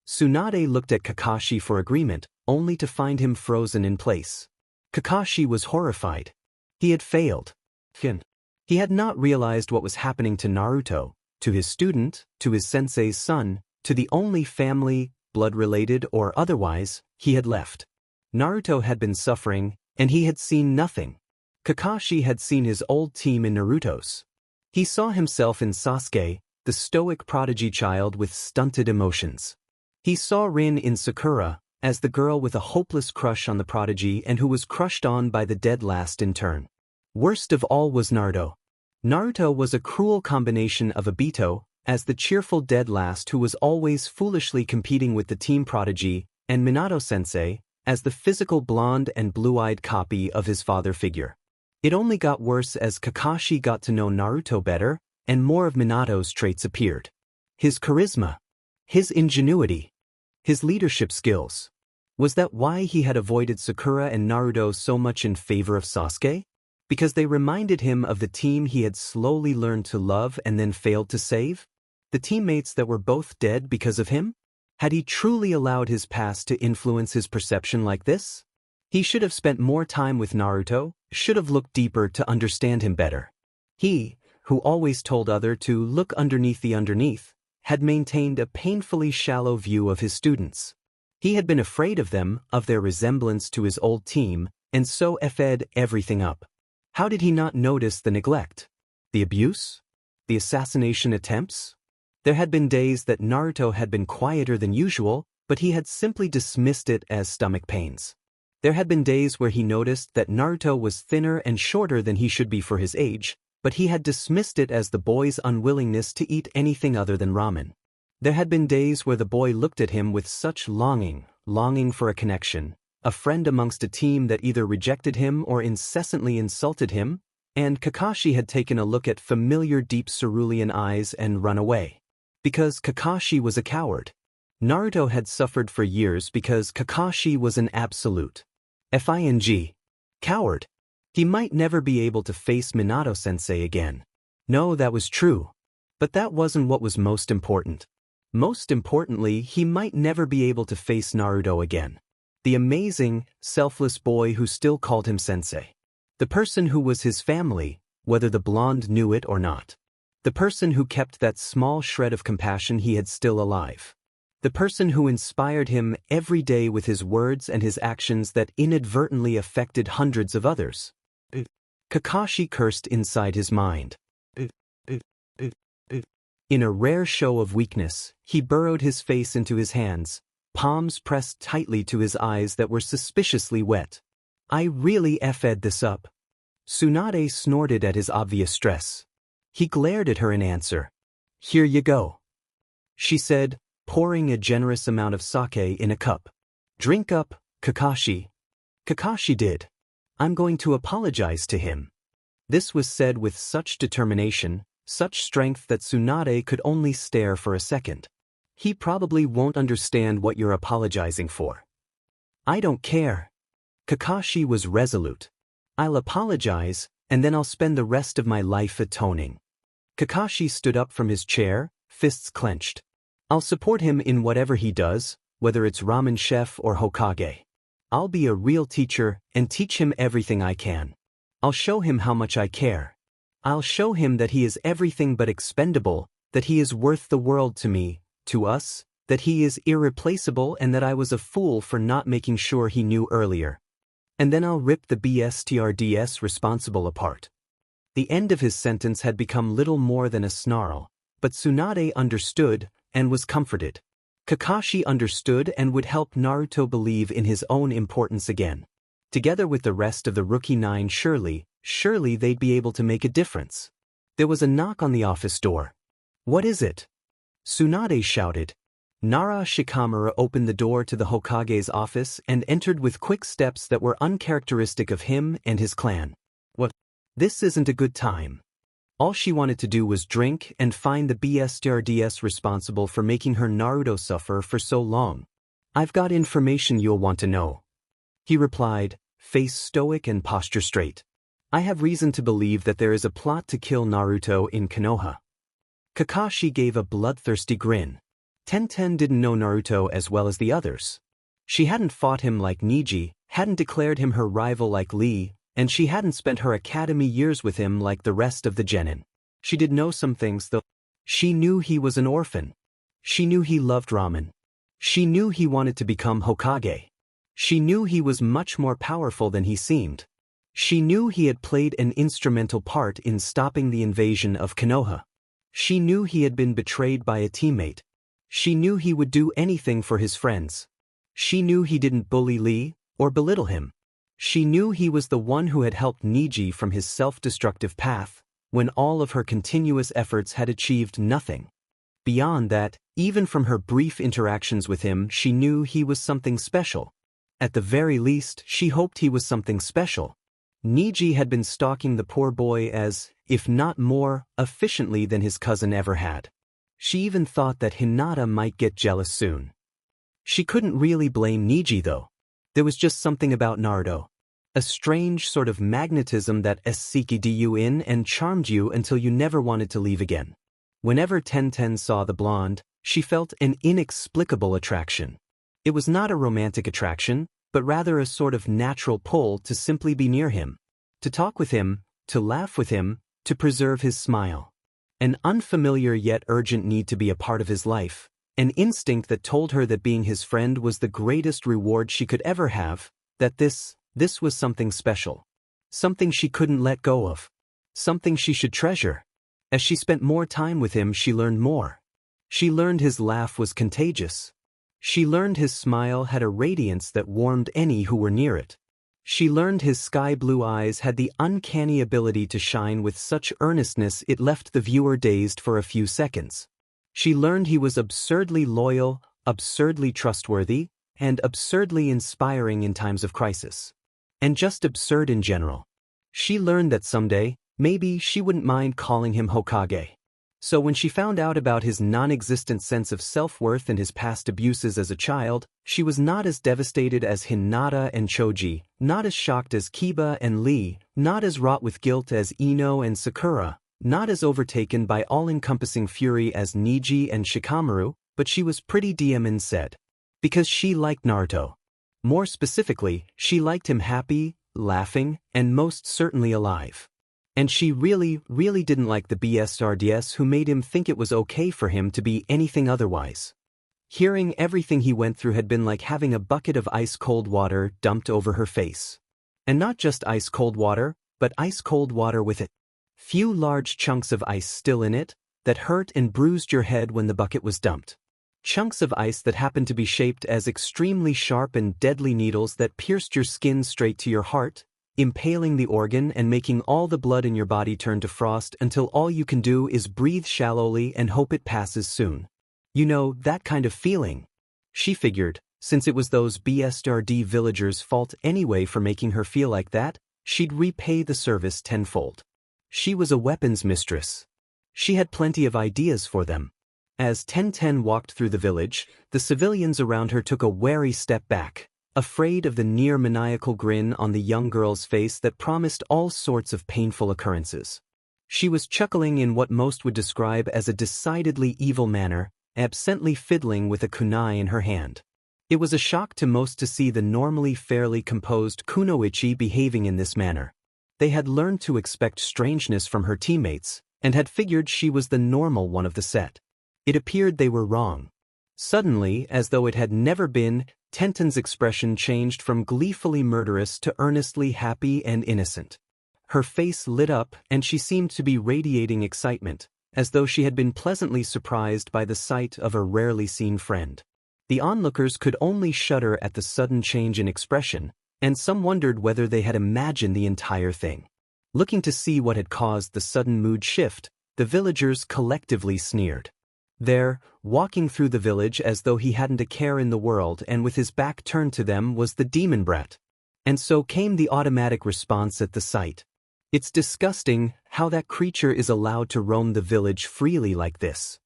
Tsunade looked at Kakashi for agreement, only to find him frozen in place. Kakashi was horrified. He had failed. He had not realized what was happening to Naruto, to his student, to his sensei's son, to the only family, blood-related or otherwise, he had left. Naruto had been suffering, and he had seen nothing. Kakashi had seen his old team in Naruto's. He saw himself in Sasuke, the stoic prodigy child with stunted emotions. He saw Rin in Sakura, as the girl with a hopeless crush on the prodigy and who was crushed on by the dead last in turn. Worst of all was Naruto. Naruto was a cruel combination of Obito, as the cheerful dead last who was always foolishly competing with the team prodigy, and Minato-sensei, as the physical blonde and blue-eyed copy of his father figure. It only got worse as Kakashi got to know Naruto better, and more of Minato's traits appeared. His charisma, his ingenuity, his leadership skills. Was that why he had avoided Sakura and Naruto so much in favor of Sasuke? Because they reminded him of the team he had slowly learned to love and then failed to save? The teammates that were both dead because of him? Had he truly allowed his past to influence his perception like this? He should have spent more time with Naruto, should have looked deeper to understand him better. He, who always told others to look underneath the underneath, had maintained a painfully shallow view of his students. He had been afraid of them, of their resemblance to his old team, and so effed everything up. How did he not notice the neglect? The abuse? The assassination attempts? There had been days that Naruto had been quieter than usual, but he had simply dismissed it as stomach pains. There had been days where he noticed that Naruto was thinner and shorter than he should be for his age, but he had dismissed it as the boy's unwillingness to eat anything other than ramen. There had been days where the boy looked at him with such longing for a connection, a friend amongst a team that either rejected him or incessantly insulted him, and Kakashi had taken a look at familiar deep cerulean eyes and run away. Because Kakashi was a coward. Naruto had suffered for years because Kakashi was an absolute FING coward. He might never be able to face Minato-sensei again. No, that was true. But that wasn't what was most important. Most importantly, he might never be able to face Naruto again. The amazing, selfless boy who still called him sensei. The person who was his family, whether the blonde knew it or not. The person who kept that small shred of compassion he had still alive. The person who inspired him every day with his words and his actions that inadvertently affected hundreds of others. Kakashi cursed inside his mind. In a rare show of weakness, he burrowed his face into his hands, palms pressed tightly to his eyes that were suspiciously wet. I really effed this up. Tsunade snorted at his obvious stress. He glared at her in answer. Here you go, she said, pouring a generous amount of sake in a cup. Drink up, Kakashi. Kakashi did. I'm going to apologize to him. This was said with such determination, such strength that Tsunade could only stare for a second. He probably won't understand what you're apologizing for. I don't care. Kakashi was resolute. I'll apologize, and then I'll spend the rest of my life atoning. Kakashi stood up from his chair, fists clenched. I'll support him in whatever he does, whether it's ramen chef or Hokage. I'll be a real teacher and teach him everything I can. I'll show him how much I care. I'll show him that he is everything but expendable, that he is worth the world to me, to us, that he is irreplaceable and that I was a fool for not making sure he knew earlier. And then I'll rip the BSTRDS responsible apart. The end of his sentence had become little more than a snarl, but Tsunade understood and was comforted. Kakashi understood and would help Naruto believe in his own importance again. Together with the rest of the Rookie Nine, surely they'd be able to make a difference. There was a knock on the office door. What is it? Tsunade shouted. Nara Shikamura opened the door to the Hokage's office and entered with quick steps that were uncharacteristic of him and his clan. What? This isn't a good time. All she wanted to do was drink and find the BSTRDS responsible for making her Naruto suffer for so long. I've got information you'll want to know. He replied, face stoic and posture straight. I have reason to believe that there is a plot to kill Naruto in Konoha. Kakashi gave a bloodthirsty grin. Tenten didn't know Naruto as well as the others. She hadn't fought him like Niji, hadn't declared him her rival like Lee, and she hadn't spent her academy years with him like the rest of the genin. She did know some things though. She knew he was an orphan. She knew he loved ramen. She knew he wanted to become Hokage. She knew he was much more powerful than he seemed. She knew he had played an instrumental part in stopping the invasion of Konoha. She knew he had been betrayed by a teammate. She knew he would do anything for his friends. She knew he didn't bully Lee or belittle him. She knew he was the one who had helped Niji from his self-destructive path, when all of her continuous efforts had achieved nothing. Beyond that, even from her brief interactions with him, she knew he was something special. At the very least, she hoped he was something special. Niji had been stalking the poor boy as, if not more, efficiently than his cousin ever had. She even thought that Hinata might get jealous soon. She couldn't really blame Niji though. There was just something about Naruto. A strange sort of magnetism that sucked you in and charmed you until you never wanted to leave again. Whenever Tenten saw the blonde, she felt an inexplicable attraction. It was not a romantic attraction, but rather a sort of natural pull to simply be near him, to talk with him, to laugh with him, to preserve his smile. An unfamiliar yet urgent need to be a part of his life, an instinct that told her that being his friend was the greatest reward she could ever have, that this was something special. Something she couldn't let go of. Something she should treasure. As she spent more time with him, she learned more. She learned his laugh was contagious. She learned his smile had a radiance that warmed any who were near it. She learned his sky-blue eyes had the uncanny ability to shine with such earnestness it left the viewer dazed for a few seconds. She learned he was absurdly loyal, absurdly trustworthy, and absurdly inspiring in times of crisis. And just absurd in general. She learned that someday, maybe she wouldn't mind calling him Hokage. So when she found out about his non-existent sense of self-worth and his past abuses as a child, she was not as devastated as Hinata and Choji, not as shocked as Kiba and Lee, not as wrought with guilt as Ino and Sakura, not as overtaken by all-encompassing fury as Niji and Shikamaru, but she was pretty DM said. Because she liked Naruto. More specifically, she liked him happy, laughing, and most certainly alive. And she really didn't like the BSRDS who made him think it was okay for him to be anything otherwise. Hearing everything he went through had been like having a bucket of ice-cold water dumped over her face. And not just ice-cold water, but ice-cold water with it. Few large chunks of ice still in it, that hurt and bruised your head when the bucket was dumped. Chunks of ice that happened to be shaped as extremely sharp and deadly needles that pierced your skin straight to your heart, impaling the organ and making all the blood in your body turn to frost until all you can do is breathe shallowly and hope it passes soon. You know, that kind of feeling. She figured, since it was those BSRD villagers' fault anyway for making her feel like that, she'd repay the service tenfold. She was a weapons mistress. She had plenty of ideas for them. As Tenten walked through the village, the civilians around her took a wary step back, afraid of the near-maniacal grin on the young girl's face that promised all sorts of painful occurrences. She was chuckling in what most would describe as a decidedly evil manner, absently fiddling with a kunai in her hand. It was a shock to most to see the normally fairly composed kunoichi behaving in this manner. They had learned to expect strangeness from her teammates, and had figured she was the normal one of the set. It appeared they were wrong. Suddenly, as though it had never been, Tenten's expression changed from gleefully murderous to earnestly happy and innocent. Her face lit up and she seemed to be radiating excitement, as though she had been pleasantly surprised by the sight of a rarely seen friend. The onlookers could only shudder at the sudden change in expression, and some wondered whether they had imagined the entire thing. Looking to see what had caused the sudden mood shift, the villagers collectively sneered. There, walking through the village as though he hadn't a care in the world and with his back turned to them was the demon brat. And so came the automatic response at the sight. It's disgusting how that creature is allowed to roam the village freely like this.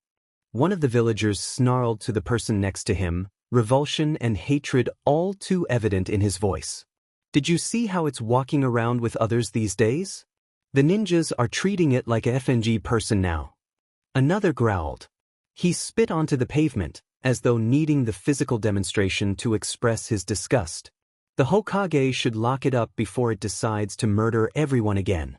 One of the villagers snarled to the person next to him, revulsion and hatred all too evident in his voice. Did you see how it's walking around with others these days? The ninjas are treating it like a FNG person now. Another growled. He spit onto the pavement, as though needing the physical demonstration to express his disgust. The Hokage should lock it up before it decides to murder everyone again.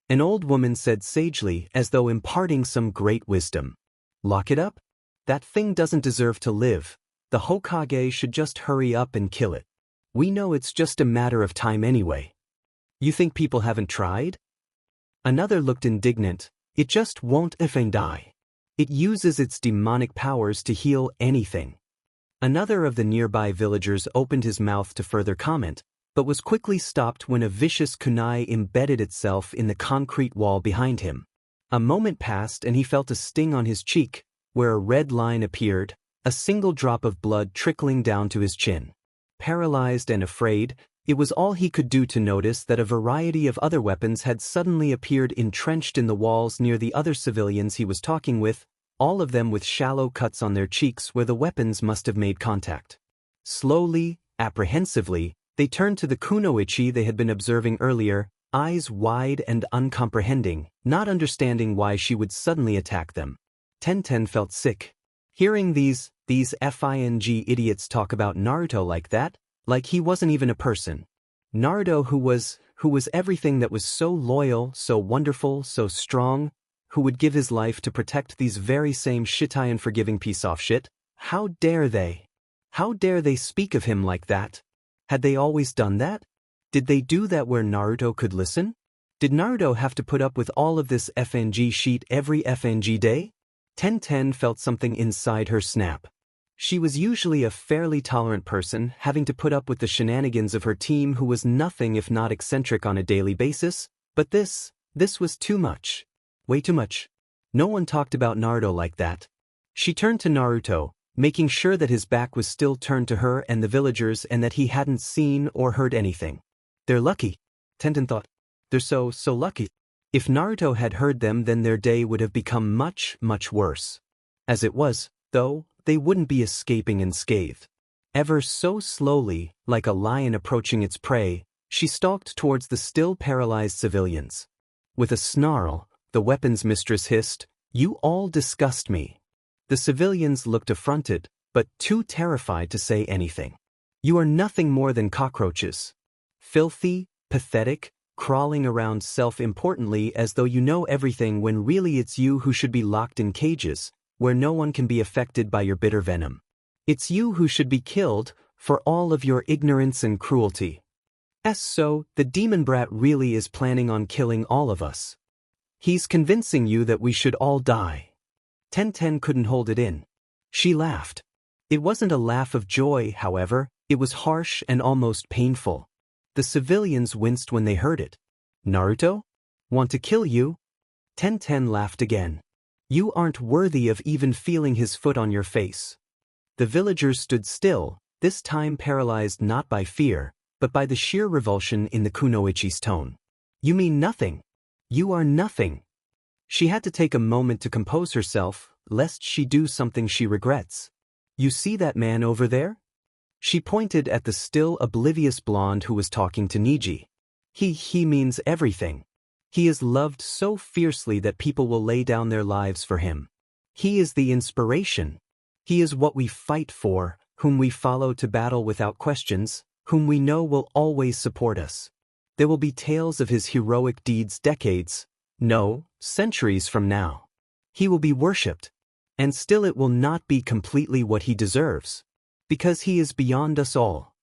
An old woman said sagely, as though imparting some great wisdom. Lock it up? That thing doesn't deserve to live. The Hokage should just hurry up and kill it. We know it's just a matter of time anyway. You think people haven't tried? Another looked indignant. It just won't effing die. It uses its demonic powers to heal anything. Another of the nearby villagers opened his mouth to further comment, but was quickly stopped when a vicious kunai embedded itself in the concrete wall behind him. A moment passed and he felt a sting on his cheek, where a red line appeared, a single drop of blood trickling down to his chin. Paralyzed and afraid, it was all he could do to notice that a variety of other weapons had suddenly appeared entrenched in the walls near the other civilians he was talking with, all of them with shallow cuts on their cheeks where the weapons must have made contact. Slowly, apprehensively, they turned to the kunoichi they had been observing earlier, eyes wide and uncomprehending, not understanding why she would suddenly attack them. Tenten felt sick. Hearing these FING idiots talk about Naruto like that, like he wasn't even a person. Naruto who was everything that was so loyal, so wonderful, so strong, who would give his life to protect these very same shitty unforgiving piece of shit. How dare they? How dare they speak of him like that? Had they always done that? Did they do that where Naruto could listen? Did Naruto have to put up with all of this FNG sheet every FNG day? Tenten felt something inside her snap. She was usually a fairly tolerant person, having to put up with the shenanigans of her team who was nothing if not eccentric on a daily basis, but this was too much. Way too much. No one talked about Naruto like that. She turned to Naruto, making sure that his back was still turned to her and the villagers and that he hadn't seen or heard anything. They're lucky, Tenten thought. They're so lucky. If Naruto had heard them, then their day would have become much, much worse. As it was, though, they wouldn't be escaping unscathed. Ever so slowly, like a lion approaching its prey, she stalked towards the still paralyzed civilians. With a snarl, the weapons mistress hissed, "You all disgust me." The civilians looked affronted, but too terrified to say anything. "You are nothing more than cockroaches. Filthy, pathetic, crawling around self-importantly as though you know everything when really it's you who should be locked in cages, where no one can be affected by your bitter venom. It's you who should be killed for all of your ignorance and cruelty. So, the demon brat really is planning on killing all of us. He's convincing you that we should all die." Tenten couldn't hold it in. She laughed. It wasn't a laugh of joy, however, it was harsh and almost painful. The civilians winced when they heard it. "Naruto? Want to kill you?" Tenten laughed again. "You aren't worthy of even feeling his foot on your face." The villagers stood still, this time paralyzed not by fear, but by the sheer revulsion in the kunoichi's tone. "You mean nothing. You are nothing." She had to take a moment to compose herself, lest she do something she regrets. "You see that man over there?" She pointed at the still oblivious blonde who was talking to Niji. He means everything. He is loved so fiercely that people will lay down their lives for him. He is the inspiration. He is what we fight for, whom we follow to battle without questions, whom we know will always support us. There will be tales of his heroic deeds decades, no, centuries from now. He will be worshipped. And still it will not be completely what he deserves. Because he is beyond us all.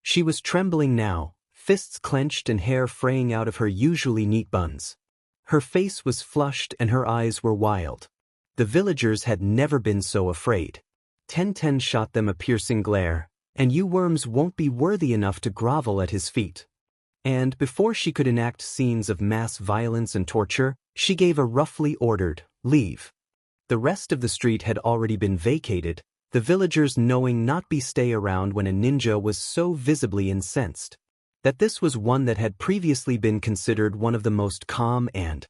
She was trembling now, fists clenched and hair fraying out of her usually neat buns. Her face was flushed and her eyes were wild. The villagers had never been so afraid. Tenten shot them a piercing glare, and you worms won't be worthy enough to grovel at his feet. And before she could enact scenes of mass violence and torture, she gave a roughly ordered, "Leave." The rest of the street had already been vacated, the villagers knowing not be stay around when a ninja was so visibly incensed. That this was one that had previously been considered one of the most calm and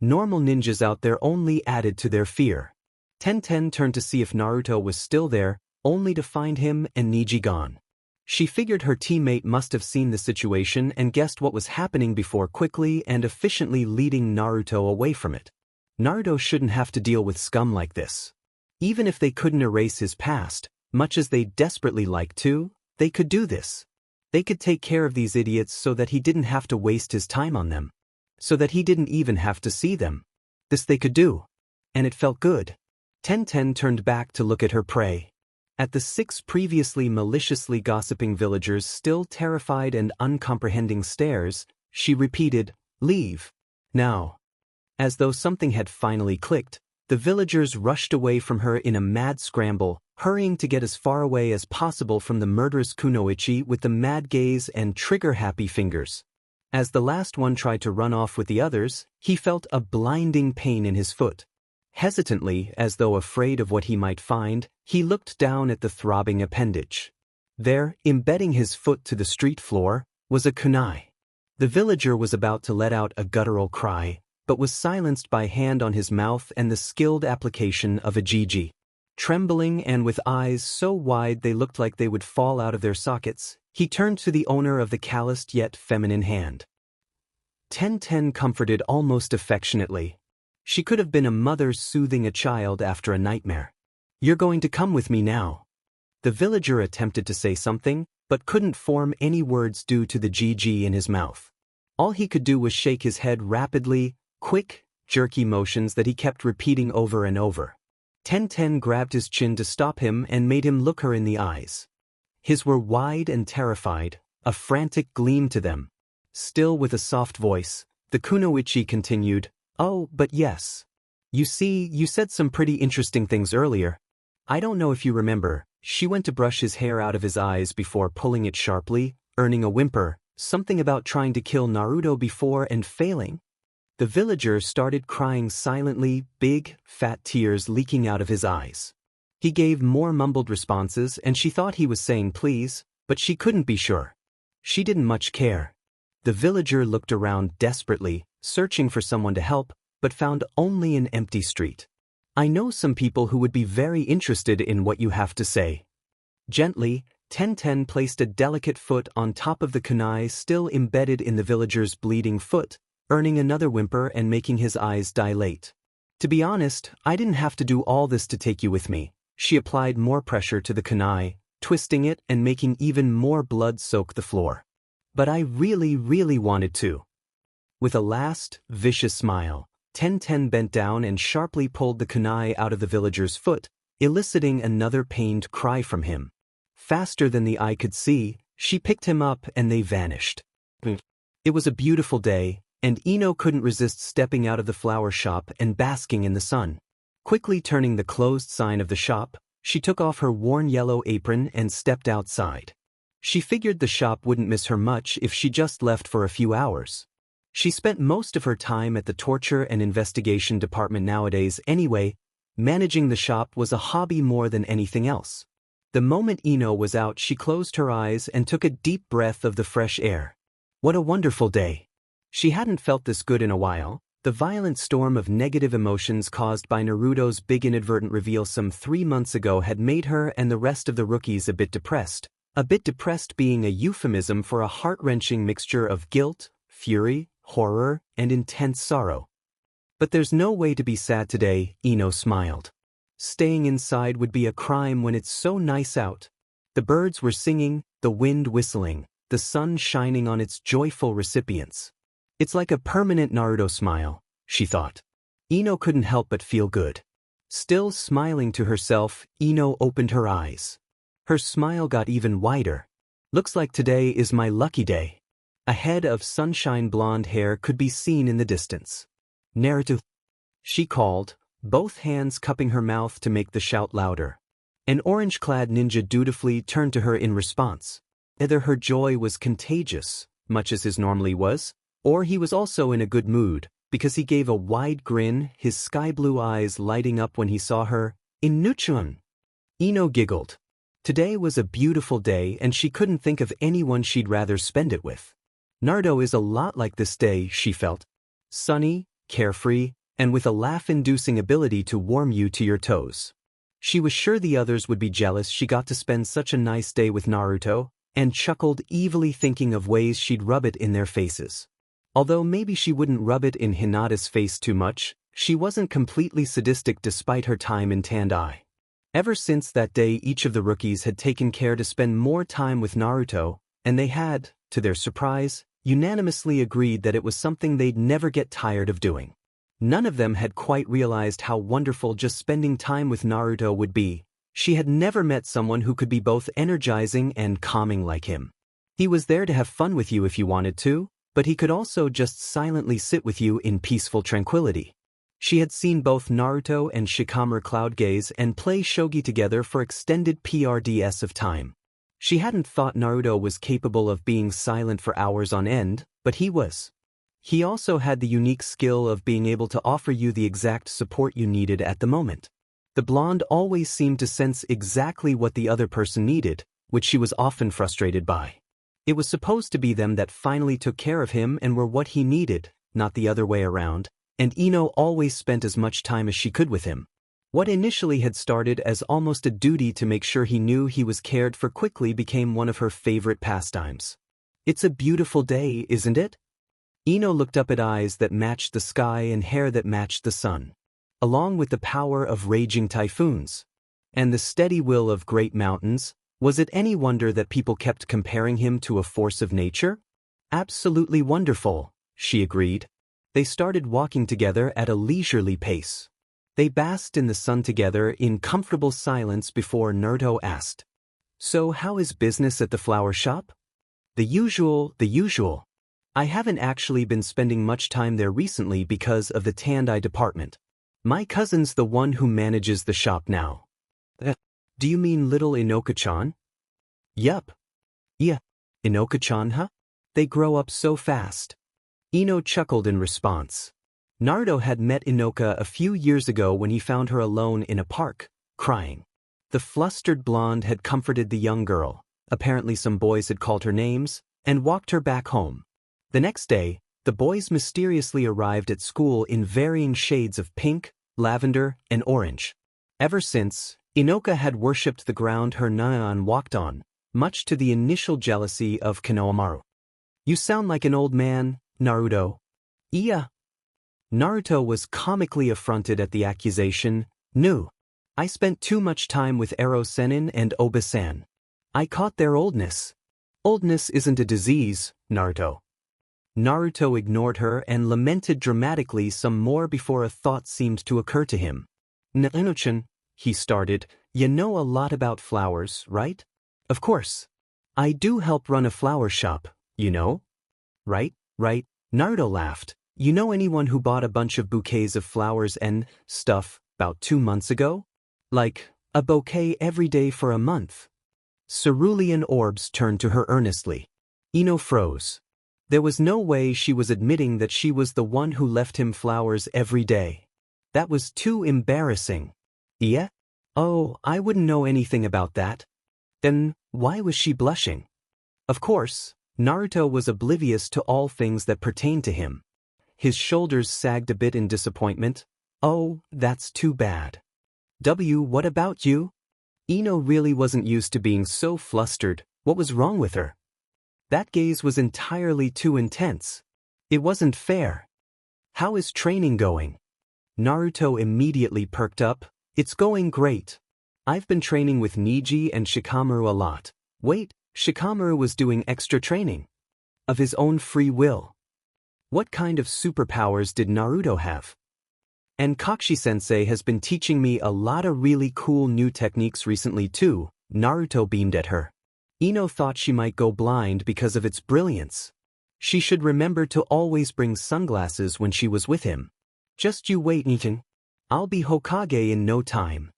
normal ninjas out there only added to their fear. Tenten turned to see if Naruto was still there, only to find him and Niji gone. She figured her teammate must have seen the situation and guessed what was happening before quickly and efficiently leading Naruto away from it. Naruto shouldn't have to deal with scum like this. Even if they couldn't erase his past, much as they desperately like to, they could do this. They could take care of these idiots so that he didn't have to waste his time on them. So that he didn't even have to see them. This they could do. And it felt good. Tenten turned back to look at her prey. At the 6 previously maliciously gossiping villagers' still terrified and uncomprehending stares, she repeated, "Leave. Now." As though something had finally clicked, The villagers rushed away from her in a mad scramble, hurrying to get as far away as possible from the murderous kunoichi with the mad gaze and trigger-happy fingers. As the last one tried to run off with the others, he felt a blinding pain in his foot. Hesitantly, as though afraid of what he might find, he looked down at the throbbing appendage. There, embedding his foot to the street floor, was a kunai. The villager was about to let out a guttural cry, but was silenced by hand on his mouth and the skilled application of a jiji. Trembling and with eyes so wide they looked like they would fall out of their sockets, he turned to the owner of the calloused yet feminine hand. Ten comforted almost affectionately. She could have been a mother soothing a child after a nightmare. "You're going to come with me now." The villager attempted to say something, but couldn't form any words due to the jiji in his mouth. All he could do was shake his head rapidly, quick, jerky motions that he kept repeating over and over. Ten grabbed his chin to stop him and made him look her in the eyes. His were wide and terrified, a frantic gleam to them. Still with a soft voice, the kunoichi continued, "Oh, but yes. You see, you said some pretty interesting things earlier. I don't know if you remember." She went to brush his hair out of his eyes before pulling it sharply, earning a whimper, something about trying to kill Naruto before and failing. The villager started crying silently, big, fat tears leaking out of his eyes. He gave more mumbled responses and she thought he was saying please, but she couldn't be sure. She didn't much care. The villager looked around desperately, searching for someone to help, but found only an empty street. "I know some people who would be very interested in what you have to say." Gently, Ten placed a delicate foot on top of the kunai still embedded in the villager's bleeding foot, earning another whimper and making his eyes dilate. "To be honest, I didn't have to do all this to take you with me." She applied more pressure to the kunai, twisting it and making even more blood soak the floor. "But I really wanted to." With a last, vicious smile, Ten bent down and sharply pulled the kunai out of the villager's foot, eliciting another pained cry from him. Faster than the eye could see, she picked him up and they vanished. It was a beautiful day, and Ino couldn't resist stepping out of the flower shop and basking in the sun. Quickly turning the closed sign of the shop, she took off her worn yellow apron and stepped outside. She figured the shop wouldn't miss her much if she just left for a few hours. She spent most of her time at the torture and investigation department nowadays anyway. Managing the shop was a hobby more than anything else. The moment Ino was out, she closed her eyes and took a deep breath of the fresh air. What a wonderful day. She hadn't felt this good in a while. The violent storm of negative emotions caused by Naruto's big inadvertent reveal some 3 months ago had made her and the rest of the rookies a bit depressed being a euphemism for a heart-wrenching mixture of guilt, fury, horror, and intense sorrow. "But there's no way to be sad today," Ino smiled. "Staying inside would be a crime when it's so nice out." The birds were singing, the wind whistling, the sun shining on its joyful recipients. "It's like a permanent Naruto smile," she thought. Ino couldn't help but feel good. Still smiling to herself, Ino opened her eyes. Her smile got even wider. "Looks like today is my lucky day." A head of sunshine blonde hair could be seen in the distance. "Naruto," she called, both hands cupping her mouth to make the shout louder. An orange-clad ninja dutifully turned to her in response. Either her joy was contagious, much as his normally was, or he was also in a good mood, because he gave a wide grin, his sky-blue eyes lighting up when he saw her. "Inuchun." Ino giggled. Today was a beautiful day and she couldn't think of anyone she'd rather spend it with. Naruto is a lot like this day, she felt. Sunny, carefree, and with a laugh-inducing ability to warm you to your toes. She was sure the others would be jealous she got to spend such a nice day with Naruto, and chuckled evilly thinking of ways she'd rub it in their faces. Although maybe she wouldn't rub it in Hinata's face too much, she wasn't completely sadistic despite her time in Tandai. Ever since that day, each of the rookies had taken care to spend more time with Naruto, and they had, to their surprise, unanimously agreed that it was something they'd never get tired of doing. None of them had quite realized how wonderful just spending time with Naruto would be. She had never met someone who could be both energizing and calming like him. He was there to have fun with you if you wanted to, but he could also just silently sit with you in peaceful tranquility. She had seen both Naruto and Shikamaru cloud gaze and play shogi together for extended PRDS of time. She hadn't thought Naruto was capable of being silent for hours on end, but he was. He also had the unique skill of being able to offer you the exact support you needed at the moment. The blonde always seemed to sense exactly what the other person needed, which she was often frustrated by. It was supposed to be them that finally took care of him and were what he needed, not the other way around, and Ino always spent as much time as she could with him. What initially had started as almost a duty to make sure he knew he was cared for quickly became one of her favorite pastimes. It's a beautiful day, isn't it? Ino looked up at eyes that matched the sky and hair that matched the sun, along with the power of raging typhoons and the steady will of great mountains. Was it any wonder that people kept comparing him to a force of nature? Absolutely wonderful, she agreed. They started walking together at a leisurely pace. They basked in the sun together in comfortable silence before Naruto asked, "So how is business at the flower shop?" The usual. I haven't actually been spending much time there recently because of the Tandai department. My cousin's the one who manages the shop now." Do you mean little Inoka-chan?" "Yup." "Yeah, Inoka-chan, huh? They grow up so fast." Ino chuckled in response. Naruto had met Inoka a few years ago when he found her alone in a park, crying. The flustered blonde had comforted the young girl, apparently some boys had called her names, and walked her back home. The next day, the boys mysteriously arrived at school in varying shades of pink, lavender, and orange. Ever since, Inoka had worshipped the ground her Nyan walked on, much to the initial jealousy of Konohamaru. "You sound like an old man, Naruto." "Yeah." Naruto was comically affronted at the accusation. "No. I spent too much time with Ero Sennin and Oba-san. I caught their oldness." "Oldness isn't a disease, Naruto." Naruto ignored her and lamented dramatically some more before a thought seemed to occur to him. "Naruto-chan," he started, "you know a lot about flowers, right?" "Of course. I do help run a flower shop, you know." Right. Naruto laughed. "You know anyone who bought a bunch of bouquets of flowers and stuff about 2 months ago? Like, a bouquet every day for a month." Cerulean orbs turned to her earnestly. Ino froze. There was no way she was admitting that she was the one who left him flowers every day. That was too embarrassing. "Yeah? Oh, I wouldn't know anything about that." Then, why was she blushing? Of course, Naruto was oblivious to all things that pertained to him. His shoulders sagged a bit in disappointment. "Oh, that's too bad." What about you?" Ino really wasn't used to being so flustered. What was wrong with her? That gaze was entirely too intense. It wasn't fair. "How is training going?" Naruto immediately perked up. "It's going great. I've been training with Niji and Shikamaru a lot." Wait, Shikamaru was doing extra training? Of his own free will? What kind of superpowers did Naruto have? "And Kakushi-sensei has been teaching me a lot of really cool new techniques recently too." Naruto beamed at her. Ino thought she might go blind because of its brilliance. She should remember to always bring sunglasses when she was with him. "Just you wait, Nitin. I'll be Hokage in no time."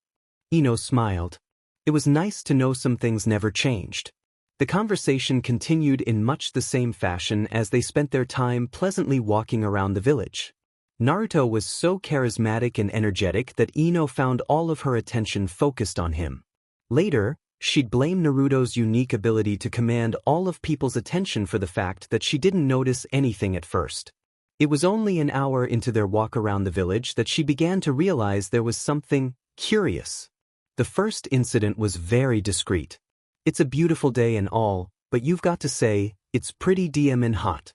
Ino smiled. It was nice to know some things never changed. The conversation continued in much the same fashion as they spent their time pleasantly walking around the village. Naruto was so charismatic and energetic that Ino found all of her attention focused on him. Later, she'd blame Naruto's unique ability to command all of people's attention for the fact that she didn't notice anything at first. It was only an hour into their walk around the village that she began to realize there was something curious. The first incident was very discreet. "It's a beautiful day and all, but you've got to say, it's pretty damn hot."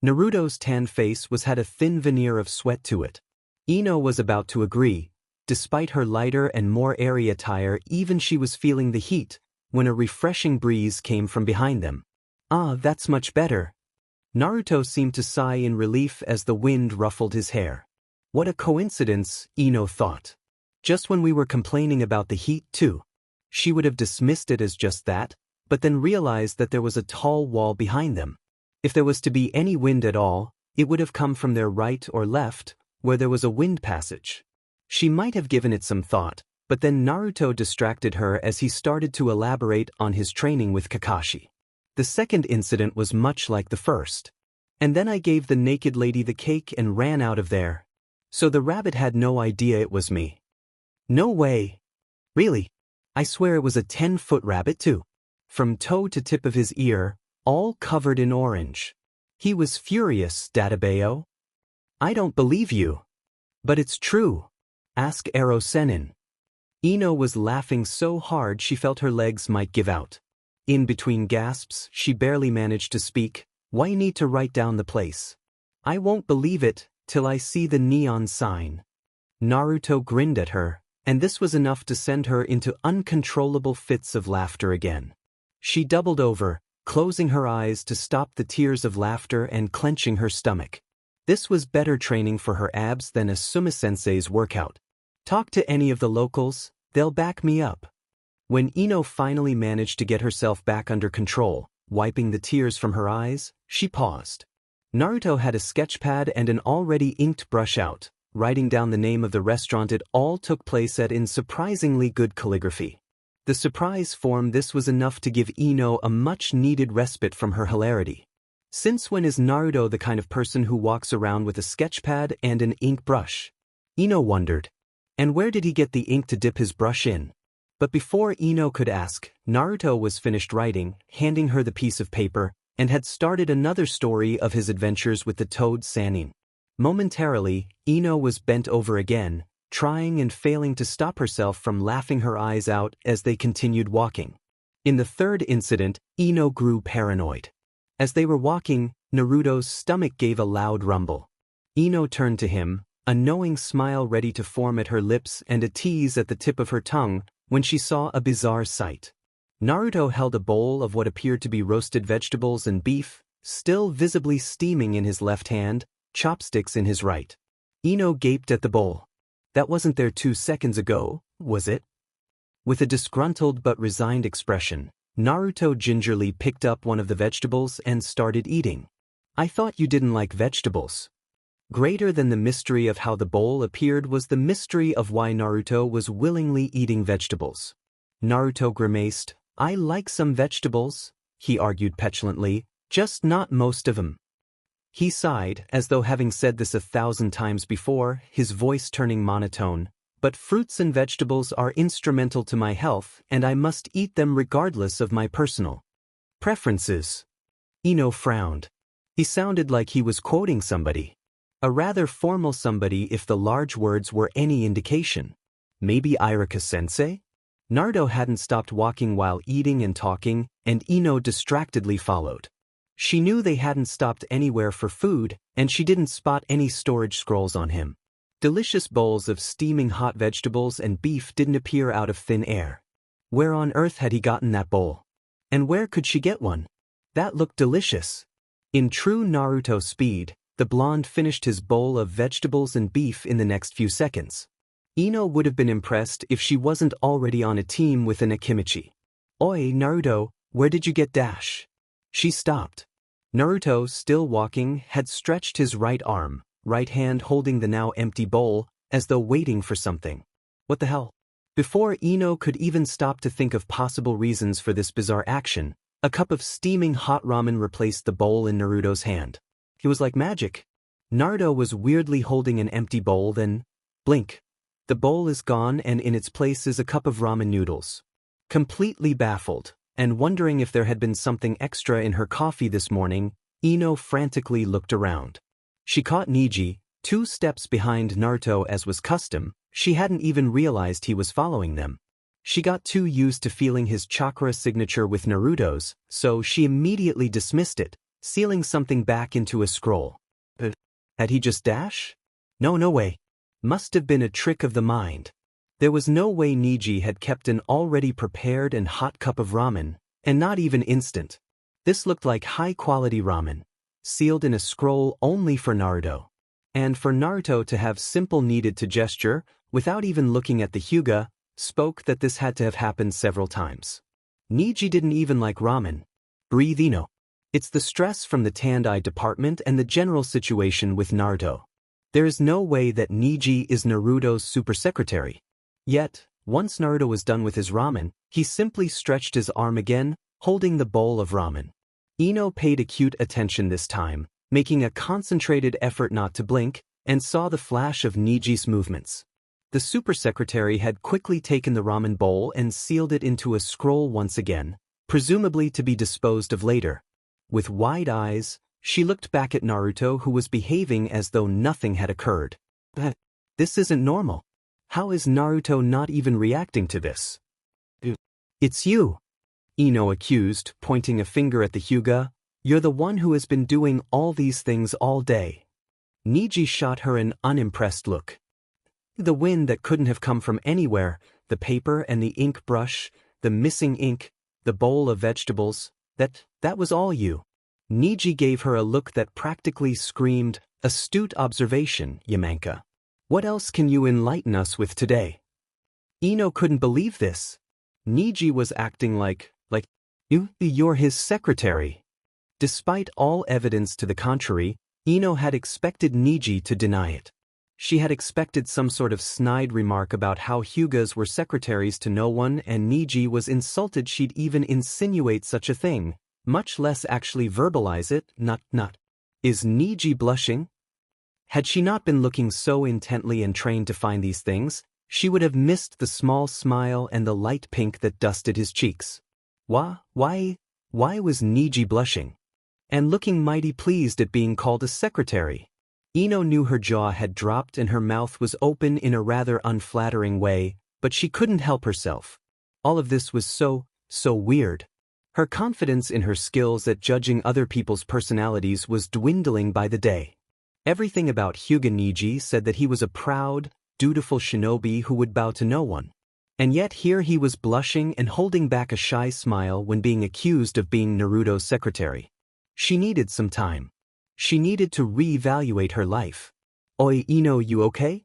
Naruto's tan face had a thin veneer of sweat to it. Ino was about to agree. Despite her lighter and more airy attire, even she was feeling the heat, when a refreshing breeze came from behind them. "Ah, that's much better." Naruto seemed to sigh in relief as the wind ruffled his hair. What a coincidence, Ino thought. Just when we were complaining about the heat too. She would have dismissed it as just that, but then realized that there was a tall wall behind them. If there was to be any wind at all, it would have come from their right or left, where there was a wind passage. She might have given it some thought, but then Naruto distracted her as he started to elaborate on his training with Kakashi. The second incident was much like the first. And then I gave the naked lady the cake and ran out of there. So the rabbit had no idea it was me. No way. Really? I swear it was a 10-foot rabbit too. From toe to tip of his ear, all covered in orange. He was furious, Databeo. I don't believe you. But it's true. Ask Ero Sennin. Ino was laughing so hard she felt her legs might give out. In between gasps, she barely managed to speak. Why need to write down the place? I won't believe it till I see the neon sign. Naruto grinned at her, and this was enough to send her into uncontrollable fits of laughter again. She doubled over, closing her eyes to stop the tears of laughter and clenching her stomach. This was better training for her abs than a Suma-sensei's workout. Talk to any of the locals, they'll back me up. When Ino finally managed to get herself back under control, wiping the tears from her eyes, she paused. Naruto had a sketchpad and an already inked brush out, writing down the name of the restaurant it all took place at in surprisingly good calligraphy. The surprise form this was enough to give Ino a much-needed respite from her hilarity. Since when is Naruto the kind of person who walks around with a sketchpad and an ink brush? Ino wondered. And where did he get the ink to dip his brush in? But before Ino could ask, Naruto was finished writing, handing her the piece of paper, and had started another story of his adventures with the toad Sannin. Momentarily, Ino was bent over again, trying and failing to stop herself from laughing her eyes out as they continued walking. In the third incident, Ino grew paranoid. As they were walking, Naruto's stomach gave a loud rumble. Ino turned to him, a knowing smile ready to form at her lips and a tease at the tip of her tongue, when she saw a bizarre sight. Naruto held a bowl of what appeared to be roasted vegetables and beef, still visibly steaming in his left hand, chopsticks in his right. Ino gaped at the bowl. That wasn't there 2 seconds ago, was it? With a disgruntled but resigned expression, Naruto gingerly picked up one of the vegetables and started eating. I thought you didn't like vegetables. Greater than the mystery of how the bowl appeared was the mystery of why Naruto was willingly eating vegetables. Naruto grimaced. I like some vegetables, he argued petulantly, just not most of them. He sighed, as though having said this 1,000 times before, his voice turning monotone. But fruits and vegetables are instrumental to my health, and I must eat them regardless of my personal preferences. Ino frowned. He sounded like he was quoting somebody. A rather formal somebody if the large words were any indication. Maybe Iruka-sensei? Naruto hadn't stopped walking while eating and talking, and Ino distractedly followed. She knew they hadn't stopped anywhere for food, and she didn't spot any storage scrolls on him. Delicious bowls of steaming hot vegetables and beef didn't appear out of thin air. Where on earth had he gotten that bowl? And where could she get one? That looked delicious. In true Naruto speed, the blonde finished his bowl of vegetables and beef in the next few seconds. Ino would have been impressed if she wasn't already on a team with an Akimichi. Oi, Naruto, where did you get dash? She stopped. Naruto, still walking, had stretched his right arm, right hand holding the now empty bowl, as though waiting for something. What the hell? Before Ino could even stop to think of possible reasons for this bizarre action, a cup of steaming hot ramen replaced the bowl in Naruto's hand. It was like magic. Naruto was weirdly holding an empty bowl, then, blink. The bowl is gone and in its place is a cup of ramen noodles. Completely baffled, and wondering if there had been something extra in her coffee this morning, Ino frantically looked around. She caught Niji, 2 steps behind Naruto as was custom. She hadn't even realized he was following them. She got too used to feeling his chakra signature with Naruto's, so she immediately dismissed it, sealing something back into a scroll. Had he just dash? No way. Must have been a trick of the mind. There was no way Niji had kept an already prepared and hot cup of ramen, and not even instant. This looked like high-quality ramen, sealed in a scroll only for Naruto. And for Naruto to have simple needed to gesture, without even looking at the Hyuga, spoke that this had to have happened several times. Niji didn't even like ramen. Breathe Ino. It's the stress from the Tandai department and the general situation with Naruto. There is no way that Niji is Naruto's super secretary. Yet, once Naruto was done with his ramen, he simply stretched his arm again, holding the bowl of ramen. Ino paid acute attention this time, making a concentrated effort not to blink, and saw the flash of Niji's movements. The super secretary had quickly taken the ramen bowl and sealed it into a scroll once again, presumably to be disposed of later. With wide eyes, she looked back at Naruto, who was behaving as though nothing had occurred. This isn't normal. How is Naruto not even reacting to this? It's you, Ino accused, pointing a finger at the Hyuga. You're the one who has been doing all these things all day. Niji shot her an unimpressed look. The wind that couldn't have come from anywhere, the paper and the ink brush, the missing ink, the bowl of vegetables, that was all you. Niji gave her a look that practically screamed, astute observation, Yamanka. What else can you enlighten us with today? Ino couldn't believe this. Niji was acting like you're his secretary. Despite all evidence to the contrary, Ino had expected Niji to deny it. She had expected some sort of snide remark about how Hyugas were secretaries to no one, and Niji was insulted she'd even insinuate such a thing, much less actually verbalize it. Not. Is Niji blushing? Had she not been looking so intently and trained to find these things, she would have missed the small smile and the light pink that dusted his cheeks. Why was Niji blushing? And looking mighty pleased at being called a secretary. Ino knew her jaw had dropped and her mouth was open in a rather unflattering way, but she couldn't help herself. All of this was so weird. Her confidence in her skills at judging other people's personalities was dwindling by the day. Everything about Hyuga Niji said that he was a proud, dutiful shinobi who would bow to no one. And yet here he was blushing and holding back a shy smile when being accused of being Naruto's secretary. She needed some time. She needed to re-evaluate her life. Oi, Ino, you okay?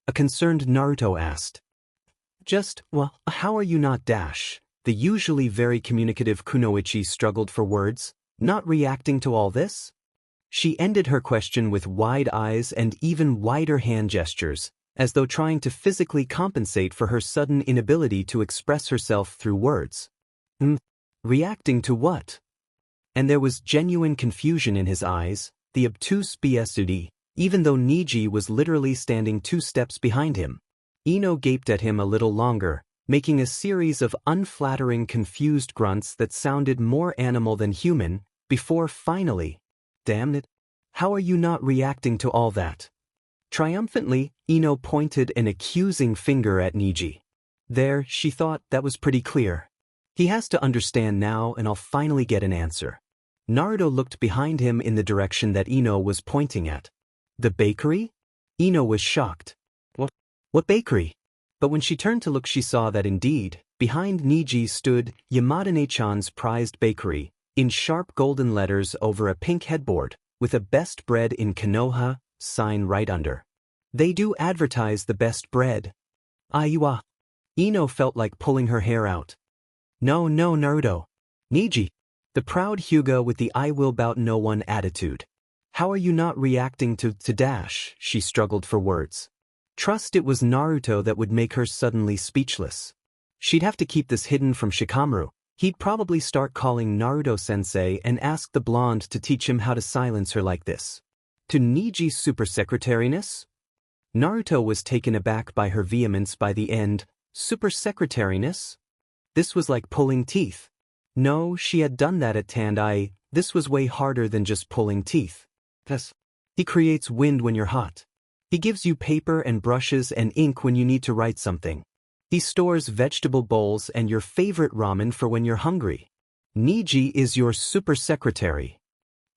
A concerned Naruto asked. How are you not dash? The usually very communicative Kunoichi struggled for words, not reacting to all this. She ended her question with wide eyes and even wider hand gestures, as though trying to physically compensate for her sudden inability to express herself through words. Reacting to what? And there was genuine confusion in his eyes, the obtuse BSUD, even though Niji was literally standing 2 steps behind him. Ino gaped at him a little longer, making a series of unflattering confused grunts that sounded more animal than human, before finally, damn it, how are you not reacting to all that? Triumphantly, Ino pointed an accusing finger at Niji. There, she thought, that was pretty clear. He has to understand now and I'll finally get an answer. Naruto looked behind him in the direction that Ino was pointing at. The bakery? Ino was shocked. What bakery? But when she turned to look she saw that indeed, behind Niji stood Yamadane-chan's prized bakery, in sharp golden letters over a pink headboard, with a best bread in Konoha sign right under. They do advertise the best bread. Aiwa. Ino felt like pulling her hair out. No, Naruto. Niji. The proud Hyuga with the I will bout no one attitude. How are you not reacting to dash? She struggled for words. Trust it was Naruto that would make her suddenly speechless. She'd have to keep this hidden from Shikamaru. He'd probably start calling Naruto-sensei and ask the blonde to teach him how to silence her like this. To Niji's super secretariness? Naruto was taken aback by her vehemence by the end. Super secretariness? This was like pulling teeth. No, she had done that at Tandai. This was way harder than just pulling teeth. He creates wind when you're hot. He gives you paper and brushes and ink when you need to write something. He stores vegetable bowls and your favorite ramen for when you're hungry. Niji is your super secretary.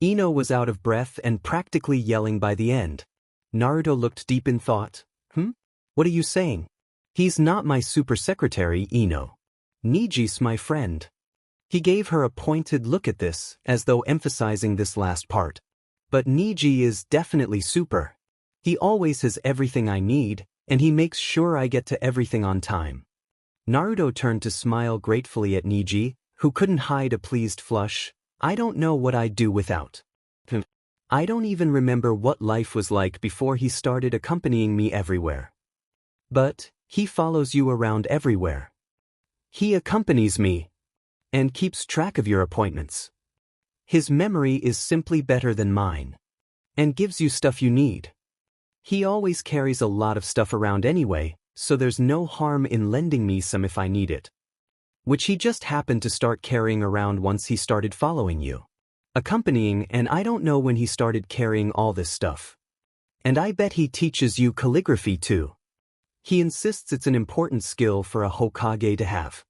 Ino was out of breath and practically yelling by the end. Naruto looked deep in thought. What are you saying? He's not my super secretary, Ino. Niji's my friend. He gave her a pointed look at this, as though emphasizing this last part. But Niji is definitely super. He always has everything I need, and he makes sure I get to everything on time. Naruto turned to smile gratefully at Niji, who couldn't hide a pleased flush. I don't know what I'd do without I don't even remember what life was like before he started accompanying me everywhere. But he follows you around everywhere. He accompanies me and keeps track of your appointments. His memory is simply better than mine and gives you stuff you need. He always carries a lot of stuff around anyway, so there's no harm in lending me some if I need it. Which he just happened to start carrying around once he started following you. Accompanying, and I don't know when he started carrying all this stuff. And I bet he teaches you calligraphy too. He insists it's an important skill for a Hokage to have.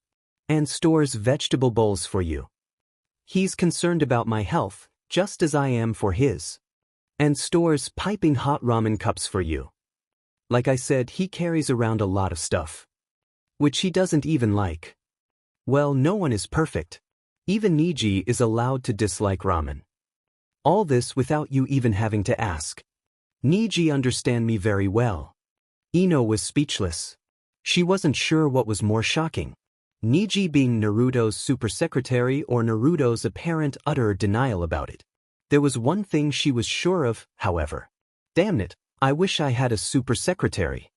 And stores vegetable bowls for you. He's concerned about my health, just as I am for his. And stores piping hot ramen cups for you. Like I said, he carries around a lot of stuff. Which he doesn't even like. Well, no one is perfect. Even Niji is allowed to dislike ramen. All this without you even having to ask. Niji understand me very well. Ino was speechless. She wasn't sure what was more shocking. Niji being Naruto's super secretary or Naruto's apparent utter denial about it. There was one thing she was sure of, however. Damn it, I wish I had a super secretary.